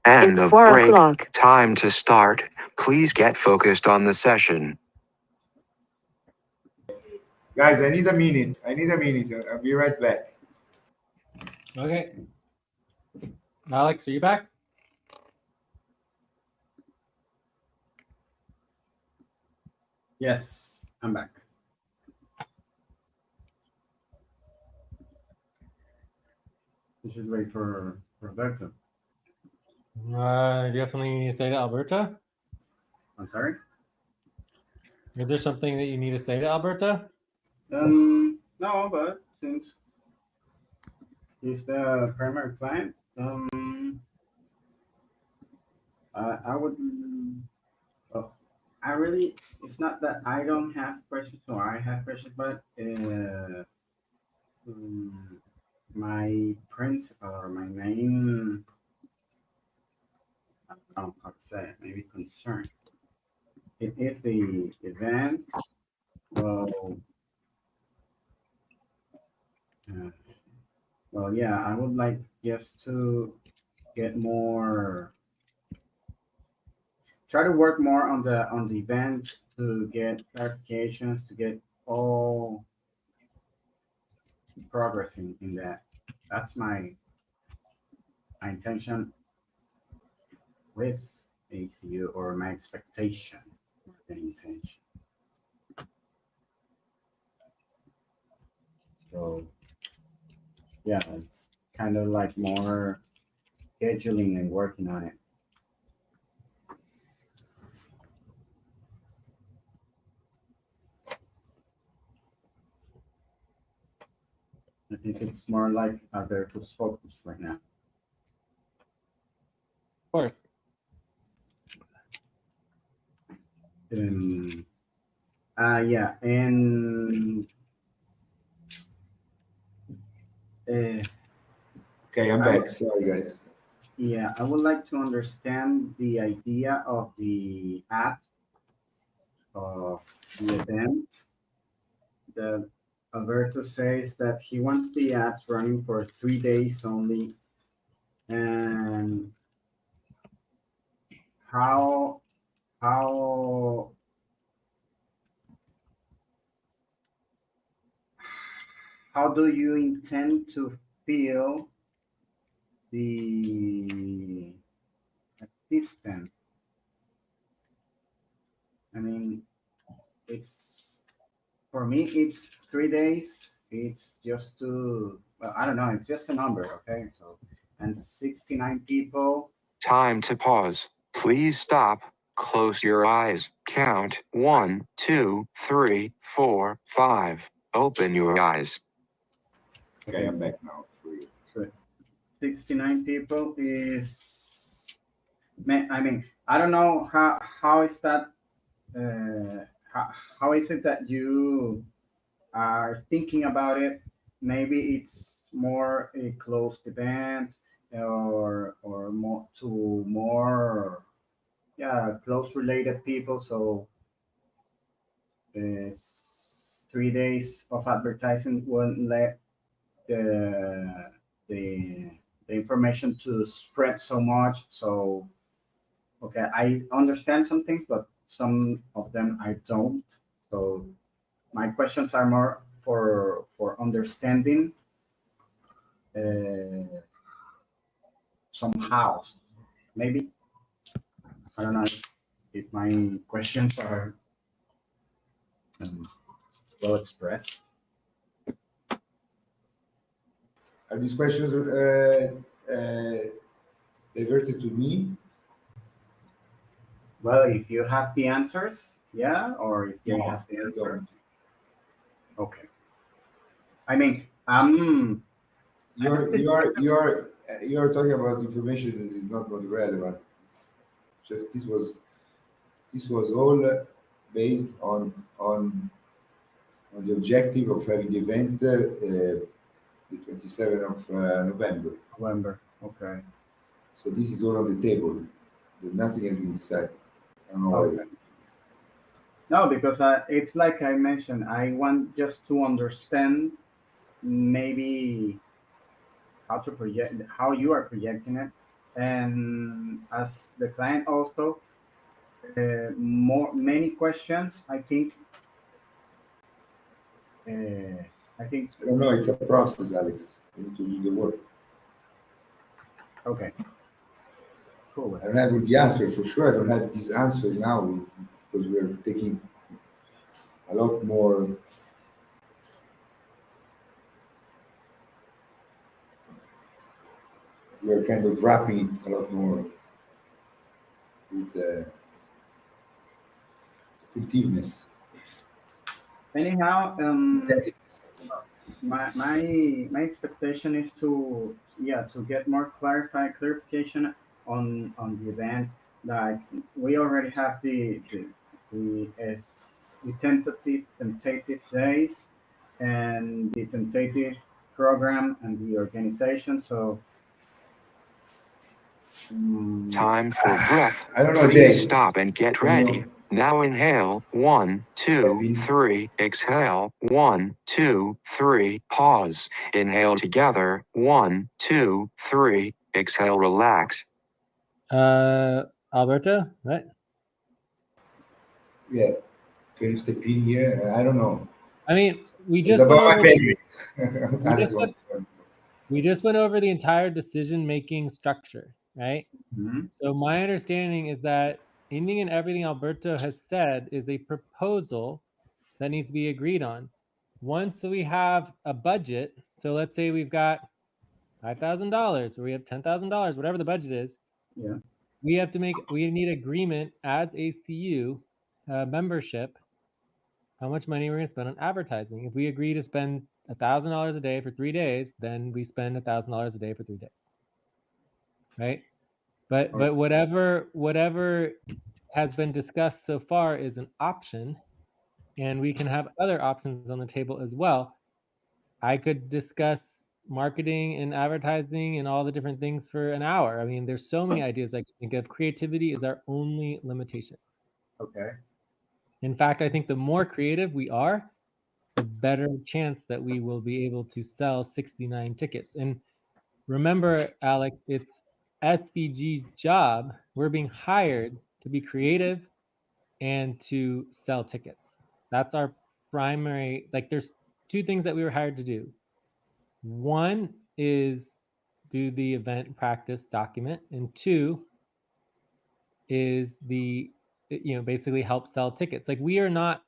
S4: End
S7: It's
S4: of
S7: 4
S4: break.
S7: o'clock.
S4: Time to start. Please get focused on the session.
S3: Guys, I need a minute. I'll be right back.
S2: Okay. Alex, are you back?
S1: Yes, I'm back. You should wait for Roberto.
S2: Do you have something you need to say to Alberta?
S1: I'm sorry.
S2: Is there something that you need to say to Alberta?
S1: No, but since he's the primary client, I would. Well, I really. It's not that I don't have questions or I have questions, but my principal or my main, I don't know how to say it, maybe concern. It is the event. So, well, yeah, I would like just to get more, try to work more on the event to get clarifications, to get all progress in that. That's my intention with ACU, or my expectation more than intention. So yeah, it's kind of like more scheduling and working on it. I think it's more like Alberto's focus right now.
S2: Of course.
S1: Yeah, and
S3: Okay, I'm back. Sorry, guys.
S1: Yeah, I would like to understand the idea of the ad of the event. That Alberto says that he wants the ads running for 3 days only, and how how how do you intend to fill the assistant? I mean, it's for me, it's 3 days. It's just to, well, I don't know, it's just a number, okay? So, and 69 people.
S4: Time to pause. Please stop. Close your eyes. Count 1, 2, 3, 4, 5. Open your eyes.
S3: Okay, I'm back now.
S1: So 69 people is, I mean, I don't know how is that, how is it that you are thinking about it? Maybe it's more a closed event, or more to more, yeah, close related people. So 3 days of advertising won't let the the the information to spread so much. So okay, I understand some things, but some of them I don't. So my questions are more for understanding, uh, somehow. Maybe I don't know if my questions are, um, well expressed.
S3: Are these questions diverted to me?
S1: Well, if you have the answers, yeah, or if they
S3: No,
S1: have the
S3: I
S1: answer,
S3: don't.
S1: okay. I mean,
S3: You're talking about information that is not relevant. It's just this was all based on the objective of having the event the 27th of November.
S1: November. Okay.
S3: So this is all on the table. Nothing has been decided. I don't know why.
S1: Okay. No, because it's like I mentioned, I want just to understand maybe how to project, how you are projecting it, and as the client also, more many questions. Uh, I think
S3: I don't know. It's a process, Alex. You need to do the work.
S1: okay, cool.
S3: I don't have all the answer for sure. I don't have this answer now because we're taking a lot more. We're kind of wrapping it a lot more with attentiveness.
S1: Anyhow,
S3: Attentiveness.
S1: my expectation is to, yeah, to get more clarification on the event. Like we already have the tentative days and the tentative program and the organization. So
S4: Time for breath.
S3: I don't know,
S4: Please
S3: Jay.
S4: stop and get
S3: Can
S4: ready.
S3: you
S4: Now inhale. 1, 2, 3. Exhale. 1, 2, 3. Pause. Inhale together. 1, 2, 3. Exhale. Relax.
S2: Alberto, what?
S3: Yeah. Can you step in here? I don't know.
S2: I mean, we
S3: It's
S2: just went
S3: about my
S2: over
S3: baby.
S2: we just went, we just went over the entire decision-making structure, right?
S1: mhm,
S2: So my understanding is that anything and everything Alberto has said is a proposal that needs to be agreed on. Once we have a budget, so let's say we've got $5,000 or we have $10,000, whatever the budget is,
S1: yeah,
S2: we need agreement as ACU membership, how much money we're going to spend on advertising. If we agree to spend $1,000 a day for 3 days, then we spend $1,000 a day for 3 days, right? But whatever has been discussed so far is an option, and we can have other options on the table as well. I could discuss marketing and advertising and all the different things for an hour. I mean, there's so many ideas I can think of. Creativity is our only limitation.
S1: Okay.
S2: In fact, I think the more creative we are, the better chance that we will be able to sell 69 tickets. And remember, Alex, it's SVG's job. We're being hired to be creative and to sell tickets. That's our primary, like there's two things that we were hired to do. One is do the event practice document, and two is basically help sell tickets. Like we are not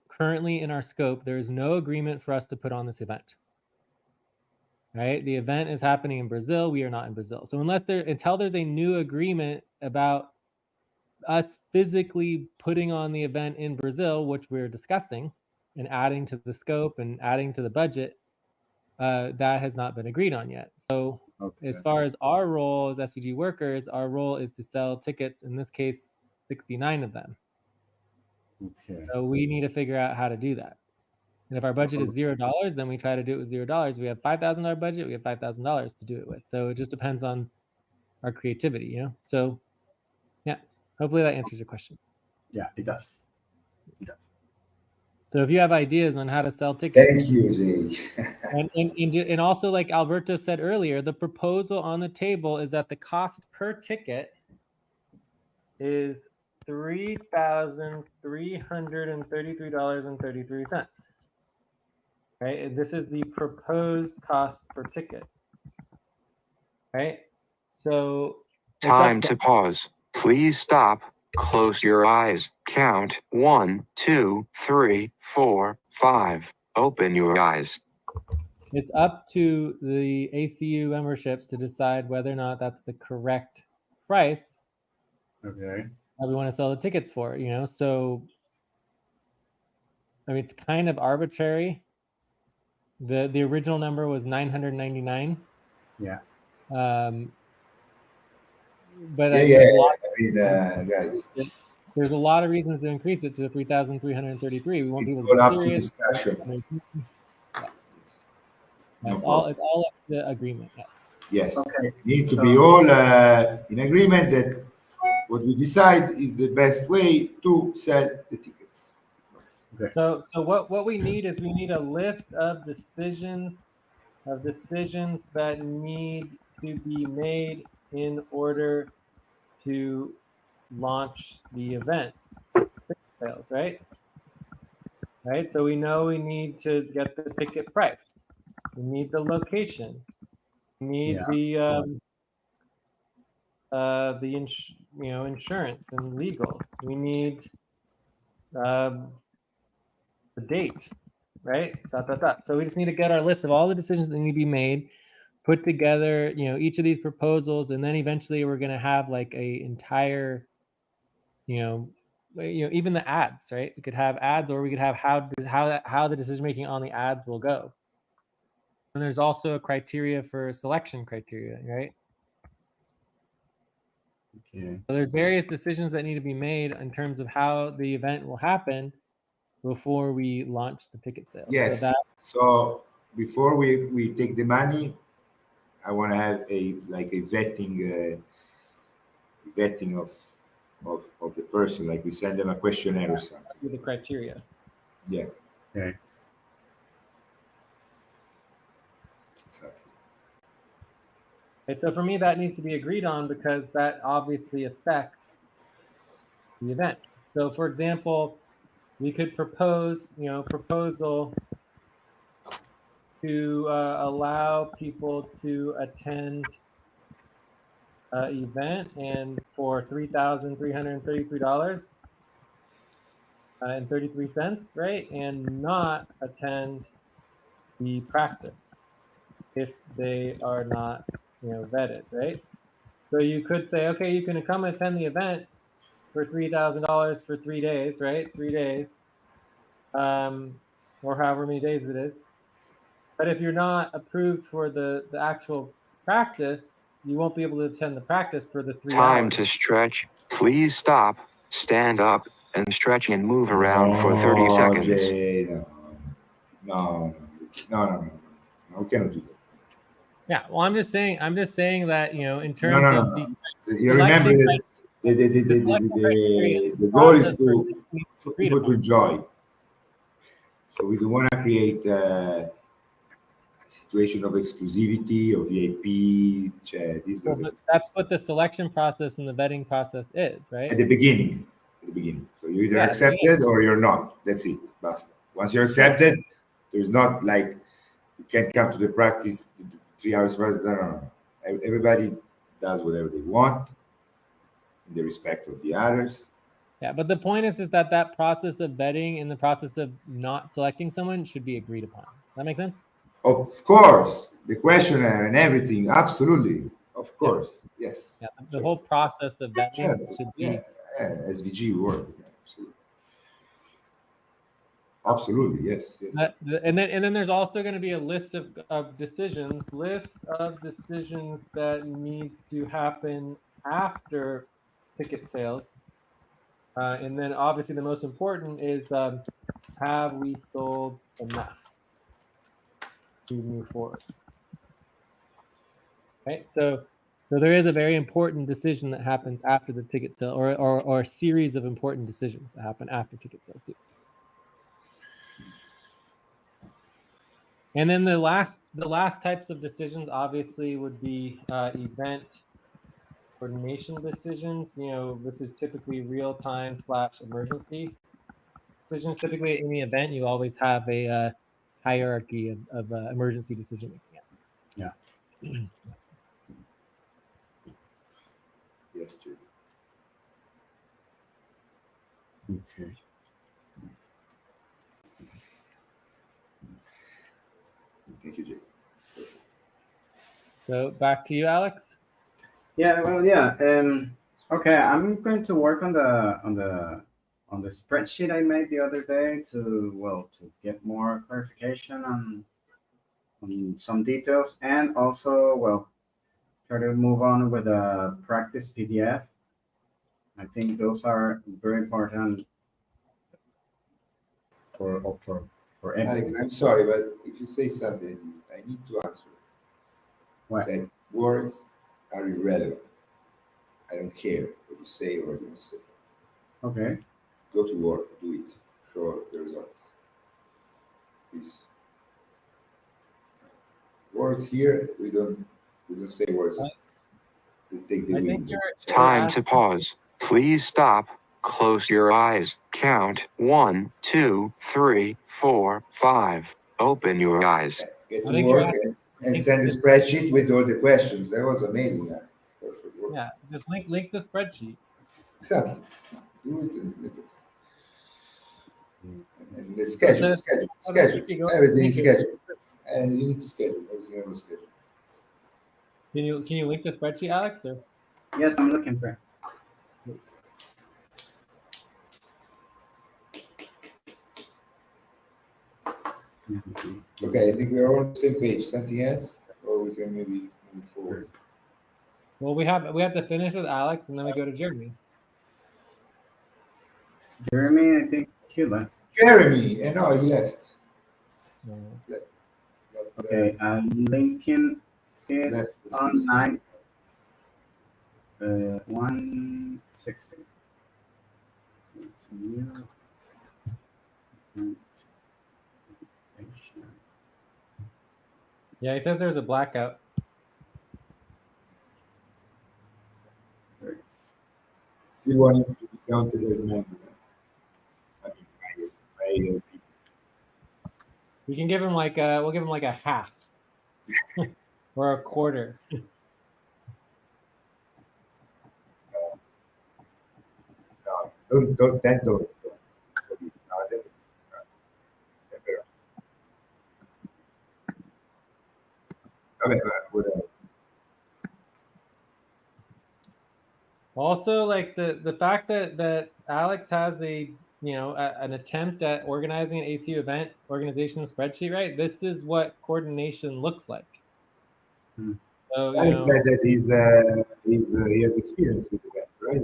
S2: currently in our scope, there is no agreement for us to put on this event. Right? The event is happening in Brazil. We are not in Brazil. So until there's a new agreement about us physically putting on the event in Brazil, which we're discussing and adding to the scope and adding to the budget, that has not been agreed on yet. So as far as our role as SCG workers, our role is to sell tickets, in this case, 69 of them.
S1: Okay.
S2: So we need to figure out how to do that. And if our budget is $0, then we try to do it with $0. We have $5,000 budget, we have $5,000 to do it with. So it just depends on our creativity, you know? So yeah, hopefully that answers your question.
S1: Yeah, it does. It does.
S2: So if you have ideas on how to sell tickets.
S3: Thank you, Jay.
S2: and also, like Alberto said earlier, the proposal on the table is that the cost per ticket is $3,333.33. Right? And this is the proposed cost per ticket. Right? So
S4: Time to pause. Please stop. Close your eyes. Count 1, 2, 3, 4, 5. Open your eyes.
S2: It's up to the ACU membership to decide whether or not that's the correct price.
S1: Okay.
S2: That we want to sell the tickets for, you know? So, I mean, it's kind of arbitrary. The original number was $999.
S1: Yeah.
S2: But
S3: Guys,
S2: there's a lot of reasons to increase it to 3,333. We want people
S3: it's all
S2: to
S3: up
S2: be
S3: to
S2: serious.
S3: discussion.
S2: It's all up to agreement. Yes.
S3: Yes.
S1: Okay.
S3: We need to be all in agreement that what we decide is the best way to sell the tickets.
S1: Okay.
S2: So what we need is we need a list of decisions that need to be made in order to launch the event ticket sales, right? Right. So we know we need to get the ticket price. We need the location. We need insurance and legal. We need the date, right? So we just need to get our list of all the decisions that need to be made, put together, each of these proposals, and then eventually we're going to have like a entire, even the ads, right? We could have ads, or we could have how the decision making on the ads will go. And there's also a criteria for selection criteria, right?
S1: Okay.
S2: So there's various decisions that need to be made in terms of how the event will happen before we launch the ticket sales.
S3: Yes. So before we take the money, I want to have a vetting of the person. Like we send them a questionnaire or something.
S2: With the criteria.
S3: Yeah.
S1: Okay.
S3: Exactly.
S2: And so for me, that needs to be agreed on because that obviously affects the event. So for example, we could propose, proposal to allow people to attend event and for $3,333.33, right? And not attend the practice if they are not, vetted, right? So you could say, okay, you can come attend the event for $3,000 for 3 days, right? 3 days, or however many days it is. But if you're not approved for the actual practice, you won't be able to attend the practice for the 3 hours.
S4: Time to stretch. Please stop, stand up, and stretch and move around for 30 seconds.
S3: Jay, no. We cannot do that.
S2: Yeah, well, I'm just saying that, you know, in
S3: No,
S2: terms
S3: no, no,
S2: of
S3: no.
S2: the
S3: You remember
S2: selection
S3: that
S2: the selection criteria
S3: the goal is
S2: process for
S3: for
S2: agreed
S3: people to
S2: upon.
S3: enjoy. So we don't want to create a situation of exclusivity or VIP. This
S2: Well,
S3: doesn't
S2: but
S3: exist.
S2: that's what the selection process and the vetting process is, right?
S3: At the beginning. At the beginning. So you're either
S2: Yeah, at the beginning.
S3: accepted or you're not. That's it. Basta. Once you're accepted, there's not like you can't come to the practice the 3 hours practice. No, no, no. Everybody does whatever they want in the respect of the others.
S2: Yeah, but the point is that that process of vetting and the process of not selecting someone should be agreed upon. That make sense?
S3: Of course, the questionnaire and everything, absolutely. Of course, yes.
S2: Yeah, the whole process of vetting should be.
S3: Yeah, SVG word. Yeah, absolutely. Absolutely, yes. Yes.
S2: And then there's also going to be a list of decisions that needs to happen after ticket sales. And then obviously the most important is have we sold enough to move forward? Right. So there is a very important decision that happens after the ticket sale, or a series of important decisions that happen after ticket sales too. And then the last types of decisions obviously would be event coordination decisions. You know, this is typically real-time / emergency decisions. Typically, in the event, you always have a hierarchy of emergency decision making.
S1: Yeah.
S3: Yes, true.
S1: Okay.
S3: Thank you, Jay.
S2: So back to you, Alex.
S1: Yeah. Well, yeah. Okay. I'm going to work on the spreadsheet I made the other day to get more clarification on some details, and also try to move on with a practice PDF. I think those are very important for
S3: Alex,
S1: everyone.
S3: I'm sorry, but if you say something, I need to answer.
S1: What?
S3: That words are irrelevant. I don't care what you say or what you don't say.
S1: Okay.
S3: Go to work, do it, show the results. Please. Words here, we don't say words that take the
S2: I think
S3: wind.
S2: you're
S4: Time to pause. Please stop. Close your eyes. Count 1, 2, 3, 4, 5. Open your eyes.
S3: Get
S2: I
S3: to
S2: think you're
S3: work and send a spreadsheet with all the questions. That was amazing. Alex. Perfect work.
S2: Yeah, just link the spreadsheet.
S3: Exactly. Do it and make it. And the schedule. Everything is scheduled. And you need to schedule. Everything on the schedule.
S2: Can you link the spreadsheet, Alex? Or?
S1: Yes, I'm looking for it.
S3: Okay, I think we're all on the same page. Something else? Or we can maybe move forward.
S2: Well, we have to finish with Alex, and then we go to Jeremy.
S1: Jeremy, I think he left.
S3: Jeremy, and no, he left.
S2: No.
S1: Okay, I'm linking it
S3: Left.
S1: on 160. It's new.
S2: Yeah, he says there's a blackout.
S3: Still wanting to be counted as a member. I mean,
S2: We can give him we'll give him like a half or a quarter.
S3: Don't. Okay, whatever.
S2: Also, like the fact that Alex has an attempt at organizing an ACU event organization spreadsheet, right? This is what coordination looks like. So
S3: Alex said that he has experience with that, right?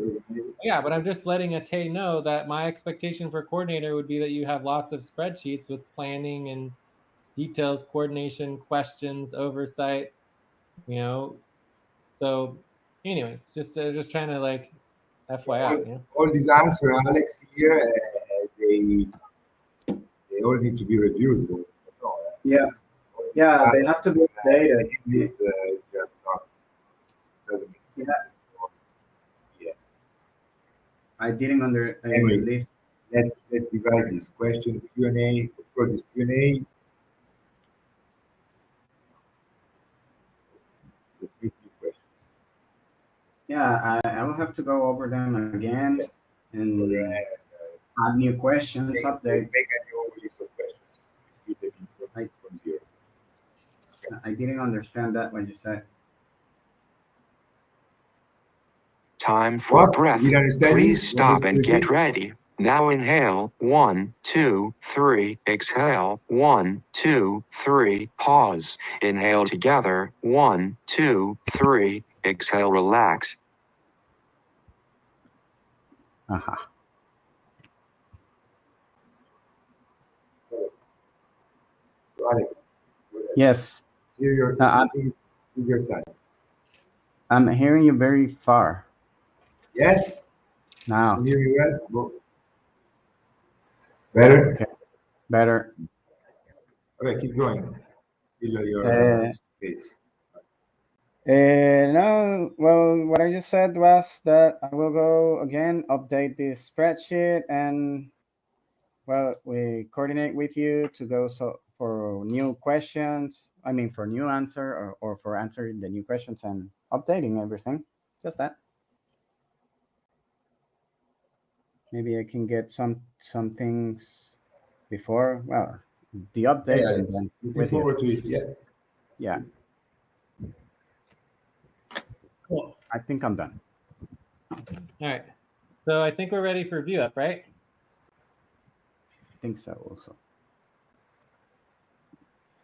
S2: Yeah, but I'm just letting Ate know that my expectation for coordinator would be that you have lots of spreadsheets with planning and details, coordination, questions, oversight, you know. So anyways, just trying to like FYI, you know.
S3: All these answers, Alex, here, they all need to be reviewed. No,
S1: Yeah,
S3: all these
S1: yeah, they
S3: answers,
S1: have to be updated.
S3: it's just not, doesn't make sense.
S1: Yeah.
S3: Yes.
S1: I didn't
S3: Anyways,
S1: list.
S3: let's divide this question Q&A. Let's go to this Q&A. Let's read the questions.
S1: Yeah, I will have to go over them again
S3: Yes.
S1: and
S3: So,
S1: add new questions,
S3: make
S1: update.
S3: a new list of questions. Feed them in from zero.
S1: I didn't understand that what you said.
S4: Time for
S3: What?
S4: breath.
S3: You didn't understand
S4: Please
S3: it?
S4: stop and get
S3: Repeat?
S4: ready. Now inhale. 1, 2, 3. Exhale. 1, 2, 3. Pause. Inhale together. 1, 2, 3. Exhale. Relax.
S1: Uh-huh.
S3: So, Alex, go ahead.
S1: Yes,
S3: Here your
S1: I'm
S3: time.
S1: I'm hearing you very far
S3: Yes?
S1: now.
S3: Can you hear me well? Go. Better?
S1: Okay, better.
S3: Okay, keep going. Below your
S1: Uh,
S3: face.
S1: no, well, what I just said was that I will go again, update this spreadsheet, and well, we coordinate with you to go for new questions. I mean, for new answer or for answering the new questions and updating everything. Just that. Maybe I can get some things before. Well, the update
S3: Yeah,
S1: and
S3: Alex.
S1: then
S3: Looking
S1: with you.
S3: forward to it. Yeah.
S1: Yeah,
S2: Cool.
S1: I think I'm done.
S2: All right. So I think we're ready for view up, right?
S1: I think so also.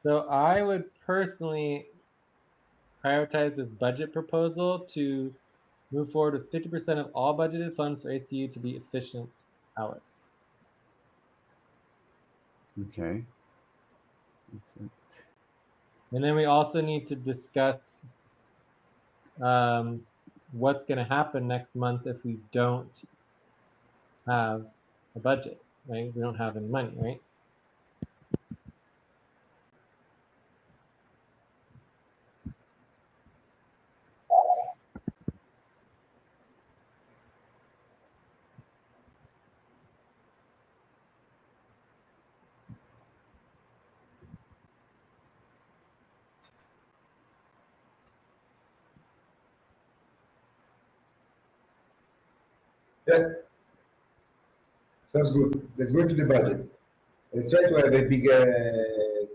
S2: So I would personally prioritize this budget proposal to move forward with 50% of all budgeted funds for ACU to be efficient hours.
S1: Okay.
S2: And then we also need to discuss what's going to happen next month if we don't have a budget, right? We don't have any money, right?
S3: Yeah. Sounds good. Let's go into the budget. Let's try to have a bigger.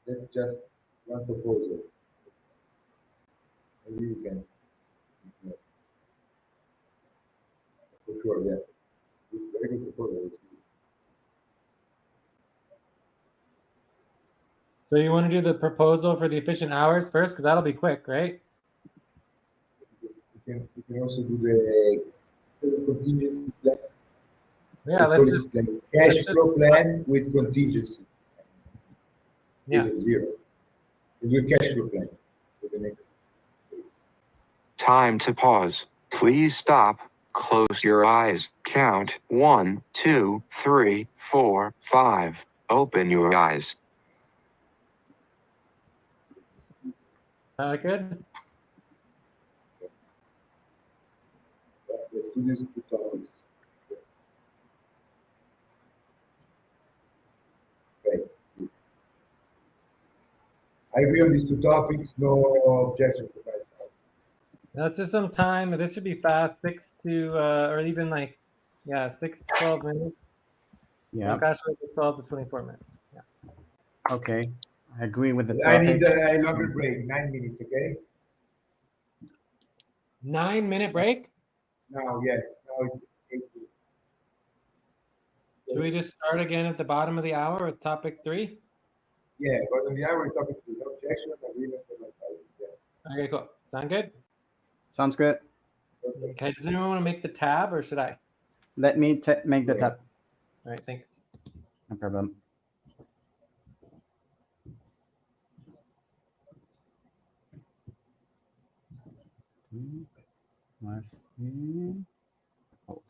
S3: That's just one proposal. Maybe you can. For sure, yeah. Very good proposal.
S2: So you want to do the proposal for the efficient hours first, because that'll be quick, right?
S3: You can also do the contingency plan.
S2: Yeah, let's just
S3: Cash flow plan with contingency.
S2: yeah.
S3: Zero. You do a cash flow plan for the next.
S4: Time to pause. Please stop. Close your eyes. Count 1, 2, 3, 4, 5. Open your eyes.
S2: Good.
S3: Let's do this two topics. Okay. I agree on these two topics. No objection from my side.
S2: That's just some time. This should be fast, 6 to or even like 6 to 12 minutes.
S1: Yeah.
S2: Gosh, 12 to 24 minutes. Yeah.
S1: Okay. I agree with the
S3: I
S1: topic.
S3: need a longer break, 9 minutes, okay?
S2: 9-minute break?
S3: Now, yes. Now it's 8 minutes.
S2: Should we just start again at the bottom of the hour with topic 3?
S3: Yeah, but on the hour topic, no objection, agreement from my side. Yeah.
S2: Okay, cool. Sound good?
S1: Sounds good.
S2: Okay, does anyone want to make the tab or should I?
S1: Let me make the tab.
S2: All right, thanks.
S1: No problem. Last name. Oh.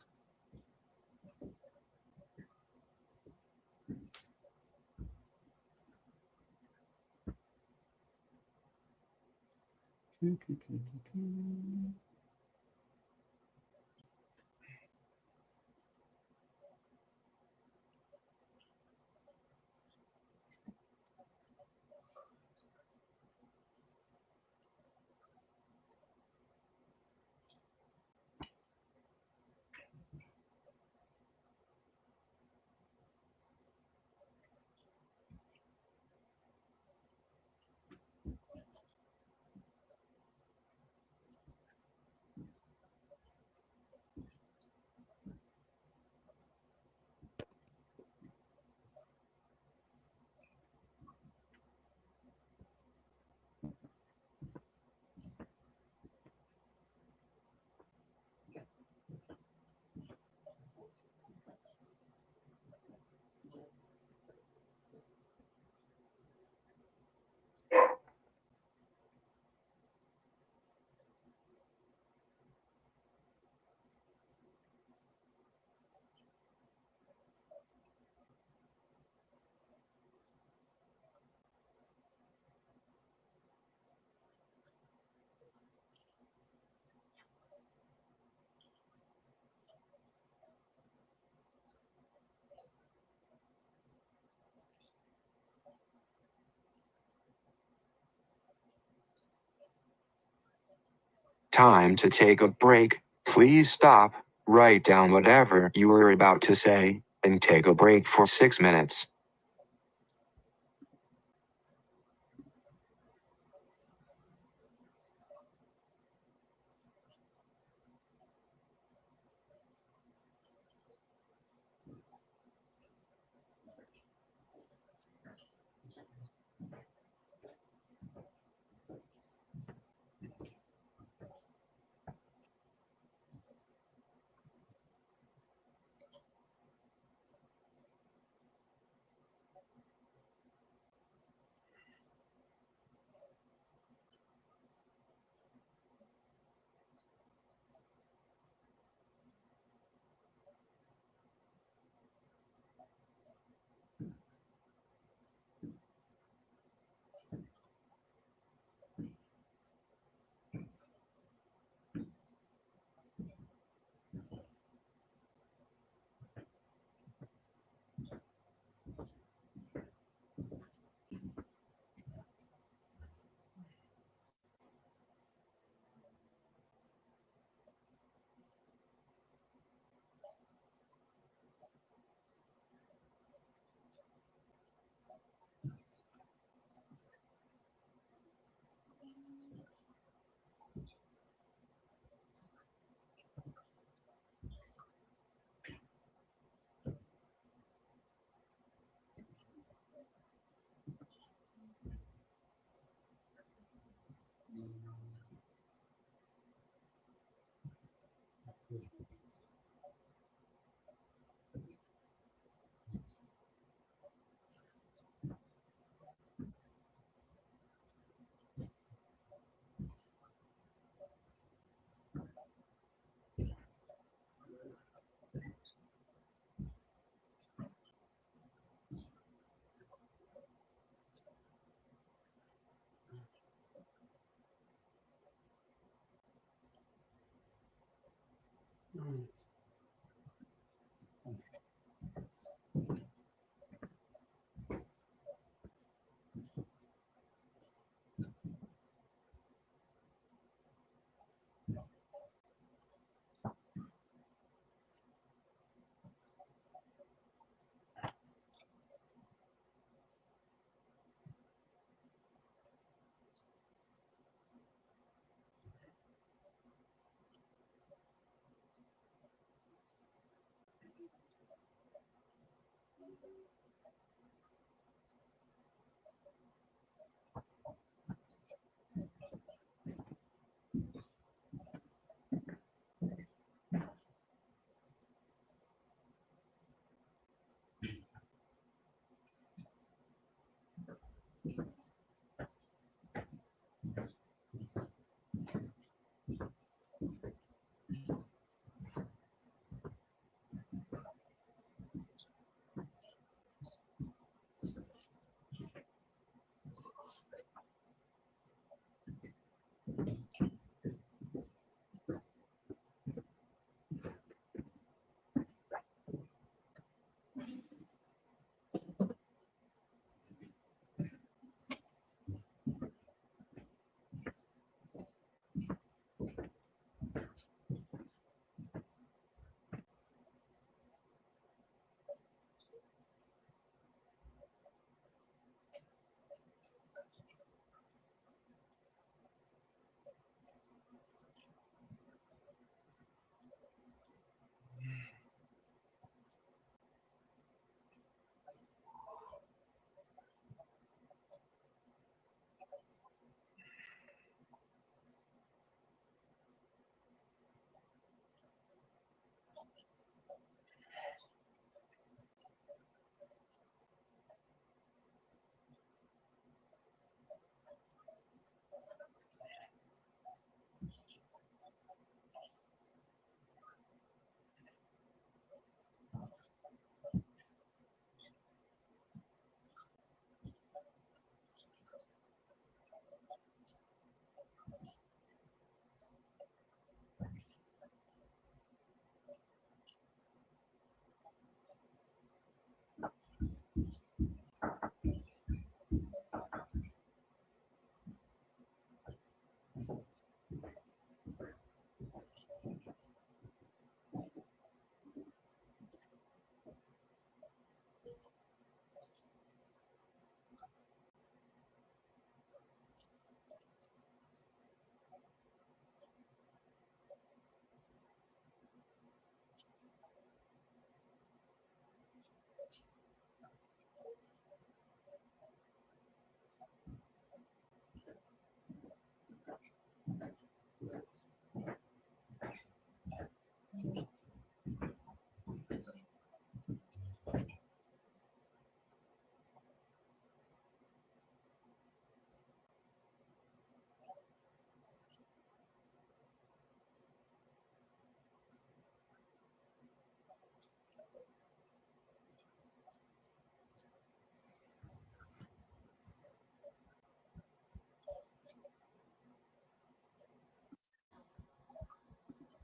S4: Time to take a break. Please stop, write down whatever you were about to say, and take a break for 6 minutes.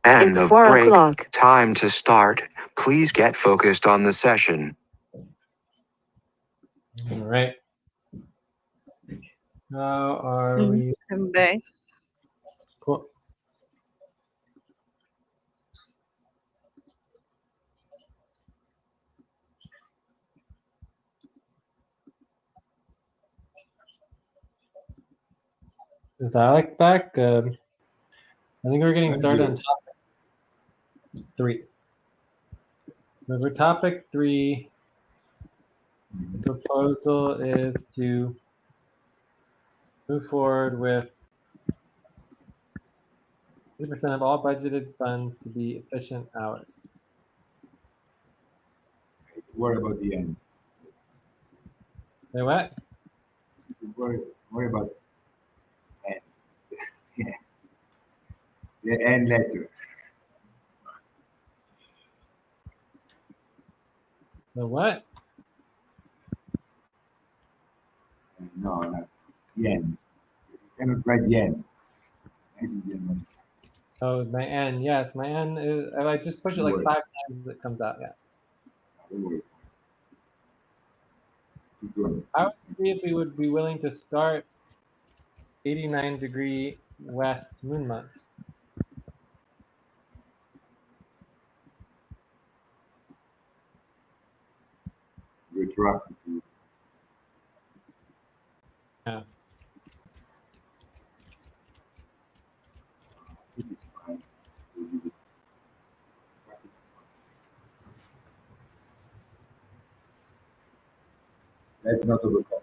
S4: End
S7: It's
S4: of
S7: 4
S4: break.
S7: o'clock.
S4: Time to start. Please get focused on the session.
S2: All right. How are we?
S6: I'm back.
S2: Cool. Is Alex back? I think we're getting started on topic 3. So for topic 3, the proposal is to move forward with 50% of all budgeted funds to be efficient hours.
S3: Worry about the end.
S2: Say what?
S3: Worry about end. Yeah. The end letter.
S2: The what?
S3: No, not yen. You cannot write yen.
S2: Oh, my N. Yes, my N is. I just push it like 5 times, it comes out. Yeah.
S3: Don't worry. Keep going.
S2: I would see if we would be willing to start 89-degree west moon month.
S3: Retroactive.
S2: Yeah.
S3: It is fine. Let's not overcome.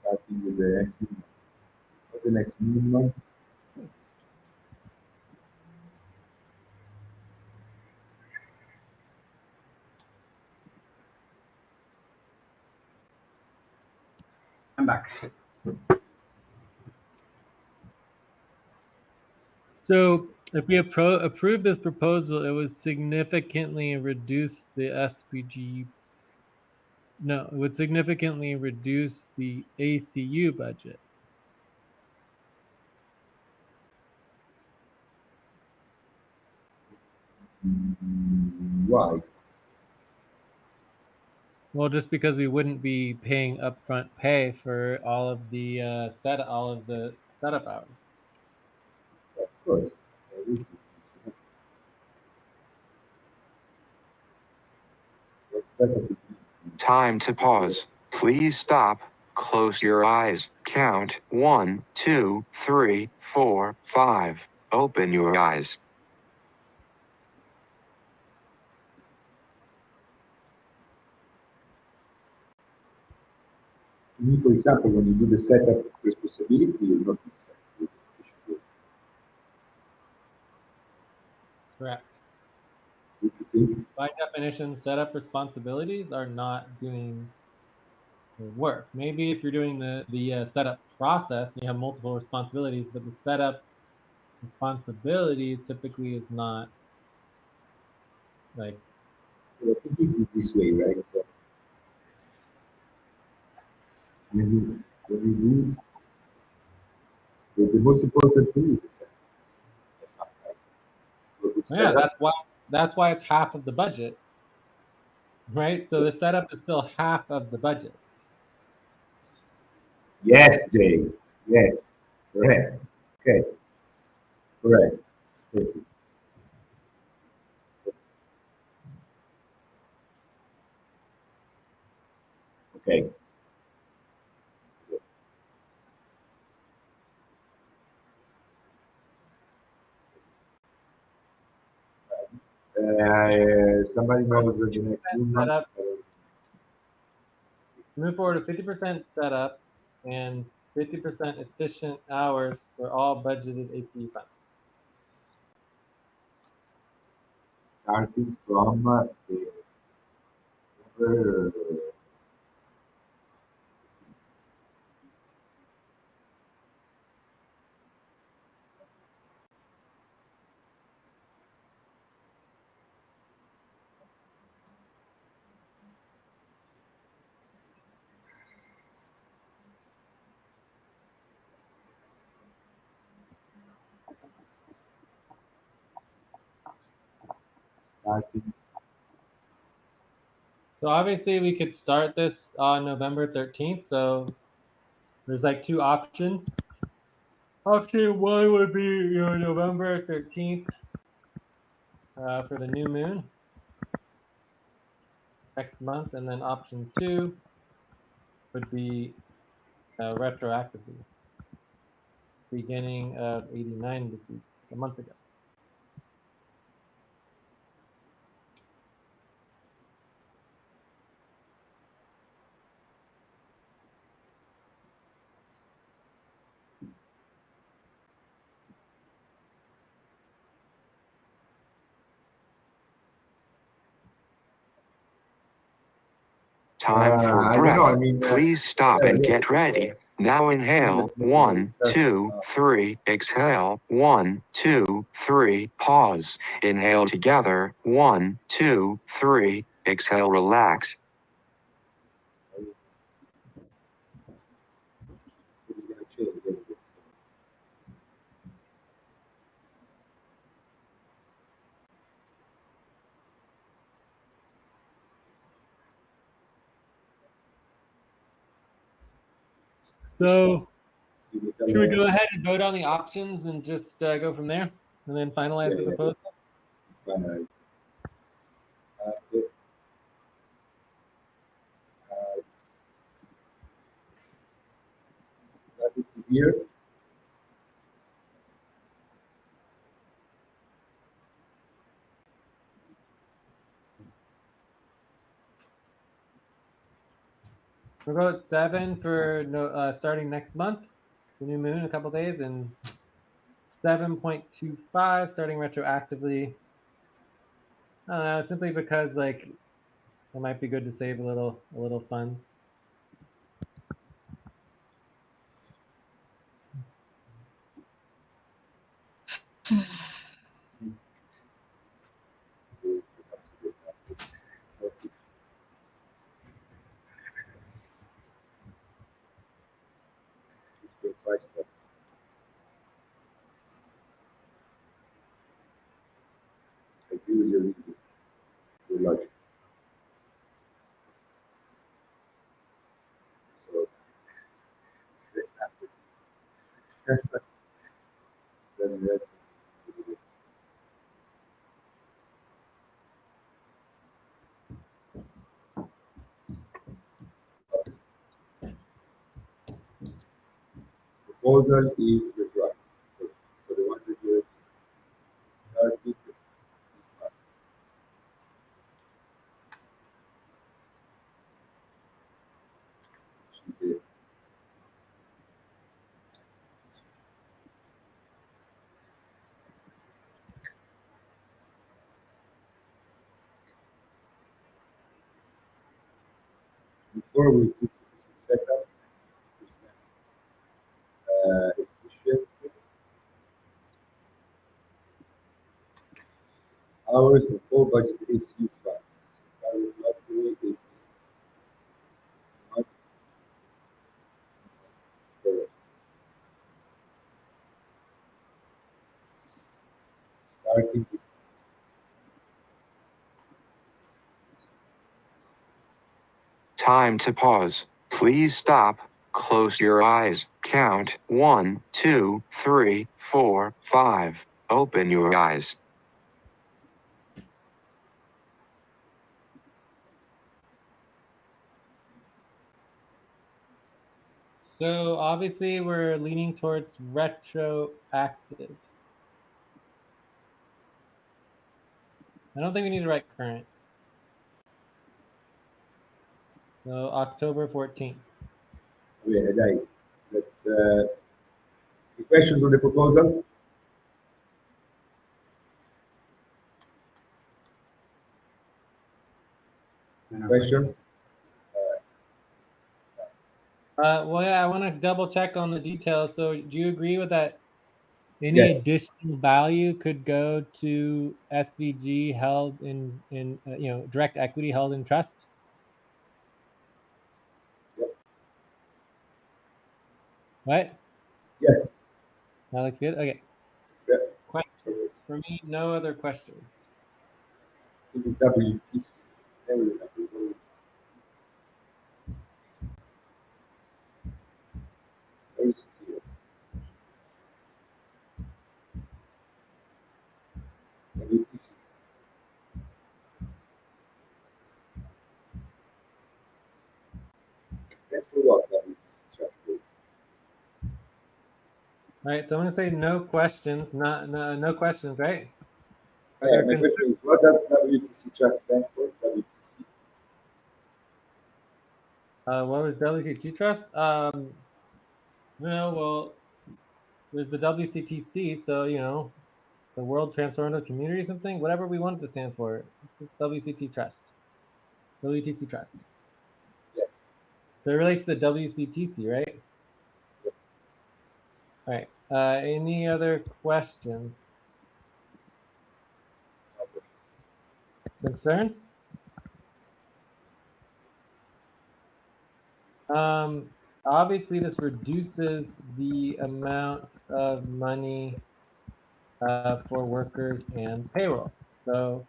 S3: Starting with the next month. What's the next month?
S1: I'm back.
S2: So if we approve this proposal, it would significantly reduce the SPG. No, it would significantly reduce the ACU budget.
S3: Why?
S2: Well, just because we wouldn't be paying upfront pay for all of the setup hours.
S3: Of course.
S4: Time to pause. Please stop. Close your eyes. Count 1, 2, 3, 4, 5. Open your eyes.
S3: For example, when you do the setup responsibility, you're not
S2: Correct.
S3: What you think?
S2: By definition, setup responsibilities are not doing the work. Maybe if you're doing the setup process, you have multiple responsibilities, but the setup responsibility typically is not like.
S3: Well, I think it is this way, right? So when you do, the most important thing is the setup.
S2: Yeah, that's why it's half of the budget. right? So the setup is still half of the budget.
S3: Yes, Jay. Yes. Correct. Okay. Correct. Perfect. Okay. Somebody knows the next 2 months.
S2: Setup. Move forward to 50% setup and 50% efficient hours for all budgeted ACU funds.
S3: Starting from the starting.
S2: So obviously we could start this on November 13th. So there's like two options. Option one would be November 13th for the new moon next month. And then option two would be retroactively, beginning of 89 this week, a month ago.
S4: Time for
S3: I don't know. I
S4: breath.
S3: mean,
S4: Please stop and get ready. Now inhale, 1, 2, 3, exhale, 1, 2, 3, pause. Inhale together, 1, 2, 3, exhale, relax.
S3: it's going to change a little bit.
S2: So
S3: See,
S2: should we go ahead and vote on the options and just go from there and then finalize the
S3: Yeah.
S2: proposal?
S3: Finally. Okay. That is here.
S2: We'll go at 7 for starting next month, the new moon, in a couple days, and 7.25 starting retroactively. I don't know, simply because like it might be good to save a little funds.
S3: I agree with your logic. So that's proposal is required. So the one that you started is not. Should be- Before we put set up, efficient hours of all budget ACU funds. Start with lottery 18. Not correct. Starting with
S4: Time to pause. Please stop. Close your eyes. Count 1, 2, 3, 4, 5. Open your eyes.
S2: So obviously we're leaning towards retroactive. I don't think we need to write current. So October 14th.
S3: Yeah, right. That's, the questions on the proposal? Questions?
S2: Well, yeah, I want to double check on the details. So do you agree with that? Any
S3: Yes.
S2: additional value could go to SVG held in direct equity held in trust?
S3: Yep.
S2: What?
S3: Yes.
S2: That looks good. Okay.
S3: Yep.
S2: Questions for me? No other questions.
S3: It is WTC. WTC. That's for what? WTC.
S2: All right, so I'm going to say no questions. No questions, right? Are
S3: Yeah,
S2: there
S3: my
S2: concerns?
S3: question is, what does WTC trust stand for? WTC.
S2: What was WCT trust? Well, there's the WCTC, so the World Transformative Community, something, whatever we want it to stand for. It's just WCT trust, WTC trust.
S3: Yes.
S2: So it relates to the WCTC, right?
S3: Yep.
S2: All right. Any other questions? Concerns? Obviously, this reduces the amount of money for workers and payroll. So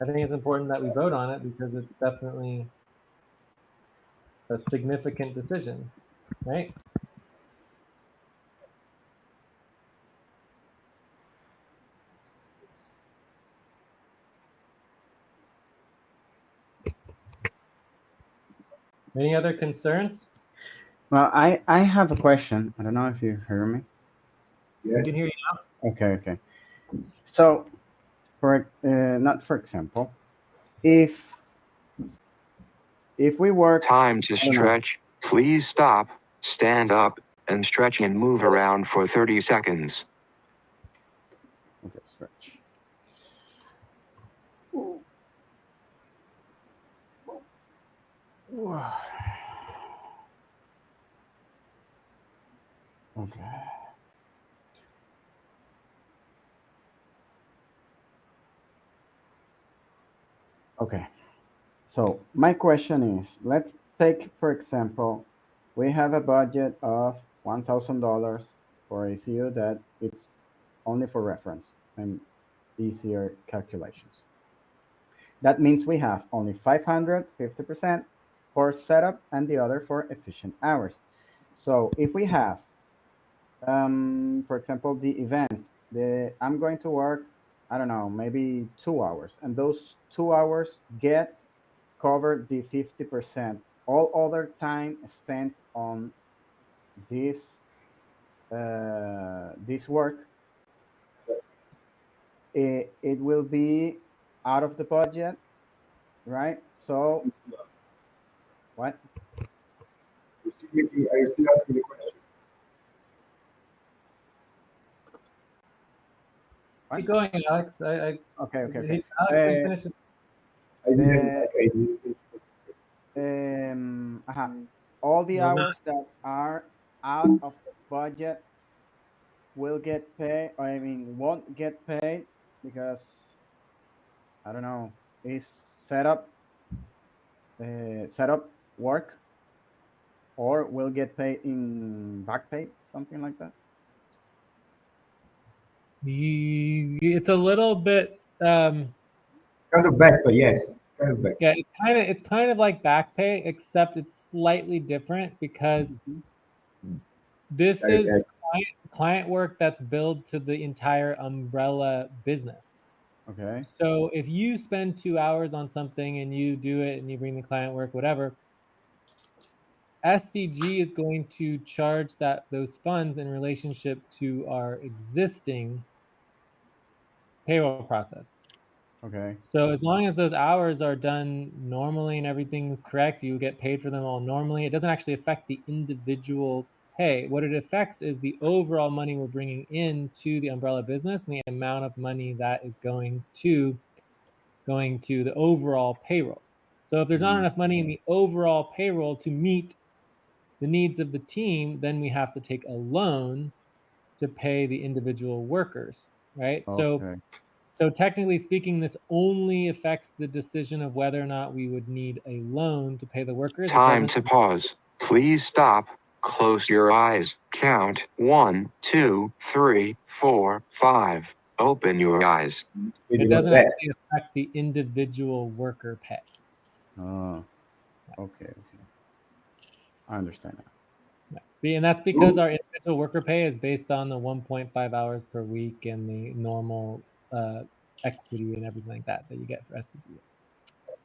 S2: I think it's important that we vote on it because it's definitely a significant decision, right? Any other concerns?
S1: Well, I have a question. I don't know if you hear me.
S2: We
S3: Yes.
S2: can hear you now.
S1: Okay. So, not for example, if we work,
S4: Time to
S1: I don't know.
S4: stretch. Please stop, stand up, and stretch and move around for 30 seconds.
S1: Okay, stretch. Okay. Okay. So my question is, let's take, for example, we have a budget of $1,000 for ACU that it's only for reference and easier calculations. That means we have only 550% for setup and the other for efficient hours. So if we have, for example, the event, I'm going to work, I don't know, maybe 2 hours, and those 2 hours get covered the 50%. All other time spent on this this work, it will be out of the budget, right? So what?
S3: Are you still asking the question?
S2: Keep going, Alex.
S1: Okay.
S2: Alex, can you finish this?
S3: I didn't.
S1: The,
S3: Okay.
S1: all the
S2: No, no.
S1: hours that are out of the budget will get paid. I mean, won't get paid because I don't know. It's setup work, or will get paid in back pay, something like that.
S2: It's a little bit
S3: Kind of back, but yes, kind of back.
S2: Yeah, it's kind of like back pay, except it's slightly different because this
S3: Okay.
S2: is client work that's billed to the entire umbrella business.
S1: Okay.
S2: So if you spend 2 hours on something and you do it and you bring the client work, whatever, SVG is going to charge those funds in relationship to our existing payroll process.
S1: Okay.
S2: So as long as those hours are done normally and everything's correct, you get paid for them all normally. It doesn't actually affect the individual pay. What it affects is the overall money we're bringing into the umbrella business and the amount of money that is going to the overall payroll. So if there's not enough money in the overall payroll to meet the needs of the team, then we have to take a loan to pay the individual workers, right?
S1: Okay.
S2: So technically speaking, this only affects the decision of whether or not we would need a loan to pay the workers.
S4: Time to pause. Please stop. Close your eyes. Count 1, 2, 3, 4, 5. Open your eyes.
S2: It doesn't actually affect the individual worker pay.
S1: Oh, okay. I understand now.
S2: And that's because our individual worker pay is based on the 1.5 hours per week and the normal equity and everything like that you get for SVG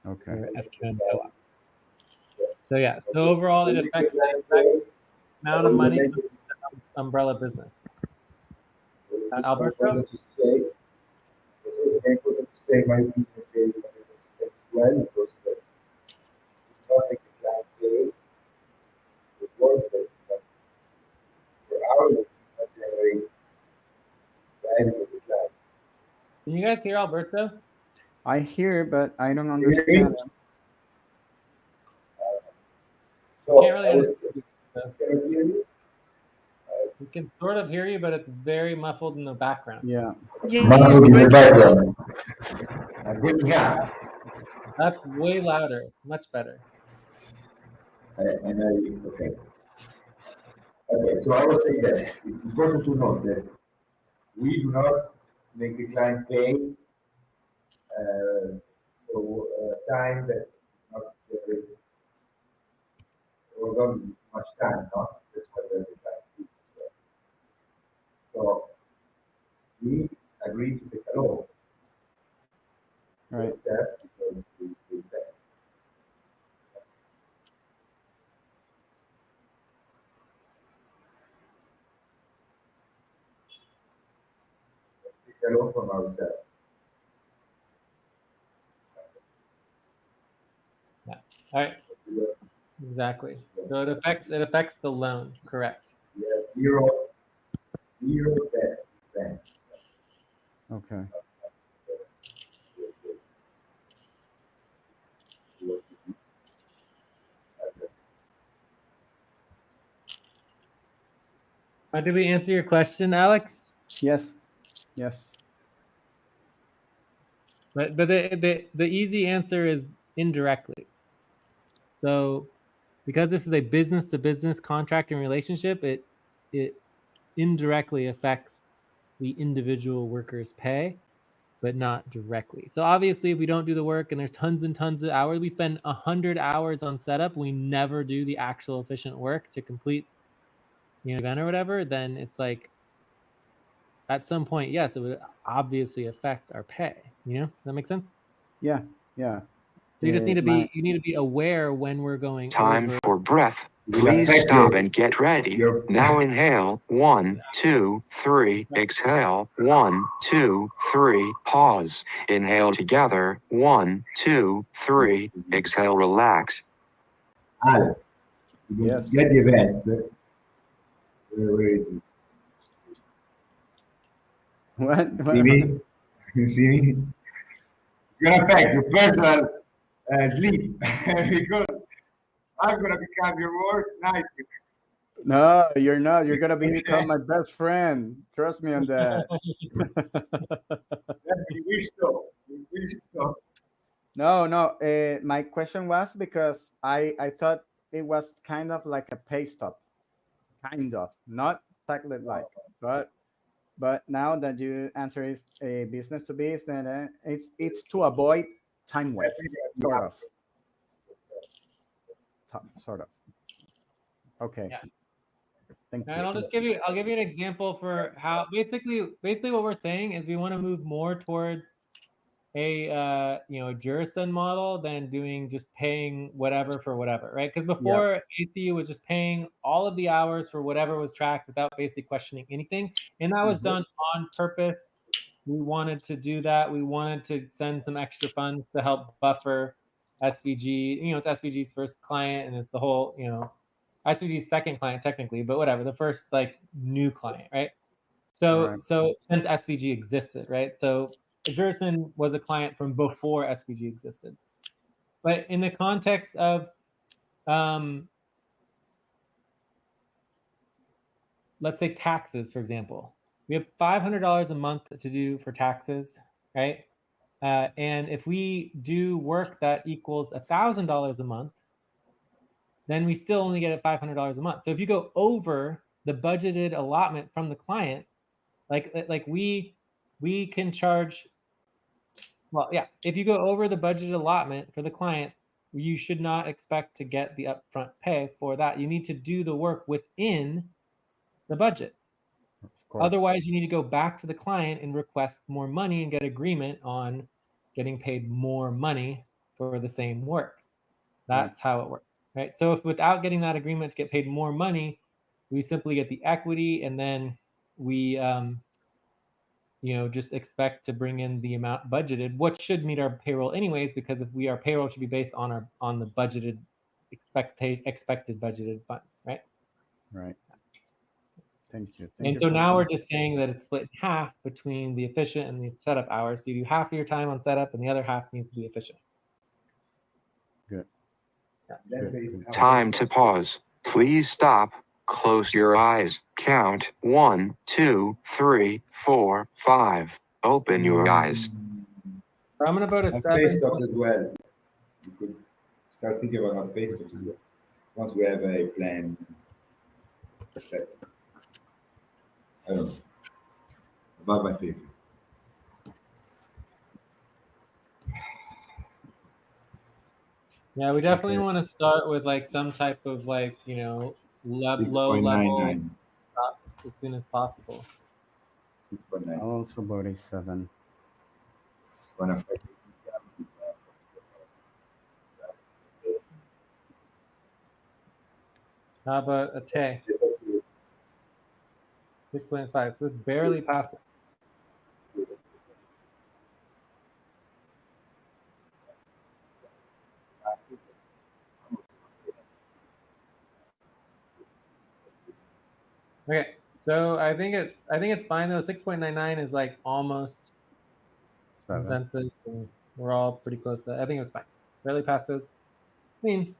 S1: Okay.
S2: or FQM co-op. So yeah, so overall it affects the amount of money to the umbrella business. Alberto?
S3: To say, it's very important to say my opinion as well, because it's not like a client pay, the work that for hours not generate value for the client.
S2: Can you guys hear Alberto?
S1: I hear, but I don't
S3: You hear me?
S1: understand.
S3: So,
S2: Can't really
S3: I was-
S2: understand you, so.
S3: can you hear me?
S2: We can sort of hear you, but it's very muffled in the background.
S1: Yeah.
S3: Muffled in the background. I'm waking up.
S2: That's way louder, much better.
S3: Okay. Okay, so I was saying that it's important to note that we do not make the client pay for time that is not or don't much time, no? That's why there's a time. So we agreed to take a loan.
S1: Right.
S3: That's because we pay. Take a loan from ourselves.
S2: Yeah. All right. Exactly. So it affects the loan, correct?
S3: We have zero debt expense.
S1: Okay.
S2: Did we answer your question, Alex?
S1: Yes. Yes.
S2: But the easy answer is indirectly. So because this is a business to business contracting relationship, it indirectly affects the individual worker's pay, but not directly. So obviously if we don't do the work and there's tons and tons of hours, we spend 100 hours on setup, we never do the actual efficient work to complete event or whatever, then it's like at some point, yes, it would obviously affect our pay. Does that make sense?
S1: Yeah. Yeah.
S2: So you just need to be aware when we're going
S4: Time
S2: over.
S4: for breath.
S3: Will
S4: Please
S3: affect
S4: stop
S3: your-
S4: and get ready.
S3: your-
S4: Now inhale. 1, 2, 3. Exhale. 1, 2, 3. Pause. Inhale together. 1, 2, 3. Exhale. Relax.
S3: Alex, you
S1: Yes.
S3: get the event. Where is it?
S1: What?
S3: See me? You see me? It's gonna affect your personal sleep because I'm gonna become your worst nightmare.
S1: No, you're not. You're gonna become my best friend. Trust me on that.
S3: We wish so. We wish so.
S1: No, no. My question was because I thought it was kind of like a pay stop, kind of, not exactly like, but now that you answer is a business to business, it's to avoid time waste, sort of. Okay.
S2: Yeah.
S1: Thank
S2: And
S1: you.
S2: I'll give you an example for how basically what we're saying is we want to move more towards a Jurison model than doing just paying whatever for whatever, right? Because before ACU was just paying all of the hours for whatever was tracked without basically questioning anything, and that was done on purpose. We wanted to do that. We wanted to send some extra funds to help buffer SVG. It's SVG's first client, and it's the whole SVG's second client technically, but whatever, the first like new client, right? So since SVG existed, right? So Jurison was a client from before SVG existed. But in the context of let's say taxes, for example, we have $500 a month to do for taxes, right? And if we do work that equals $1,000 a month, then we still only get $500 a month. So if you go over the budgeted allotment from the client, like we can charge, well, yeah, if you go over the budgeted allotment for the client, you should not expect to get the upfront pay for that. You need to do the work within the budget. Otherwise, you need to go back to the client and request more money and get agreement on getting paid more money for the same work. That's how it works, right? So if without getting that agreement to get paid more money, we simply get the equity, and then we just expect to bring in the amount budgeted, what should meet our payroll anyways, because if our payroll should be based on the budgeted expected budgeted funds, right?
S1: Right. Thank you.
S2: And so now we're just saying that it's split in half between the efficient and the setup hours. So you do half of your time on setup, and the other half needs to be efficient.
S1: Good.
S2: Yeah.
S1: Good.
S4: Time to pause. Please stop. Close your eyes. Count 1, 2, 3, 4, 5. Open your eyes.
S2: I'm gonna go to 7.
S3: Pay stop as well. You could start thinking about how pay stop as well. Once we have a plan. I don't know. About my favorite.
S2: Yeah, we definitely want to start with like some type of like low level shots as soon as possible.
S3: 6.9.
S1: Also about a 7.
S2: How about a T? 6.5. So it's barely passing. Okay, so I think it's fine though. 6.99 is like almost 7. Consensus, and we're all pretty close to that. I think it's fine. Barely passes. I mean,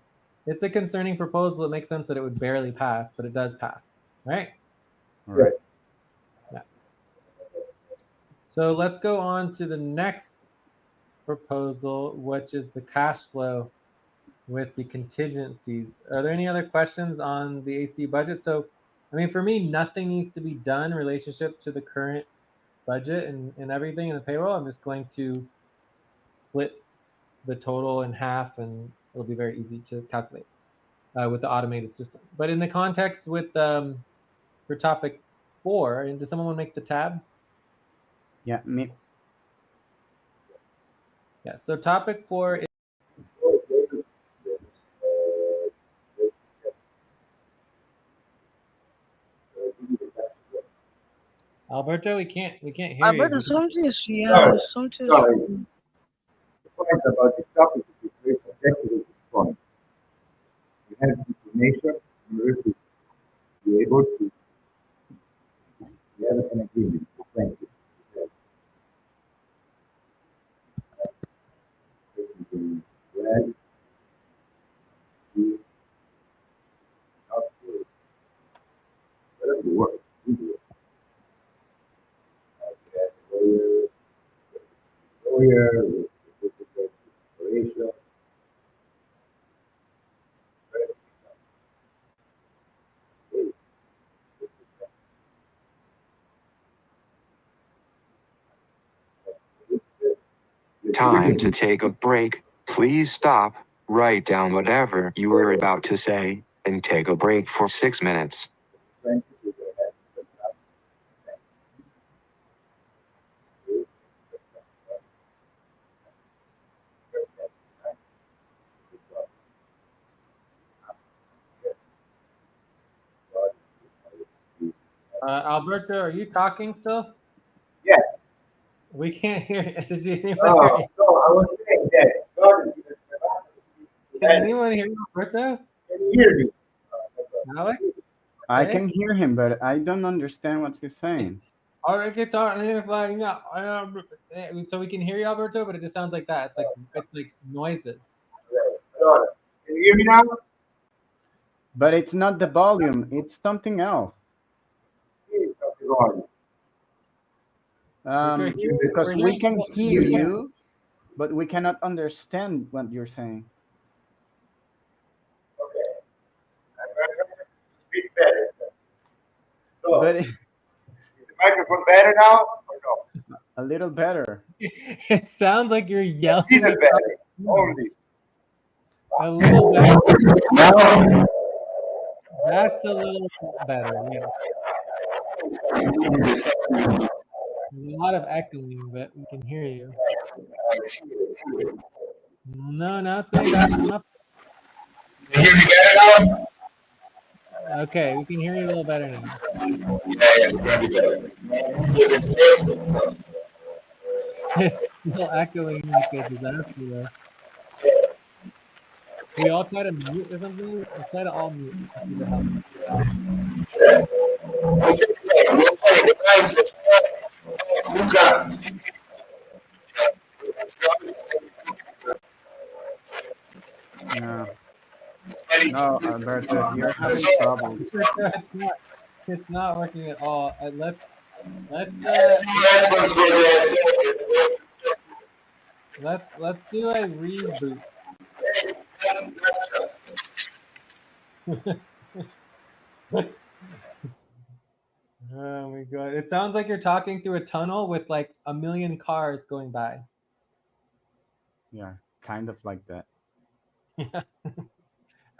S2: it's a concerning proposal. It makes sense that it would barely pass, but it does pass, right?
S1: All right.
S2: Yeah. So let's go on to the next proposal, which is the cash flow with the contingencies. Are there any other questions on the AC budget? So, I mean, for me, nothing needs to be done in relationship to the current budget and everything in the payroll. I'm just going to split the total in half, and it'll be very easy to calculate with the automated system. But in the context with for topic 4, and does someone want to make the tab?
S1: Yeah, me.
S2: Yeah. So topic 4 is Alberto. We can't hear
S6: Alberto,
S2: you.
S6: something.
S3: Sorry. The point about this topic is very protected at this point. You have information in order to be able to have an agreement. Thank you. Red, blue, not blue. Whatever you work, you do it. Lawyer, exploration.
S4: time to take a break. Please stop, write down whatever you were about to say, and take a break for 6 minutes.
S2: Alberto, are you talking still?
S3: Yes.
S2: We can't hear. Did anyone
S3: Oh,
S2: hear you?
S3: so I was saying that God is given
S2: Can anyone hear Alberto?
S3: Can you hear me?
S2: Alex?
S1: I
S2: Jay?
S1: can hear him, but I don't understand what he's saying.
S2: All right, okay, talk. So we can hear you, Alberto, but it just sounds like that. It's like noises.
S3: Can you hear me now?
S1: But it's not the volume, it's something else. Because we can hear you, but we cannot understand what you're saying.
S3: Okay. I'm going to speak better. So,
S1: But
S3: is the microphone better now or no?
S1: a little better.
S2: It sounds like you're yelling.
S3: Little better. Only.
S2: A little better.
S3: Now,
S2: That's a little better. Yeah. There's a lot of echoing, but we can hear you. No, now it's going back to muffled.
S3: can you hear me better now?
S2: Okay, we can hear you a little better now. It's still echoing like a disaster though. We all try to mute or something? Let's try to all mute. See if it helps.
S1: No. No, Alberto, you're having trouble.
S2: It's not working at all. Let's do a reboot. Oh my god. It sounds like you're talking through a tunnel with like a million cars going by.
S1: Yeah, kind of like that.
S2: Yeah.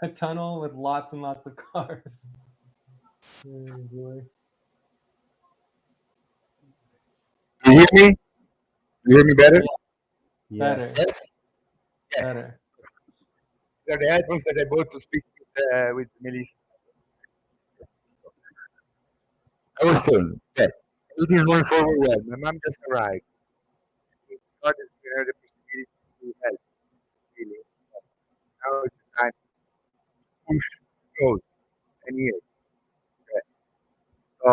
S2: A tunnel with lots and lots of cars. Oh boy.
S3: You hear me? You hear me better?
S1: Yes.
S2: Better. Better.
S3: They're the headphones that I bought to speak with Melissa. I was saying that it is going forward well. My mom just arrived. God has given her the possibility to help, really. Now it's time to push close and years. So I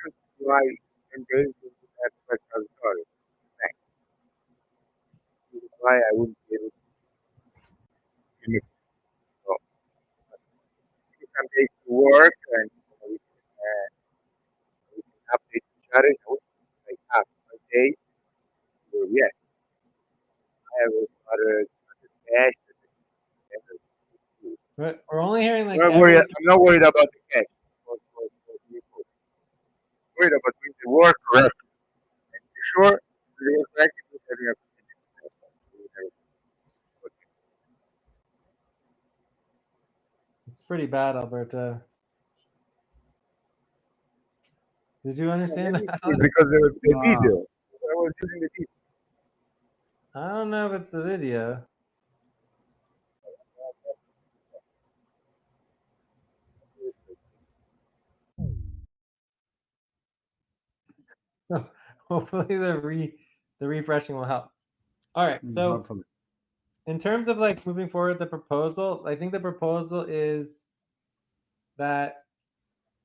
S3: don't see why 10 days we would have special story. Thanks. This is why I wouldn't be able to finish. So give me some days to work and we can update each other. I would like half a day. So yes, I have other cash.
S2: We're only hearing like
S3: I'm not worried about the cash. Worried about doing the work correctly. And for sure, the work correctly is having a
S2: It's pretty bad, Alberto. Did you understand that?
S3: It's because of the
S1: Wow.
S3: video. I was using the video.
S2: I don't know if it's the video. Hopefully the refreshing will help. All right. So
S1: Hopefully.
S2: in terms of like moving forward the proposal, I think the proposal is that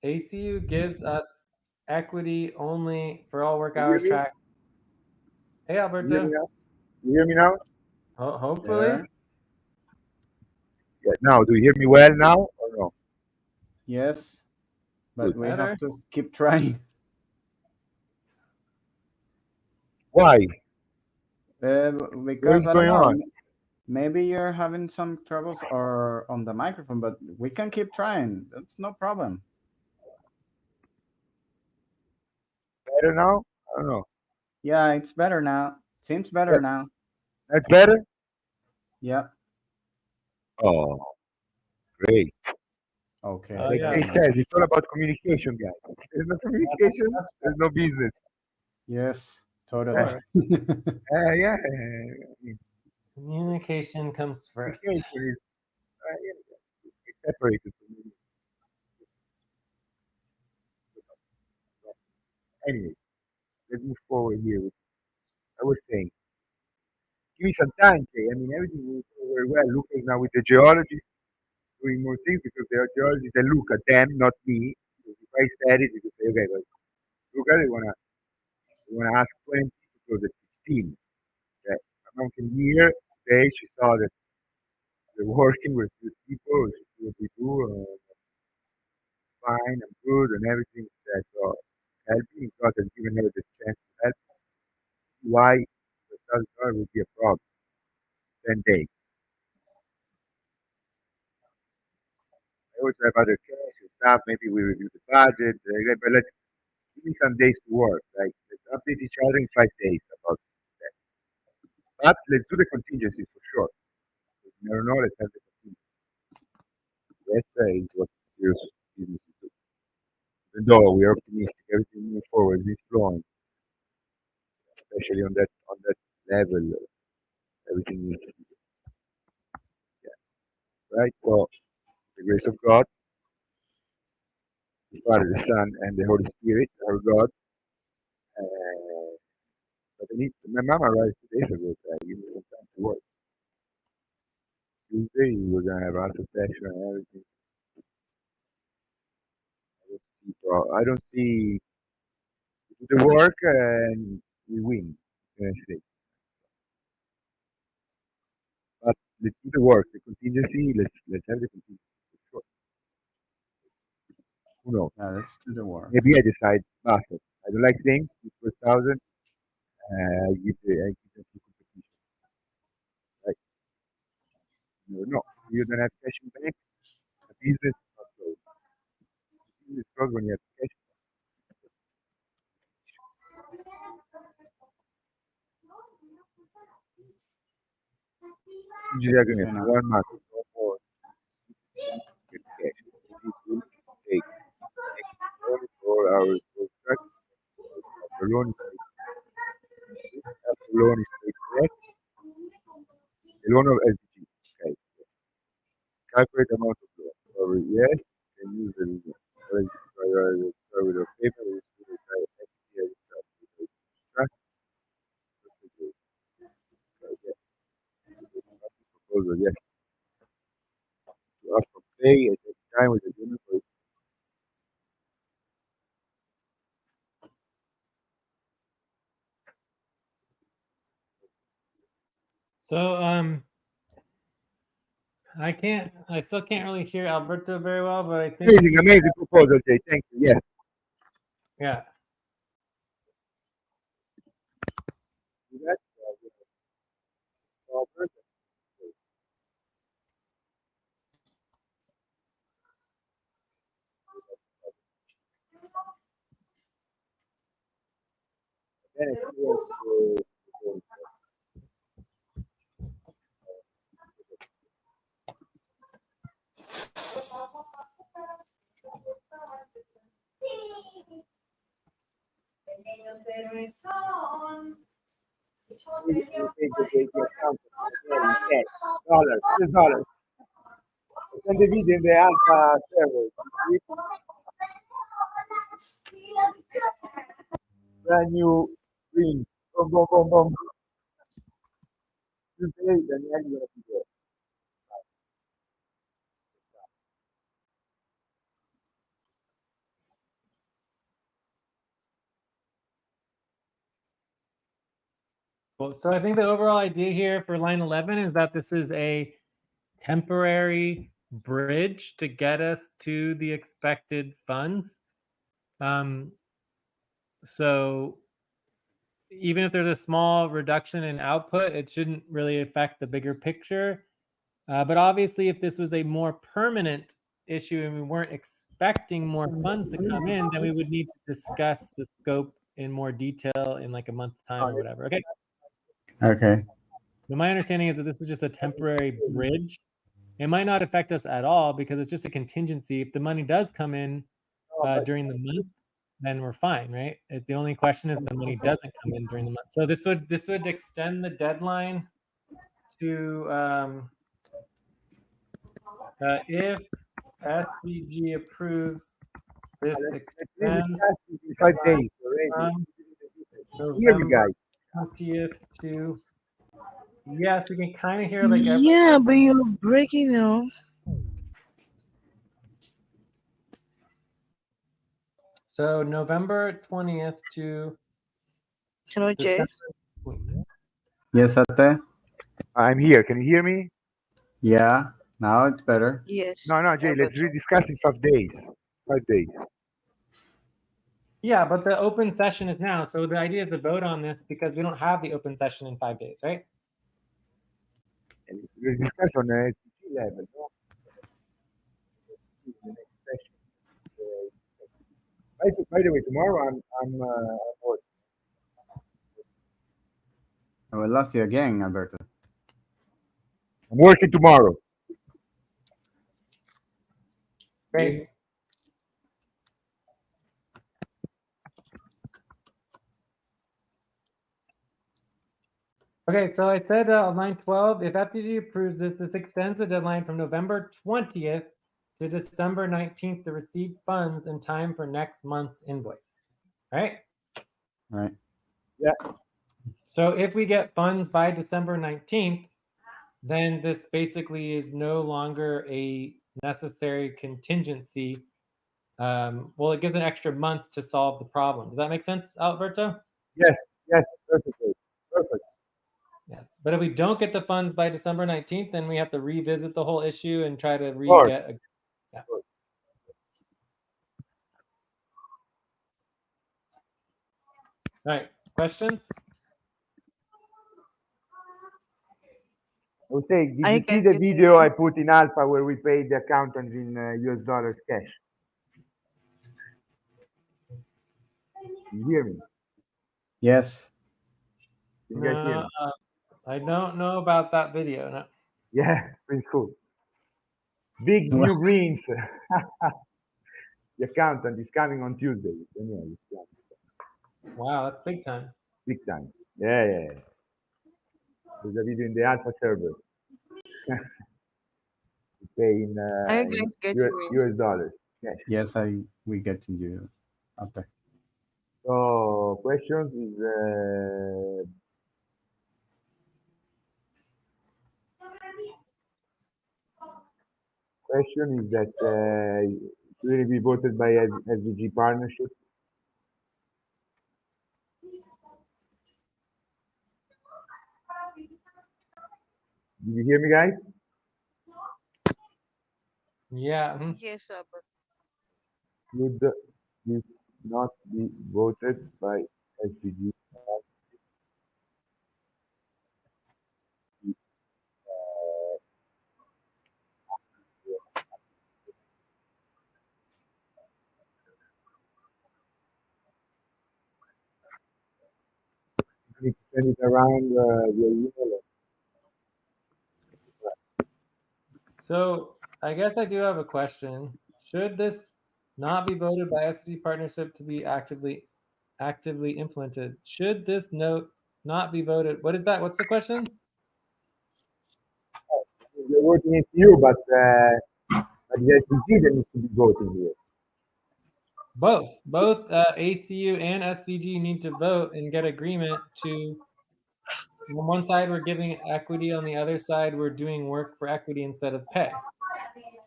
S2: ACU gives us equity only for all work hours tracked. Hey, Alberto.
S3: You hear me now?
S2: Hopefully.
S1: There.
S3: Yeah. Now, do you hear me well now or no?
S1: Yes. But
S3: Good.
S1: we
S2: Better.
S1: have to keep trying.
S3: Why?
S1: Because
S3: What's
S1: I don't
S3: going
S1: know.
S3: on?
S1: Maybe you're having some troubles or on the microphone, but we can keep trying. That's no problem.
S3: Better now? I don't know.
S1: Yeah, it's better now. Seems better
S3: Yeah.
S1: now.
S3: That's better?
S1: Yeah.
S3: Oh, great.
S1: Okay.
S2: Oh,
S3: Like
S2: yeah.
S3: Jay says, it's all about communication, guys. There's no communication, there's no business.
S1: Yes,
S2: Of
S1: totally.
S2: course.
S3: Yeah,
S2: Communication comes first.
S3: communication is separated from me. Anyway, let's move forward here. I was saying, give me some time, Jay. I mean, everything moves very well. Lucas now with the geologists doing more things because they are geologists. They look at them, not me. Because if I said it, you could say, okay, but Lucas, they wanna ask 20 to close at 16. Okay. My mom came here today. She saw that they're working with good people. She see what we do. Fine, I'm good, and everything that helping. God has given her the chance to help. Why the $1,000 would be a problem? 10 days. I also have other cash and stuff. Maybe we review the budget, but let's give me some days to work. Like let's update each other in 5 days about that. But let's do the contingencies for sure. If you never know, let's have the contingency. That is what serious businesses do. Even though we are optimistic, everything moving forward is flowing, especially on that level. Everything is right. So the grace of God, the Father, the Son, and the Holy Spirit, our God. Uh, but my mama arrived 2 days ago. So I give me some time to work. Tuesday we're gonna have alpha session and everything. I don't see we do the work and we win. Can I say? But let's do the work, the contingency. Let's have the contingency. For sure. Who knows?
S1: Yeah, let's do the work.
S3: Maybe I decide, basta. I don't like things. It's for 1,000. I give them to competition. Right? You never know. You don't have cash in bank. A business is not closed. Business is closed when you have cash. Usually, I'm
S1: You
S3: gonna
S1: can,
S3: for 1 month, no more. Get cash. Please will take next only for our contract. After loan is paid, after loan is paid correct, the loan of SDG. Okay. Calculate amount of loan. So yes, can use the with a paper with the equity as a trust. Yes. Proposal, yes. To ask for pay at the time with the agreement for
S2: So I still can't really hear Alberto very well, but I think
S3: amazing, amazing proposal, Jay. Thank you. Yes.
S2: yeah.
S3: Do that. Offer, then if you want to you take the account in cash, dollars, $100. Send the video in the alpha server. Brand new screen. Boom, boom, boom, boom. Today, Daniel, you're gonna be there.
S2: Cool. So I think the overall idea here for line 11 is that this is a temporary bridge to get us to the expected funds. So even if there's a small reduction in output, it shouldn't really affect the bigger picture. But obviously, if this was a more permanent issue and we weren't expecting more funds to come in, then we would need to discuss the scope in more detail in like a month's time or whatever. Okay.
S1: okay.
S2: But my understanding is that this is just a temporary bridge. It might not affect us at all because it's just a contingency. If the money does come in during the month, then we're fine, right? The only question is the money doesn't come in during the month. So this would extend the deadline to if SVG approves this extends
S7: 5 days already.
S2: from
S7: Hear me,
S2: November
S7: guys.
S2: 20th to, yes, we can kind of hear like
S6: Yeah, but you're breaking up.
S2: so November 20th to
S6: Hello, Jay.
S2: December.
S1: Yes, Ate?
S7: I'm here. Can you hear me?
S1: Yeah, now it's better.
S6: Yes.
S7: No, Jay. Let's rediscuss in 5 days. 5 days.
S2: Yeah, but the open session is now. So the idea is to vote on this because we don't have the open session in 5 days, right?
S7: And let's discuss on the SDG level. No? The next session. By the way, tomorrow I'm working.
S1: I will lost you again, Alberto.
S7: I'm working tomorrow.
S2: Great. Okay, so I said on line 12, if FPG approves this, this extends the deadline from November 20th to December 19th to receive funds in time for next month's invoice. Right?
S1: Right.
S7: Yeah.
S2: So if we get funds by December 19th, then this basically is no longer a necessary contingency. Well, it gives an extra month to solve the problem. Does that make sense, Alberto?
S7: Yes, perfectly. Perfect.
S2: Yes, but if we don't get the funds by December 19th, then we have to revisit the whole issue and try to
S7: course.
S2: re-get a, yeah. All right, questions?
S7: I would say, did
S6: Are
S7: you
S6: you
S7: see
S6: guys
S7: the
S6: getting
S7: video
S6: me?
S7: I put in Alpha where we paid the accountants in US dollars cash? You hear me?
S1: Yes.
S7: Can you guys hear me?
S2: I don't know about that video. No.
S7: Yeah, pretty cool. Big new greens. The accountant is coming on Tuesday.
S2: Wow, that's big time.
S7: Big time. Yeah. There's a video in the Alpha server. Pay in
S6: Are you guys getting me?
S7: US dollars. Cash.
S1: Yes, we get to you after.
S7: So questions is question is that will it be voted by SDG partnership? Did you hear me, guys?
S2: Yeah.
S6: Yes, sir. But
S7: Would this not be voted by SDG? You need to send it around your email.
S2: So I guess I do have a question. Should this not be voted by SDG partnership to be actively implemented? Should this note not be voted? What is that? What's the question?
S7: You're voting it's you, but the SDG that needs to be voting here.
S2: Both ACU and SVG need to vote and get agreement to. On one side, we're giving equity. On the other side, we're doing work for equity instead of pay.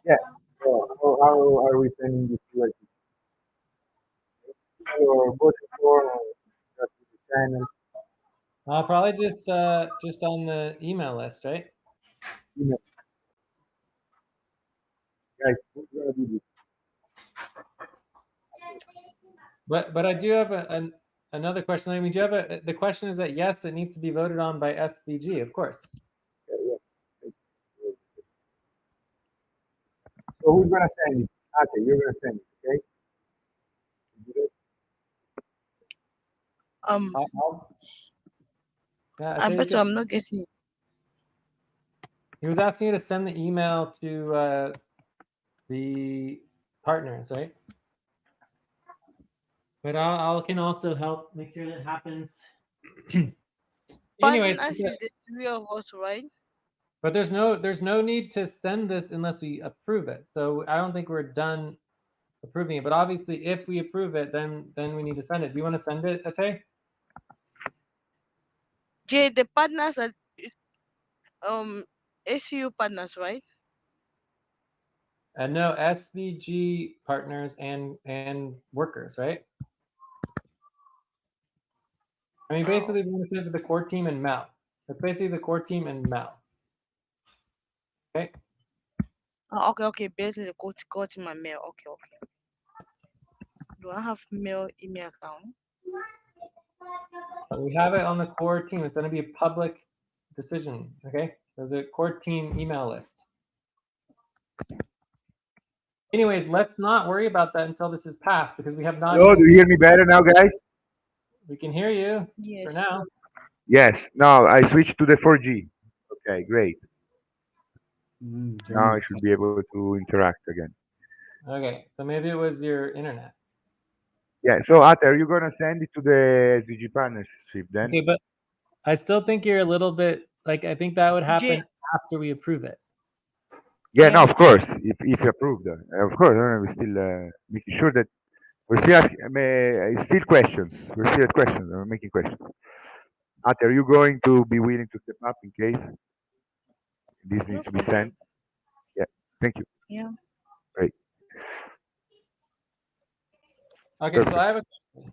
S7: Yeah. So how are we sending this to SDG? You're voting for just the channel.
S2: Probably just on the email list, right?
S7: Email. Guys, who's gonna do this?
S2: But I do have another question. I mean, do you have the question is that yes, it needs to be voted on by SVG, of course.
S7: Yeah. So who's gonna send it? Okay, you're gonna send it, okay?
S6: um,
S2: Yeah,
S6: I
S2: so you
S6: bet
S2: can,
S6: I'm not getting.
S2: He was asking you to send the email to the partners, right? But I can also help make sure that happens. Anyways,
S6: Partners is the three of us, right?
S2: but there's no need to send this unless we approve it. So I don't think we're done approving it. But obviously, if we approve it, then we need to send it. Do you want to send it, Ate?
S6: Jay, the partners are ACU partners, right?
S2: No, SVG partners and workers, right? I mean, basically, we want to send it to the core team and Mel. That's basically the core team and Mel. Okay.
S6: Oh, okay. Basically, the coach my mail. Okay. Do I have mail email account?
S2: We have it on the core team. It's going to be a public decision. Okay. There's a core team email list. Anyways, let's not worry about that until this is passed because we have not.
S7: Hello, do you hear me better now, guys?
S2: We can hear you for now.
S7: Yes. Now I switched to the 4G. Okay, great. Now I should be able to interact again.
S2: Okay, so maybe it was your internet.
S7: Yeah. So Ate, are you gonna send it to the SVG partnership then?
S2: Okay, but I still think you're a little bit like I think that would happen after we approve it.
S7: Yeah, no, of course. If approved, of course. We're still making sure that we're still asking, still questions. We're still at questions. We're making questions. Ate, are you going to be willing to step up in case this needs to be sent? Yeah. Thank you.
S6: Yeah.
S7: Great.
S2: Okay,
S7: Perfect.
S2: so I have a question.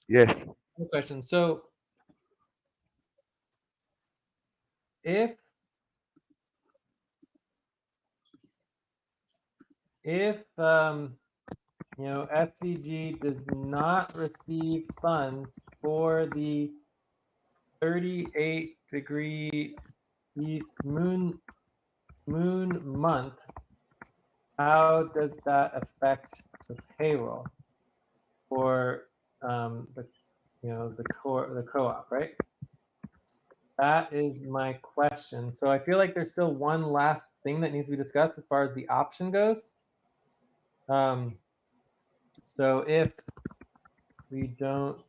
S7: Yes.
S2: Good question. So if you know SVG does not receive funds for the 38-degree east moon month, how does that affect the payroll for the co-op, right? That is my question. So I feel like there's still one last thing that needs to be discussed as far as the option goes. So if we don't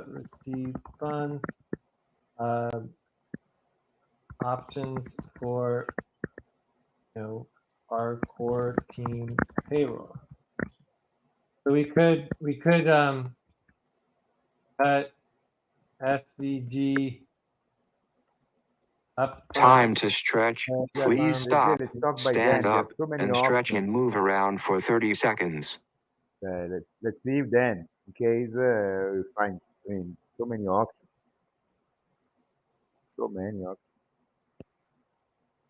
S2: receive funds, options for our core team payroll. So we could cut SVG up.
S4: Time to stretch. Please stop, stand up,
S7: so many
S4: and stretch
S7: options.
S4: and move around for 30 seconds.
S7: Let's leave then, in case we find. I mean, so many options. So many options.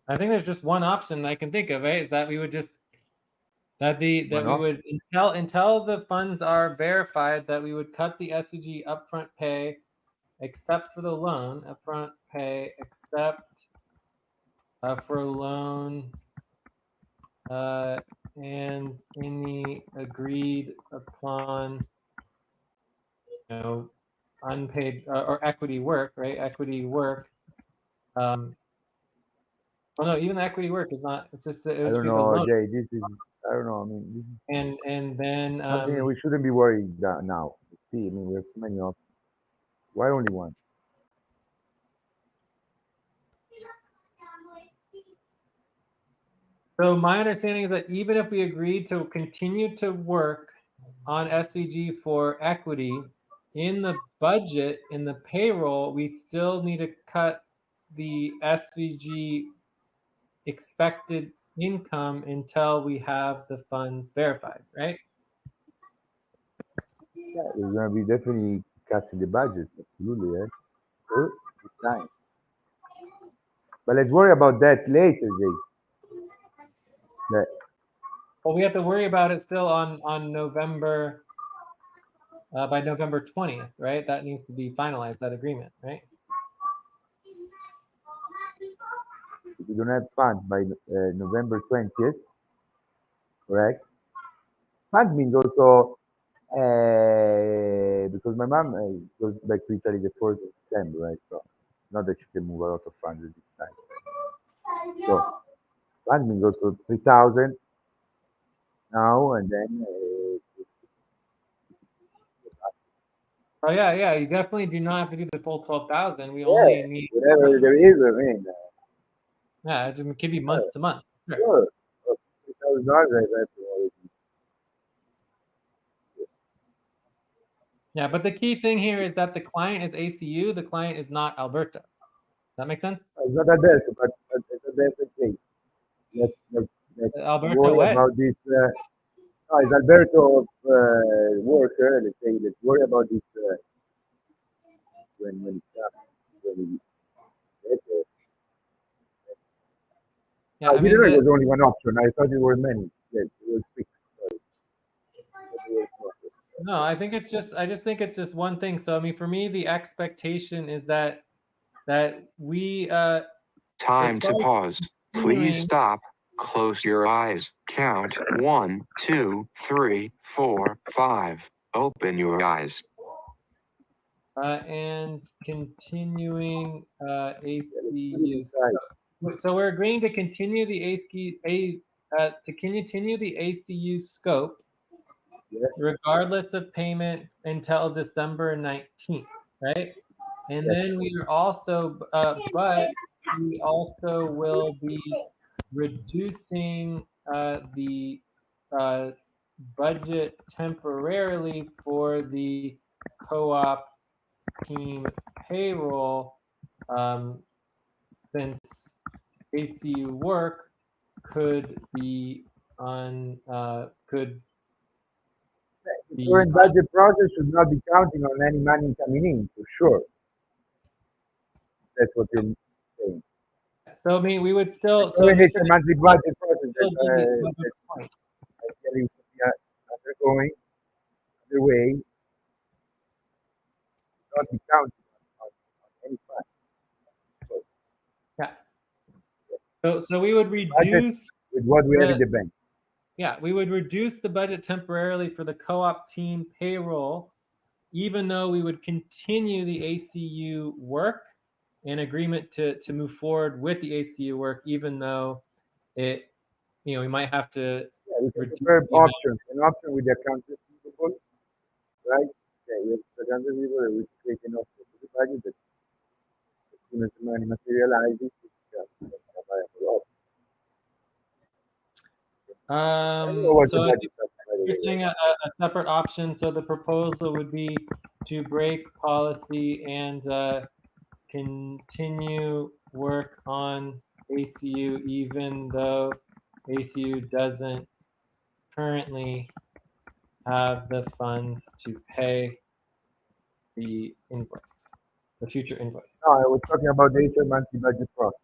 S2: I think there's just one option I can think of, right? Is that we would just we would until the funds are verified that we would cut the SVG upfront pay, except for the loan upfront pay, except for loan and any agreed upon unpaid or equity work, right? Equity work. Well, no, even equity work is not. It's just it
S7: I
S2: would
S7: don't
S2: be the
S7: know,
S2: loan.
S7: Jay. This is. I don't know. I mean, this is
S2: And then
S7: something we shouldn't be worried now. See, I mean, we have too many options. Why only one?
S2: So my understanding is that even if we agreed to continue to work on SVG for equity in the budget, in the payroll, we still need to cut the SVG expected income until we have the funds verified, right?
S7: Yeah, there's gonna be definitely cuts in the budget. Absolutely, yeah. Sure, it's time. But let's worry about that later, Jay. Yeah.
S2: Well, we have to worry about it still on November, by November 20th, right? That needs to be finalized, that agreement, right?
S7: If we don't have funds by November 20th, correct? Funds means also because my mom goes back to Italy the 4th of December, right? So not that you can move a lot of funds at this time. So funding goes to 3,000 now, and then
S2: Oh yeah. You definitely do not have to do the full 12,000. We
S7: yeah,
S2: only need
S7: whatever there is. I mean,
S2: yeah. It could be month to month. Sure.
S7: sure, $3,000.
S2: Yeah, but the key thing here is that the client is ACU. The client is not Alberta. Does that make sense?
S7: It's not Alberto, but it's Alberto thing. Let's
S2: Alberta
S7: worry
S2: what?
S7: about this. No, it's Alberto worker. Let's worry about this when it comes when we get there.
S2: Yeah,
S7: I
S2: I mean
S7: didn't know it was only one option. I thought there were many. Yes, it was six. Sorry.
S2: no, I just think it's just one thing. So I mean, for me, the expectation is that we
S4: Time
S2: as
S4: to
S2: far as
S4: pause. Please
S2: continuing,
S4: stop. Close your eyes. Count 1, 2, 3, 4, 5. Open your eyes.
S2: and continuing
S7: Yeah, let's put it
S2: ACU.
S7: aside.
S2: So we're agreeing to continue the continue the ACU scope,
S7: Yeah,
S2: regardless of payment until December 19th, right? And
S7: yes.
S2: then we are also, but we also will be reducing the uh, budget temporarily for the co-op team payroll, since ACU work could be could
S7: The
S2: be
S7: current budget process should not be counting on any money coming in, for sure. That's what you're saying.
S2: so I mean we would
S7: The
S2: still
S7: current HR monthly budget process
S2: still be the
S7: that
S2: budget point.
S7: getting undergoing underway should not be counting on any fund. So
S2: Yeah. So we would
S7: budget
S2: reduce
S7: with what we have in
S2: the
S7: the bank.
S2: we would reduce the budget temporarily for the co-op team payroll, even though we would continue the ACU work in agreement to move forward with the ACU work, even though it we might have to
S7: Yeah, we can
S2: reduce
S7: compare
S2: the amount.
S7: options. An option with the accounts receivable, right? Yeah, you have accounts receivable, we create an option for the budget that as soon as the money materializes, it becomes a viable option. I don't know what the
S2: So I
S7: budget
S2: think
S7: is, by the
S2: you're
S7: way.
S2: saying a separate option. So the proposal would be to break policy and continue work on ACU, even though ACU doesn't currently have the funds to pay the invoice, the future invoice.
S7: No, I was talking about the HR monthly budget process.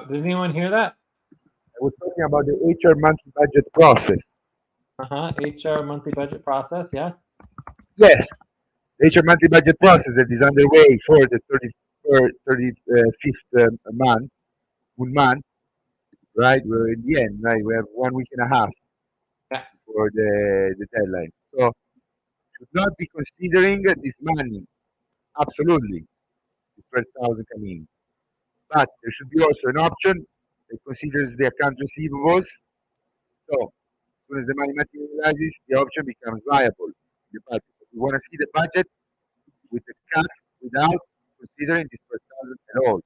S2: Did anyone hear that?
S7: I was talking about the HR monthly budget process.
S2: HR monthly budget process. Yeah.
S7: Yes, the HR monthly budget process that is underway for the 35th month, right? We're in the end, right? We have 1 week and a half
S2: Yeah.
S7: for the deadline. So should not be considering this money. Absolutely, the 12,000 coming in. But there should be also an option that considers the account receivables. So as soon as the money materializes, the option becomes viable. The budget. We want to see the budget with the cut without considering this 12,000 at all.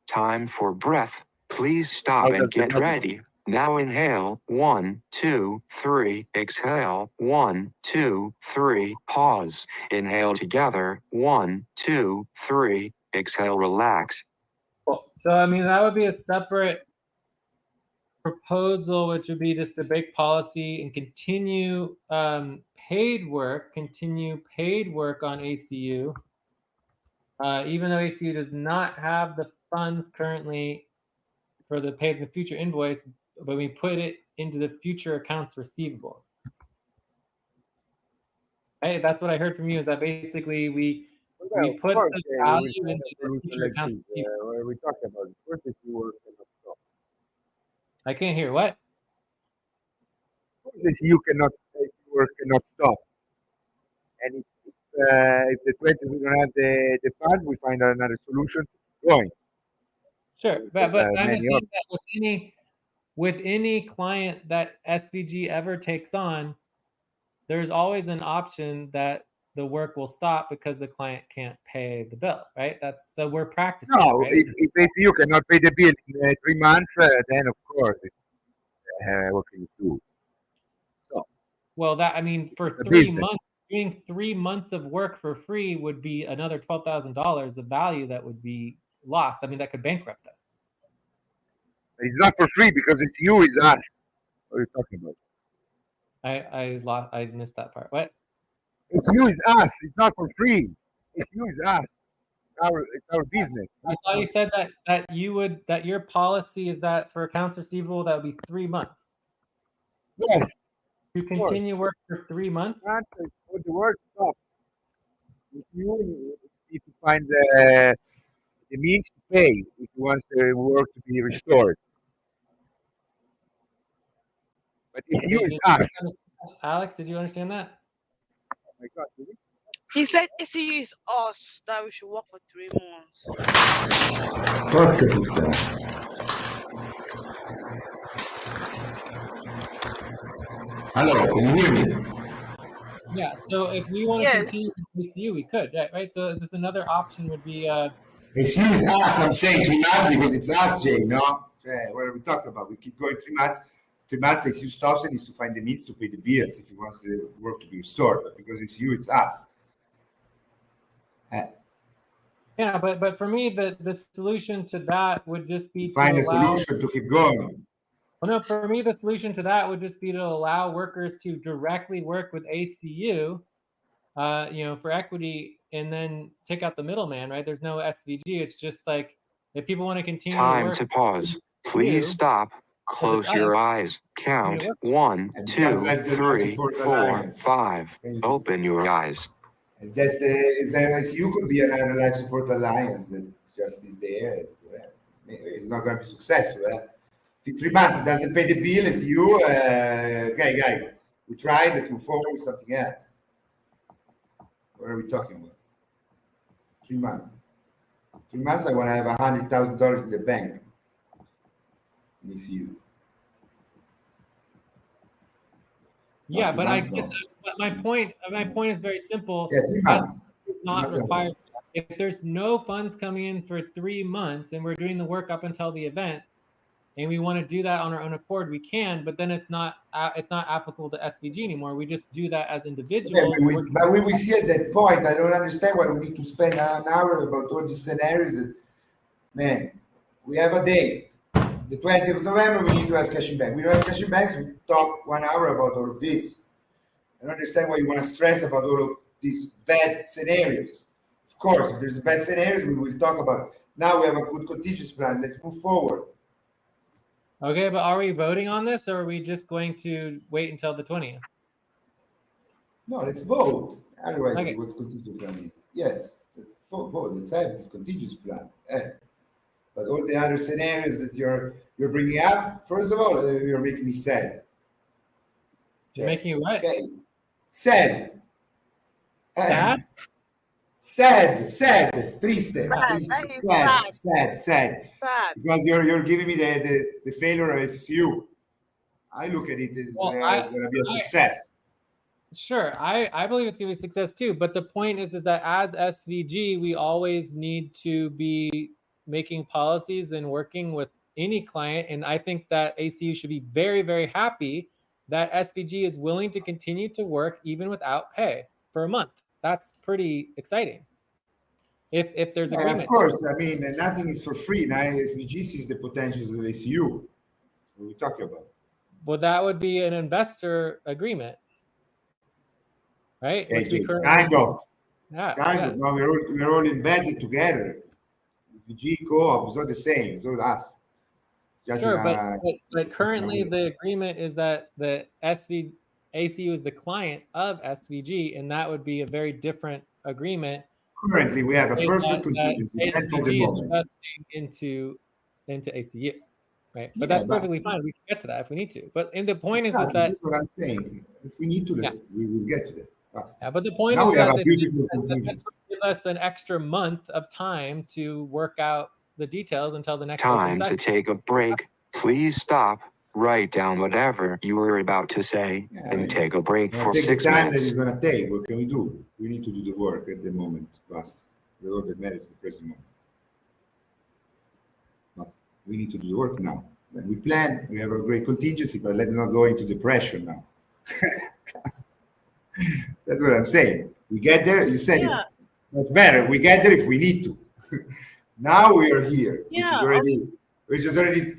S4: Time for breath. Please stop
S7: How
S4: and
S7: does the
S4: get
S7: budget?
S4: ready. Now inhale. 1, 2, 3. Exhale. 1, 2, 3. Pause. Inhale together. 1, 2, 3. Exhale. Relax.
S2: Cool. So I mean that would be a separate proposal, which would be just to break policy and continue paid work on ACU, even though ACU does not have the funds currently for the pay the future invoice, but we put it into the future accounts receivable. Hey, that's what I heard from you. Is that basically we
S7: Well, of
S2: put
S7: course,
S2: the
S7: we will
S2: value
S7: find
S2: into
S7: a
S2: the
S7: solution
S2: future
S7: like
S2: accounts
S7: this.
S2: receivable?
S7: What are we talking about? First, if you work cannot stop.
S2: I can't hear what.
S7: First, if you cannot, if you work cannot stop. And if the 20 we don't have the funds, we find another solution to keep going.
S2: Sure, but I'm
S7: many
S2: just saying that with any client that SVG ever takes on, there's always an option that the work will stop because the client can't pay the bill, right? So we're practicing,
S7: No,
S2: right?
S7: if ACU cannot pay the bill in 3 months, then of course, what can you do? So,
S2: Well, for
S7: the
S2: 3
S7: business.
S2: months, doing 3 months of work for free would be another $12,000 of value that would be lost. I mean, that could bankrupt us.
S7: It's not for free because ACU is us. What are you talking about?
S2: I missed that part. What?
S7: ACU is us. It's not for free. ACU is us. It's our business.
S2: I thought you said that your policy is that for accounts receivable that would be 3 months.
S7: Yes.
S2: You continue work for 3 months.
S7: For the work stop. You need to find the means to pay if you want the work to be restored. But ACU is us.
S2: Alex, did you understand that?
S7: Oh my God, really?
S6: He said ACU is us, that we should work for 3 months.
S3: Porca puttana. Hello, can you hear me?
S2: Yeah. So if we want to
S6: Yes.
S2: continue with ACU, we could, right? So there's another option would be
S3: ACU is us. I'm saying 3 months because it's us, Jay. No, what are we talking about? We keep going 3 months. 3 months, ACU stops and needs to find the means to pay the bills if he wants the work to be restored. But because ACU, it's us.
S2: yeah, but for me, the solution to that would just be
S3: Find
S2: to
S3: a
S2: allow.
S3: solution to keep going.
S2: Well, no, for me, the solution to that would just be to allow workers to directly work with ACU, for equity, and then take out the middleman, right? There's no SVG. It's just like if people want to continue
S4: Time
S2: to
S4: to
S2: work.
S4: pause. Please stop. Close your eyes. Count 1,
S3: And
S4: 2,
S3: sometimes they don't
S4: 3,
S3: support
S4: 4,
S3: alliance.
S4: 5. Open your eyes.
S3: And that's the ACU could be another life support alliance that just is there. It's not going to be successful. In 3 months, it doesn't pay the bill. ACU, okay, guys, we tried. Let's move forward with something else. What are we talking about? 3 months. 3 months, I want to have $100,000 in the bank. In ACU.
S2: Yeah,
S3: Not 3
S2: but
S3: months, no.
S2: but my point is very simple.
S3: Yeah, 3 months.
S2: That's not required. If there's no funds coming in for 3 months and we're doing the work up until the event, and we want to do that on our own accord, we can. But then it's not applicable to SVG anymore. We just do that as individuals.
S3: Okay, but we will see at that point. I don't understand why we need to spend an hour about all these scenarios. Man, we have a date. The 20th of November, we need to have cash in bank. We don't have cash in banks. We talk 1 hour about all of this. I don't understand why you want to stress about all of these bad scenarios. Of course, if there's bad scenarios, we will talk about. Now we have a good contingency plan. Let's move forward.
S2: Okay, but are we voting on this, or are we just going to wait until the 20th?
S3: No, let's vote. Otherwise,
S2: Okay.
S3: what contingency plan is? Yes, let's vote. Let's have this contingency plan. But all the other scenarios that you're bringing up, first of all, you're making me sad.
S2: You're making you what?
S3: Okay. Sad.
S2: Sad?
S3: Sad. Triste. Sad. Because you're giving me the failure of FCU. I look at it as going to be a success.
S2: Sure, I believe it's going to be a success too. But the point is that as SVG, we always need to be making policies and working with any client. And I think that ACU should be very, very happy that SVG is willing to continue to work even without pay for a month. That's pretty exciting. If there's agreement.
S3: Of course, I mean, nothing is for free. Now SVG sees the potentials of ACU. What are we talking about?
S2: Well, that would be an investor agreement, right? Which we currently
S3: kind of.
S2: Yeah,
S3: kind of. No, we're all embedded together. SVG co-op is all the same. It's all us. Just
S2: sure, but currently the agreement is that the ACU is the client of SVG, and that would be a very different agreement.
S3: Currently, we have a perfect contingency plan for the moment.
S2: Investing into ACU, right? But that's perfectly fine. We can get to that if we need to. But the point is that
S3: that's what I'm saying. If we need to, we will get to that.
S2: Yeah, but the point
S3: now
S2: is
S3: we have
S2: that
S3: a beautiful contingency.
S2: give us an extra month of time to work out the details until the next
S4: Time
S2: open
S4: to
S2: session.
S4: take a break. Please stop, write down whatever you were about to say,
S3: Yeah,
S4: and take a break for
S3: take the
S4: 6
S3: time that
S4: minutes.
S3: it's gonna take. What can we do? We need to do the work at the moment. Basta. The work that matters at the present moment. Basta. We need to do the work now. When we plan, we have a great contingency, but let's not go into depression now. That's what I'm saying. We get there. You said
S6: Yeah,
S3: it much better. We get there if we need to. Now we are here,
S6: yeah,
S3: which is already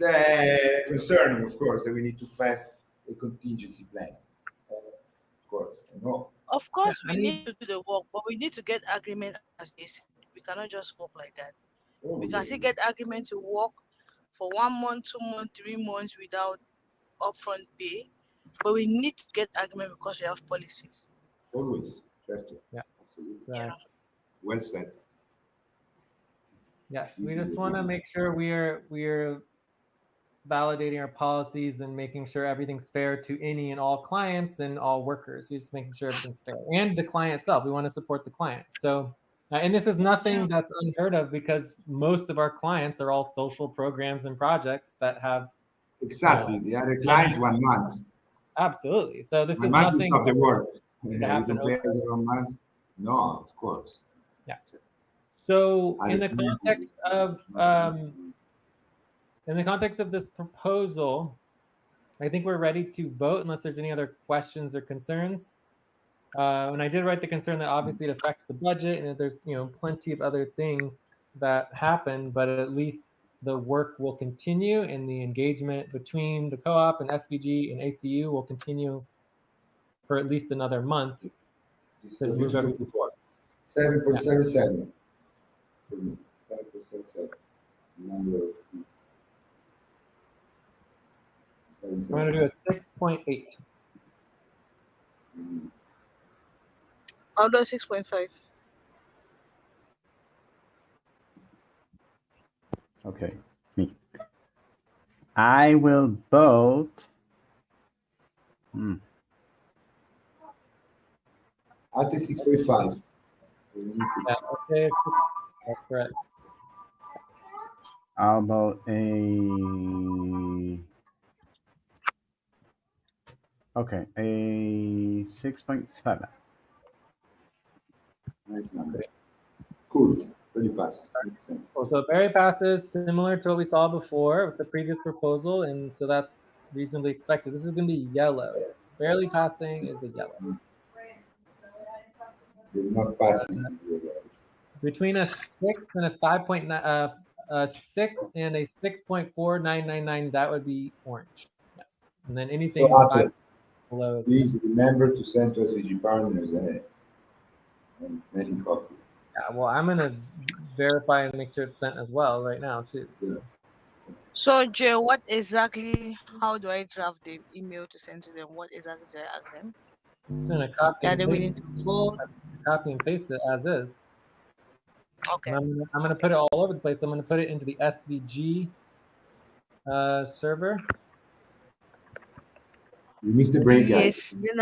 S3: concerning, of course, that we need to pass a contingency plan. Of course, I know.
S6: of
S2: Yeah,
S6: course
S2: I
S6: we
S2: mean,
S6: need to do the work, but we need to get agreement as they said. We cannot just work like that.
S3: Oh,
S6: We
S3: yeah,
S6: can still get agreement to work for 1 month, 2 months, 3 months without upfront pay, but we need to get agreement because we have policies.
S3: always. Certo.
S2: yeah,
S3: Absolutely.
S6: Yeah.
S2: right.
S3: Well said.
S2: Yes, we
S3: Easy
S2: just
S3: to
S2: want to
S3: do.
S2: make sure we're validating our policies and making sure everything's fair to any and all clients and all workers. We're just making sure everything's fair, and the client itself. We want to support the client. So, and this is nothing that's unheard of because most of our clients are all social programs and projects that have
S3: Exactly. The other clients, 1 month.
S2: absolutely. So this
S3: 1
S2: is
S3: month, we
S2: nothing
S3: stop the work.
S2: to
S3: You
S2: happen
S3: don't pay
S2: over.
S3: us in 1 month? No, of course.
S2: Yeah. So in
S3: Other
S2: the
S3: clients,
S2: context of this proposal, I think we're ready to vote unless there's any other questions or concerns. And I did write the concern that obviously it affects the budget and that there's plenty of other things that happen, but at least the work will continue and the engagement between the co-op and SVG and ACU will continue for at least another month
S3: This
S2: to
S3: is
S2: move everything.
S3: 7.77 for me. 7.77 number of
S2: I'm going to do it 6.8.
S6: I'll do 6.5.
S1: Okay, me. I will vote.
S3: At the 6.5.
S2: Yeah, okay, that's correct.
S1: I'll vote a 6.7.
S3: Nice number. Cool. Really passes. Makes sense.
S2: So Barry passes similar to what we saw before with the previous proposal, and so that's reasonably expected. This is going to be yellow. Barely passing is the yellow.
S3: They're not passing.
S2: Between a 6 and a 5.9, a 6 and a 6.4999, that would be orange. Yes, and then anything
S3: So,
S2: 5 below is
S3: please remember to send to SVG partners and making copy.
S2: yeah. Well, I'm going to verify and make sure it's sent as well right now too.
S6: So Jay, what exactly? How do I draft the email to send to them? What exactly do I ask them?
S2: I'm going to copy
S6: Are
S2: and
S6: they willing
S2: paste.
S6: to vote?
S2: Copy and paste it as is.
S6: Okay.
S2: And I'm going to put it all over the place. I'm going to put it into the SVG server.
S3: You missed the break, guys.
S6: Yes,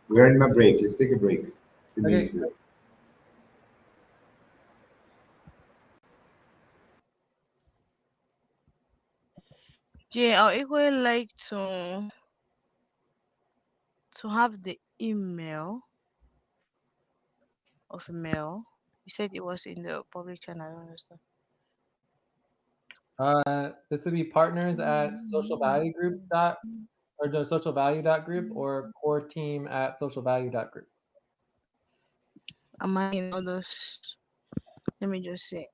S3: We're in my break. Let's take a break. 3
S2: Okay.
S3: minutes break.
S6: Jay, I would equally like to have the email of a mail. You said it was in the public channel. I don't understand.
S2: This would be partners at socialvaluegroup or no, socialvalue.group or core team at socialvalue.group.
S6: Am I in all those? Let me just see.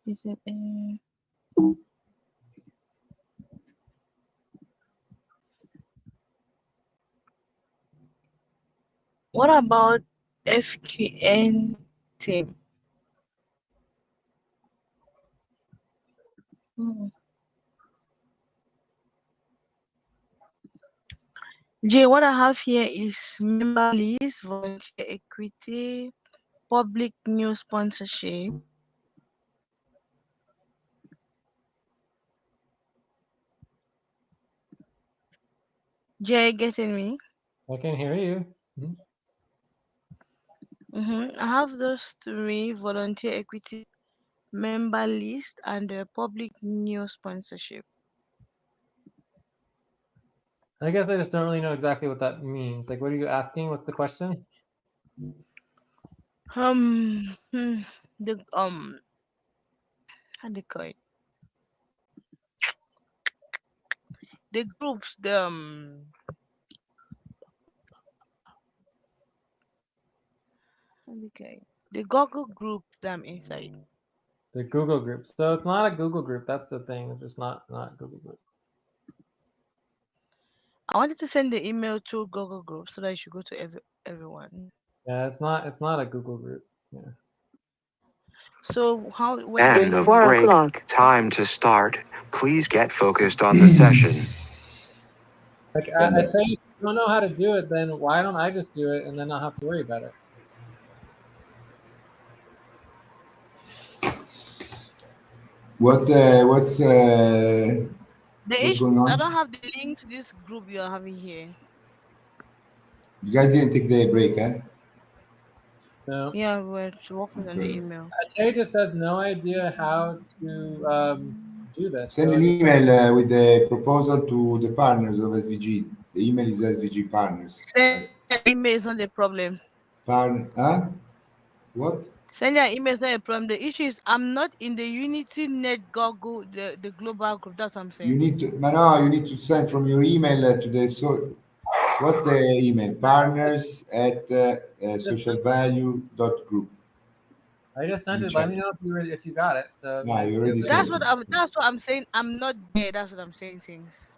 S6: Is it what about FQN team? Jay, what I have here is member list, volunteer equity, public news sponsorship. Jay, getting me?
S2: I can hear you.
S6: I have those three: volunteer equity, member list, and the public news sponsorship.
S2: I guess I just don't really know exactly what that means. Like, what are you asking? What's the question?
S6: The how do you call it? The groups, how do you call it? The Google groups that I'm inside.
S2: The Google group. So it's not a Google group. That's the thing. It's just not Google group.
S6: I wanted to send the email to Google group so that it should go to everyone.
S2: Yeah, it's not a Google group. Yeah.
S6: So how when
S4: End
S8: It's
S4: of
S8: 4
S4: break.
S8: o'clock.
S4: Time to start. Please get focused on the session.
S2: Like I tell you, if you don't know how to do it, then why don't I just do it and then not have to worry about it?
S3: What's
S6: the issue,
S3: going
S6: I
S3: on?
S6: don't have the link to this group you are having here.
S3: You guys didn't take the break, huh?
S2: No.
S6: Yeah, we're working on the
S3: Okay.
S6: email.
S2: Atay just has no idea how to do this.
S3: Send
S2: So
S3: an
S2: I just-
S3: email with the proposal to the partners of SVG. The email is SVG partners.
S6: Email is not a problem.
S3: Huh? What?
S6: Sending an email is not a problem. The issue is I'm not in the Unity Net Google, the global group. That's what I'm saying.
S3: You need to, no, you need to send from your email to the, so what's the email? Partners at socialvalue.group.
S2: I just sent
S3: You
S2: it. Let
S3: check.
S2: me know if you got it. So
S3: No,
S2: I
S3: you
S2: just
S3: already
S2: did
S3: sent
S2: it.
S3: it.
S6: That's what I'm saying. I'm not there. That's what I'm saying. Things.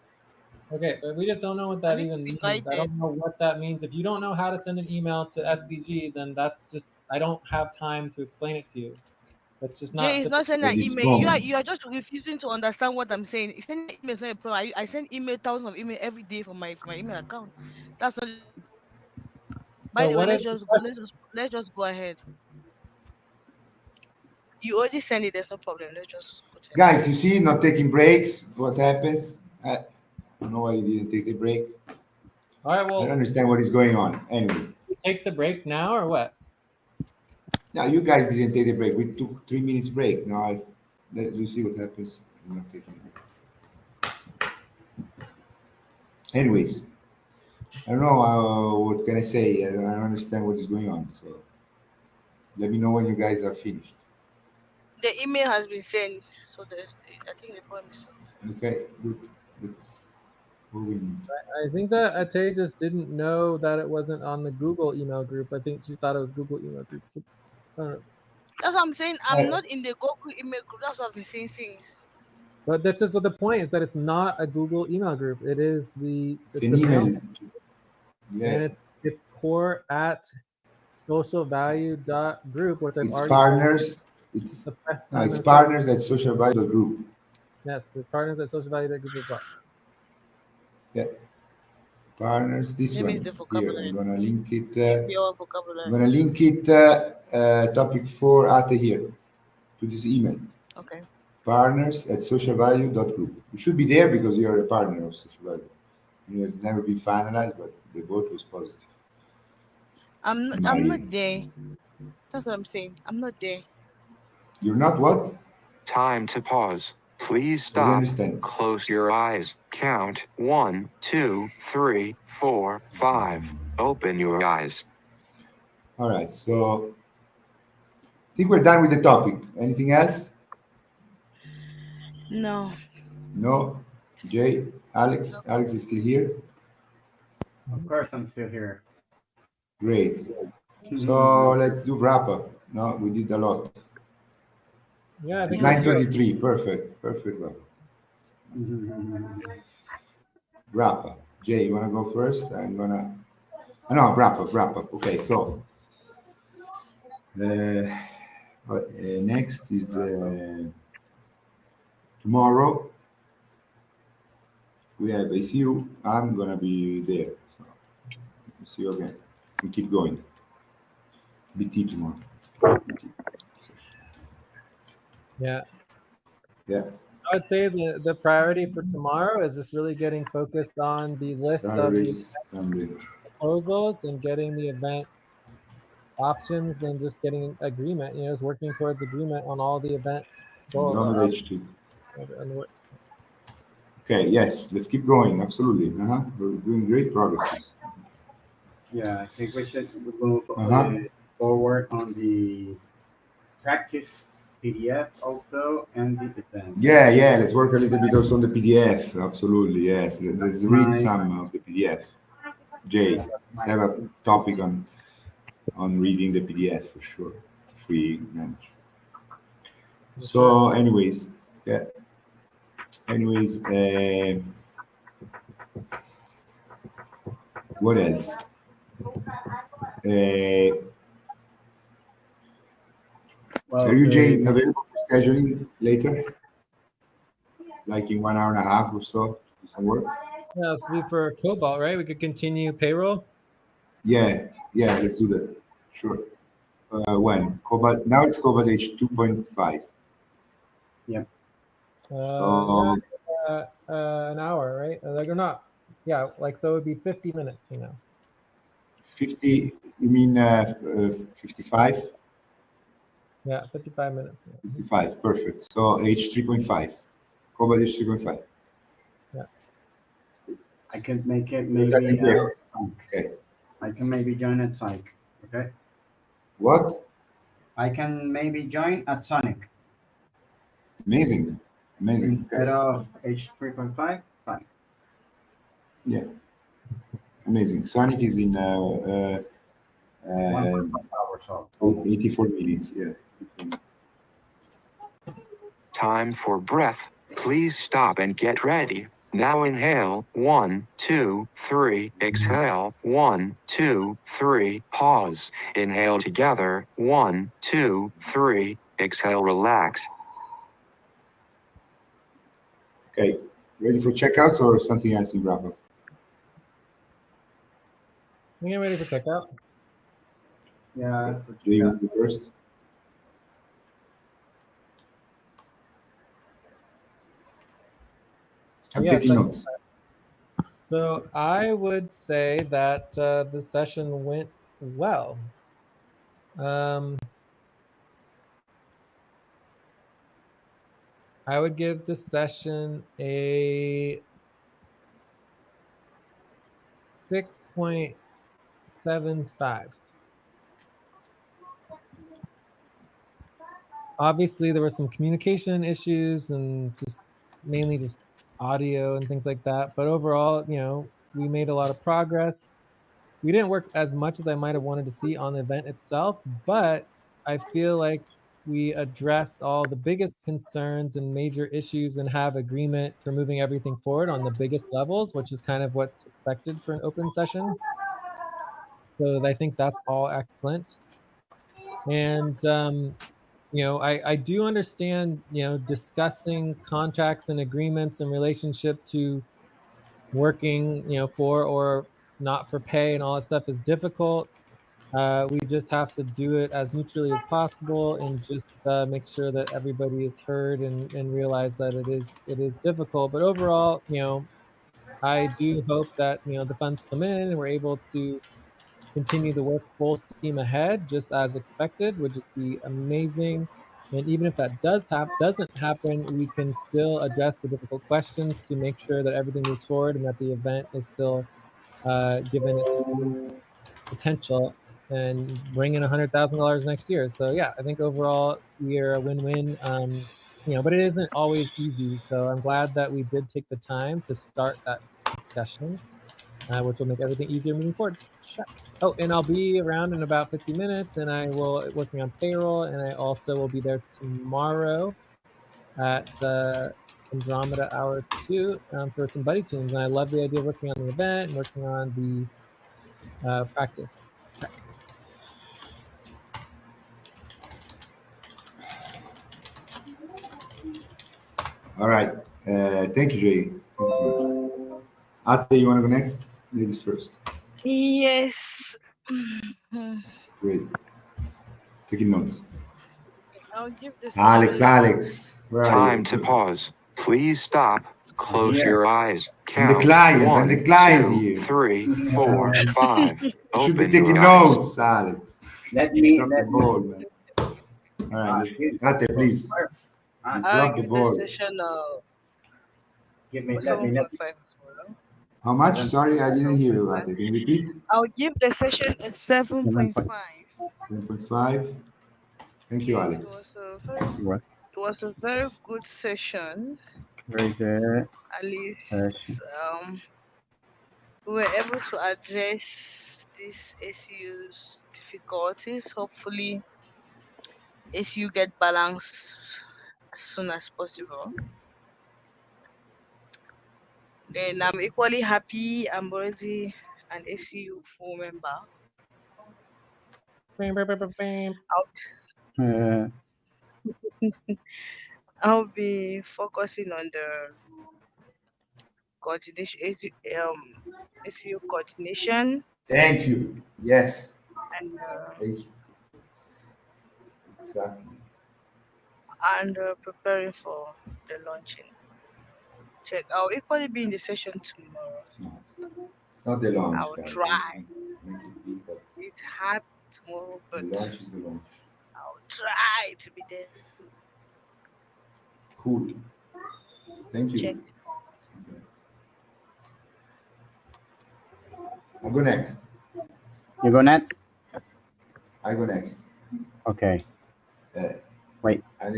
S2: Okay, but we just don't know what
S6: I
S2: that
S6: need to
S2: even
S6: be
S2: means.
S6: invited.
S2: I don't know what that means. If you don't know how to send an email to SVG, then that's just I don't have time to explain it to you. That's just not.
S6: Jay is not sending
S3: At
S6: an
S3: this
S6: email.
S3: moment.
S6: You are just refusing to understand what I'm saying. Sending an email is not a problem. I send email, thousands of email every day from my email account. That's not. By
S2: So
S6: the way,
S2: what is the question?
S6: let's just go ahead. You already send it. There's no problem. Let's just go to the
S3: Guys, you see, not taking breaks. What happens? I don't know why you didn't take the break.
S2: All right,
S3: I don't
S2: well,
S3: understand what is going on. Anyways,
S2: take the break now or what?
S3: now you guys didn't take the break. We took 3 minutes break. Now let you see what happens. I'm not taking it. Anyways, I don't know what can I say. I don't understand what is going on. So let me know when you guys are finished.
S6: The email has been sent, so I think the problem is solved.
S3: Okay, good. That's what we need.
S2: I think that Atay just didn't know that it wasn't on the Google email group. I think she thought it was Google email group. So, I don't know.
S6: That's what I'm saying. I'm
S3: Right.
S6: not in the Google email group. That's what I've been saying since.
S2: But that's just what the point is, that it's not a Google email group. It is
S3: It's
S2: it's
S3: an
S2: a mail,
S3: email. Yeah,
S2: and it's core at socialvalue.group, which I've
S3: it's
S2: already
S3: partners. It's partners at socialvalue.group.
S2: Yes, there's partners at socialvalue.group as well.
S3: Yeah, partners. This
S6: Maybe
S3: one
S6: it's the
S3: here.
S6: vocabulary.
S3: I'm gonna link it.
S6: Your vocabulary.
S3: I'm gonna link it. Topic 4 at here to this email.
S6: Okay.
S3: Partners at socialvalue.group. You should be there because you're a partner of Social Value. It has never been finalized, but the vote was positive.
S6: I'm not there. That's what I'm saying. I'm not there.
S3: You're not what?
S4: Time to pause. Please
S3: I
S4: stop.
S3: understand.
S4: Close your eyes. Count 1, 2, 3, 4, 5. Open your eyes.
S3: All right, so I think we're done with the topic. Anything else?
S6: No.
S3: No? Jay? Alex? Alex is still here?
S1: Of course, I'm still here.
S3: Great. So let's do wrap up. No, we did a lot.
S2: Yeah, I
S3: It's
S2: think we're good.
S3: 9:23. Perfect. Perfect wrap up. Wrap up. Jay, you want to go first? I'm going to. No, wrap up. Okay, so next is tomorrow. We have ACU. I'm going to be there. So, see you again. We keep going. BT tomorrow.
S2: Yeah.
S3: Yeah.
S2: I would say the priority for tomorrow is just really getting focused on the list of
S3: Saturday,
S2: the
S3: Sunday.
S2: proposals and getting the event options and just getting agreement, just working towards agreement on all the event goals.
S3: Andromeda H2. Okay, yes, let's keep going. Absolutely. We're doing great progress.
S1: Yeah, I think we should move
S3: Uh-huh.
S1: forward on the practice PDF also and the event.
S3: Yeah, let's work a little bit also on the PDF. Absolutely, yes. Let's read
S1: My-
S3: some of the PDF. Jay, let's have a topic on reading the PDF for sure. If we manage. So, anyways, yeah. Anyways, what else?
S1: Well,
S3: Are you, Jay, available for scheduling later? Like in 1 hour and a half or so? Do some work?
S2: Yeah, it's be for Cobalt, right? We could continue payroll.
S3: Yeah, let's do that. Sure. When? Cobalt, now it's Cobalt H2.5.
S1: Yeah.
S3: So,
S2: An hour, right? Like or not? Yeah, like so it would be 50 minutes from now.
S3: 50, you mean 55?
S2: Yeah, 55 minutes.
S3: 55, perfect. So H3.5. Cobalt H3.5.
S2: Yeah.
S1: I can make it maybe.
S3: Okay.
S1: I can maybe join at Sonic. Okay.
S3: What?
S1: I can maybe join at Sonic
S3: Amazing.
S1: instead of H3.5. Fine.
S3: Yeah. Amazing. Sonic is in
S1: 1.5 hours off.
S3: 84 minutes. Yeah.
S4: Time for breath. Please stop and get ready. Now inhale, 1, 2, 3, exhale, 1, 2, 3, pause. Inhale together, 1, 2, 3, exhale, relax.
S3: Okay. Ready for checkouts or something else in wrap up?
S2: We get ready for checkout.
S1: Yeah.
S3: Do you want to go first? I'm taking notes.
S2: So I would say that the session went well. I would give the session a 6.75. Obviously, there were some communication issues and just mainly just audio and things like that. But overall, we made a lot of progress. We didn't work as much as I might have wanted to see on the event itself, but I feel like we addressed all the biggest concerns and major issues and have agreement for moving everything forward on the biggest levels, which is kind of what's expected for an open session. So I think that's all excellent. And I do understand, discussing contracts and agreements in relationship to working, for or not for pay and all that stuff is difficult. We just have to do it as neutrally as possible and just make sure that everybody is heard and realize that it is difficult. But overall, I do hope that, the funds come in and we're able to continue the work full steam ahead, just as expected, would just be amazing. And even if that doesn't happen, we can still address the difficult questions to make sure that everything moves forward and that the event is still given its full potential and bring in $100,000 next year. So yeah, I think overall we're a win-win. But it isn't always easy. So I'm glad that we did take the time to start that discussion, which will make everything easier moving forward. Check. Oh, and I'll be around in about 50 minutes, and I will working on payroll, and I also will be there tomorrow at Andromeda Hour 2 for some buddy tunes. And I love the idea of working on the event and working on the practice. Check.
S3: All right. Thank you, Jay. Thank you so much. Ate, you want to go next? Ladies first.
S6: Yes.
S3: Great. Taking notes.
S6: I'll give the
S3: Alex,
S6: session.
S3: Alex, where are
S4: Time
S3: you?
S4: to pause. Please stop. Close
S1: Here.
S4: your eyes.
S3: I'm the
S4: Count.
S3: client. I'm
S4: 1,
S3: the client
S4: 2,
S3: here.
S4: 3, 4, 5.
S3: You should be
S4: Open
S3: taking
S4: your eyes.
S3: notes, Alex.
S1: Let me.
S3: Drop the ball, man. All right, let's Ate, please. You
S6: I'll
S3: drop the
S6: give the
S3: ball.
S6: session
S1: Give me. Let
S6: 7.5
S1: me.
S6: as well.
S3: How much? Sorry, I didn't hear you,
S6: 7.5.
S3: Ate. Can you repeat?
S6: I'll give the session a 7.5.
S3: 7.5. Thank you,
S6: Yes,
S3: Alex.
S1: What?
S6: it was a very good session.
S1: Very good.
S6: At least we were able to address these ACU's difficulties. Hopefully, ACU get balanced as soon as possible. And I'm equally happy I'm already an ACU full member.
S1: Uh,
S6: I'll be focusing on the coordination, ACU coordination,
S3: Thank you. Yes.
S6: and
S3: Thank you. Exactly.
S6: preparing for the launching. Check. I'll equally be in the session tomorrow.
S3: No, it's not the launch,
S6: I'll
S3: guys.
S6: try.
S3: Make it big, but
S6: It's hard tomorrow,
S3: the
S6: but
S3: launch is the launch.
S6: I'll try to be there.
S3: Cool. Thank you.
S6: Check.
S3: Okay. I go next.
S1: you go next.
S3: I go next.
S1: Okay. Wait.
S3: I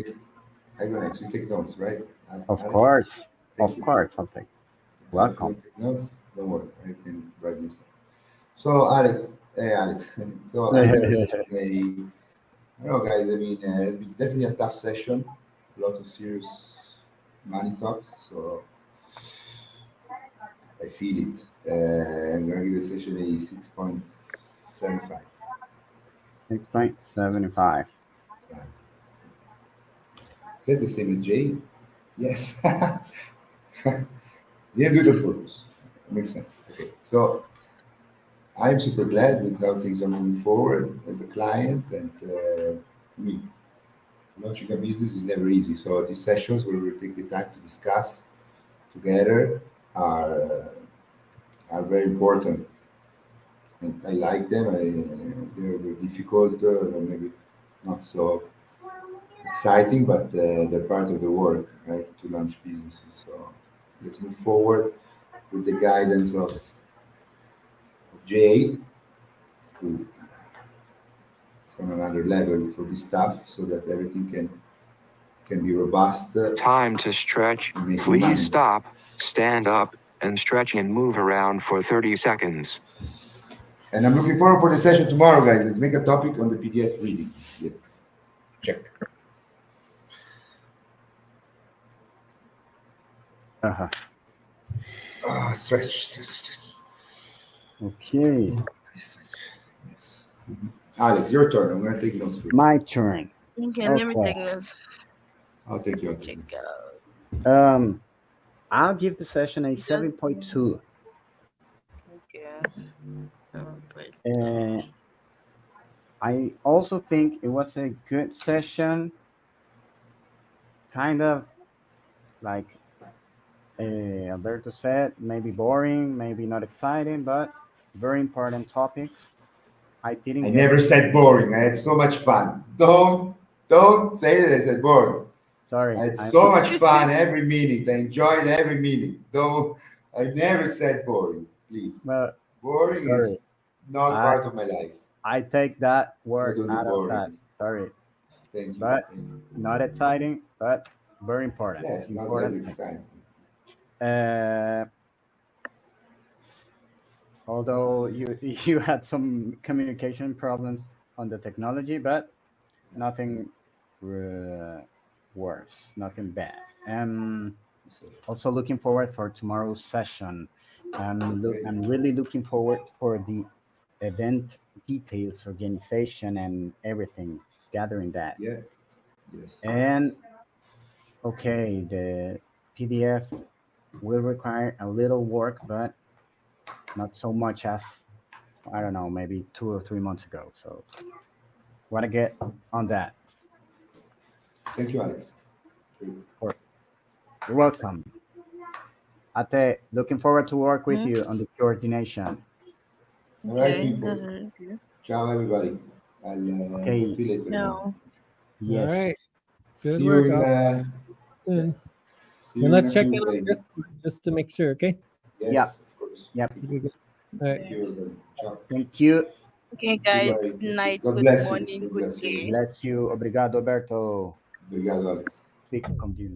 S3: go next. You take notes, right?
S1: Of
S3: Alex?
S1: course.
S3: Thank
S1: Of
S3: you.
S1: course. Something. Welcome.
S3: If you take notes, don't worry. I can write myself. So, Alex. So, I have a session. I don't know, guys. I mean, it's been definitely a tough session. A lot of serious money talks. So, I feel it. I'm going to give the session a 6.75.
S1: 6.75.
S3: That's the same as Jay. Yes. You didn't do it on purpose. Makes sense. Okay. So I'm super glad with how things are moving forward as a client. And I mean, launching a business is never easy. So these sessions where we take the time to discuss together are very important. And I like them. They're difficult, maybe not so exciting, but they're part of the work, right, to launch businesses. So let's move forward with the guidance of Jay, who is on another level for this stuff, so that everything can be robust.
S4: Time to stretch.
S3: and making
S4: Please
S3: money.
S4: stop, stand up, and stretch and move around for 30 seconds.
S3: And I'm looking forward for the session tomorrow, guys. Let's make a topic on the PDF reading. Yes. Check.
S1: Uh-huh.
S3: Stretch.
S1: Okay.
S3: Yes. Alex, your turn. I'm going to take notes for you.
S1: My turn.
S6: Okay, let me
S1: Okay.
S6: take this.
S3: I'll take your
S6: Check
S3: turn.
S6: out.
S1: I'll give the session a 7.2.
S6: Okay.
S1: I also think it was a good session. Kind of like Alberto said, maybe boring, maybe not exciting, but very important topic. I didn't
S3: I
S1: get
S3: never said boring. I had so much fun. Don't say that I said boring.
S1: Sorry.
S3: I had so much fun every minute. I enjoyed every minute. Though I never said boring. Please.
S1: Well,
S3: Boring is not part of my life.
S1: I take that word
S3: don't do
S1: out of
S3: boring.
S1: that. Sorry.
S3: Thank you.
S1: But
S3: Thank you.
S1: not exciting, but very important.
S3: Yes, not as
S1: important thing.
S3: exciting.
S1: Although you had some communication problems on the technology, but nothing worse, nothing bad. Also looking forward for tomorrow's session. I'm really looking forward for the event details, organization, and everything, gathering that.
S3: Yeah. Yes.
S1: And okay, the PDF will require a little work, but not so much as, I don't know, maybe 2 or 3 months ago. So want to get on that.
S3: Thank you, Alex.
S1: You're welcome. Ate, looking forward to work with you on the coordination.
S3: All right,
S6: Okay,
S3: people.
S6: that's very good.
S3: Ciao, everybody. I'll
S1: Okay.
S3: talk to you later.
S6: No.
S1: Yes.
S2: All right. Good
S3: See
S2: work.
S3: you in,
S2: I'll soon.
S3: see you
S2: And
S3: in
S2: let's
S3: a
S2: check
S3: few
S2: in on
S3: days.
S2: Discord just to make sure, okay?
S3: Yes,
S1: Yeah.
S3: of course.
S1: Yep.
S2: Okay, good. All right.
S3: Thank you, everybody. Ciao.
S1: Thank you.
S6: Okay, guys.
S3: Goodbye.
S6: Good night.
S3: God
S6: Good
S3: bless you.
S6: morning.
S3: God
S6: Good
S3: bless you.
S6: day.
S1: Bless you. Obrigado, Alberto.
S3: Obrigado, Alex.
S1: Speak, continue.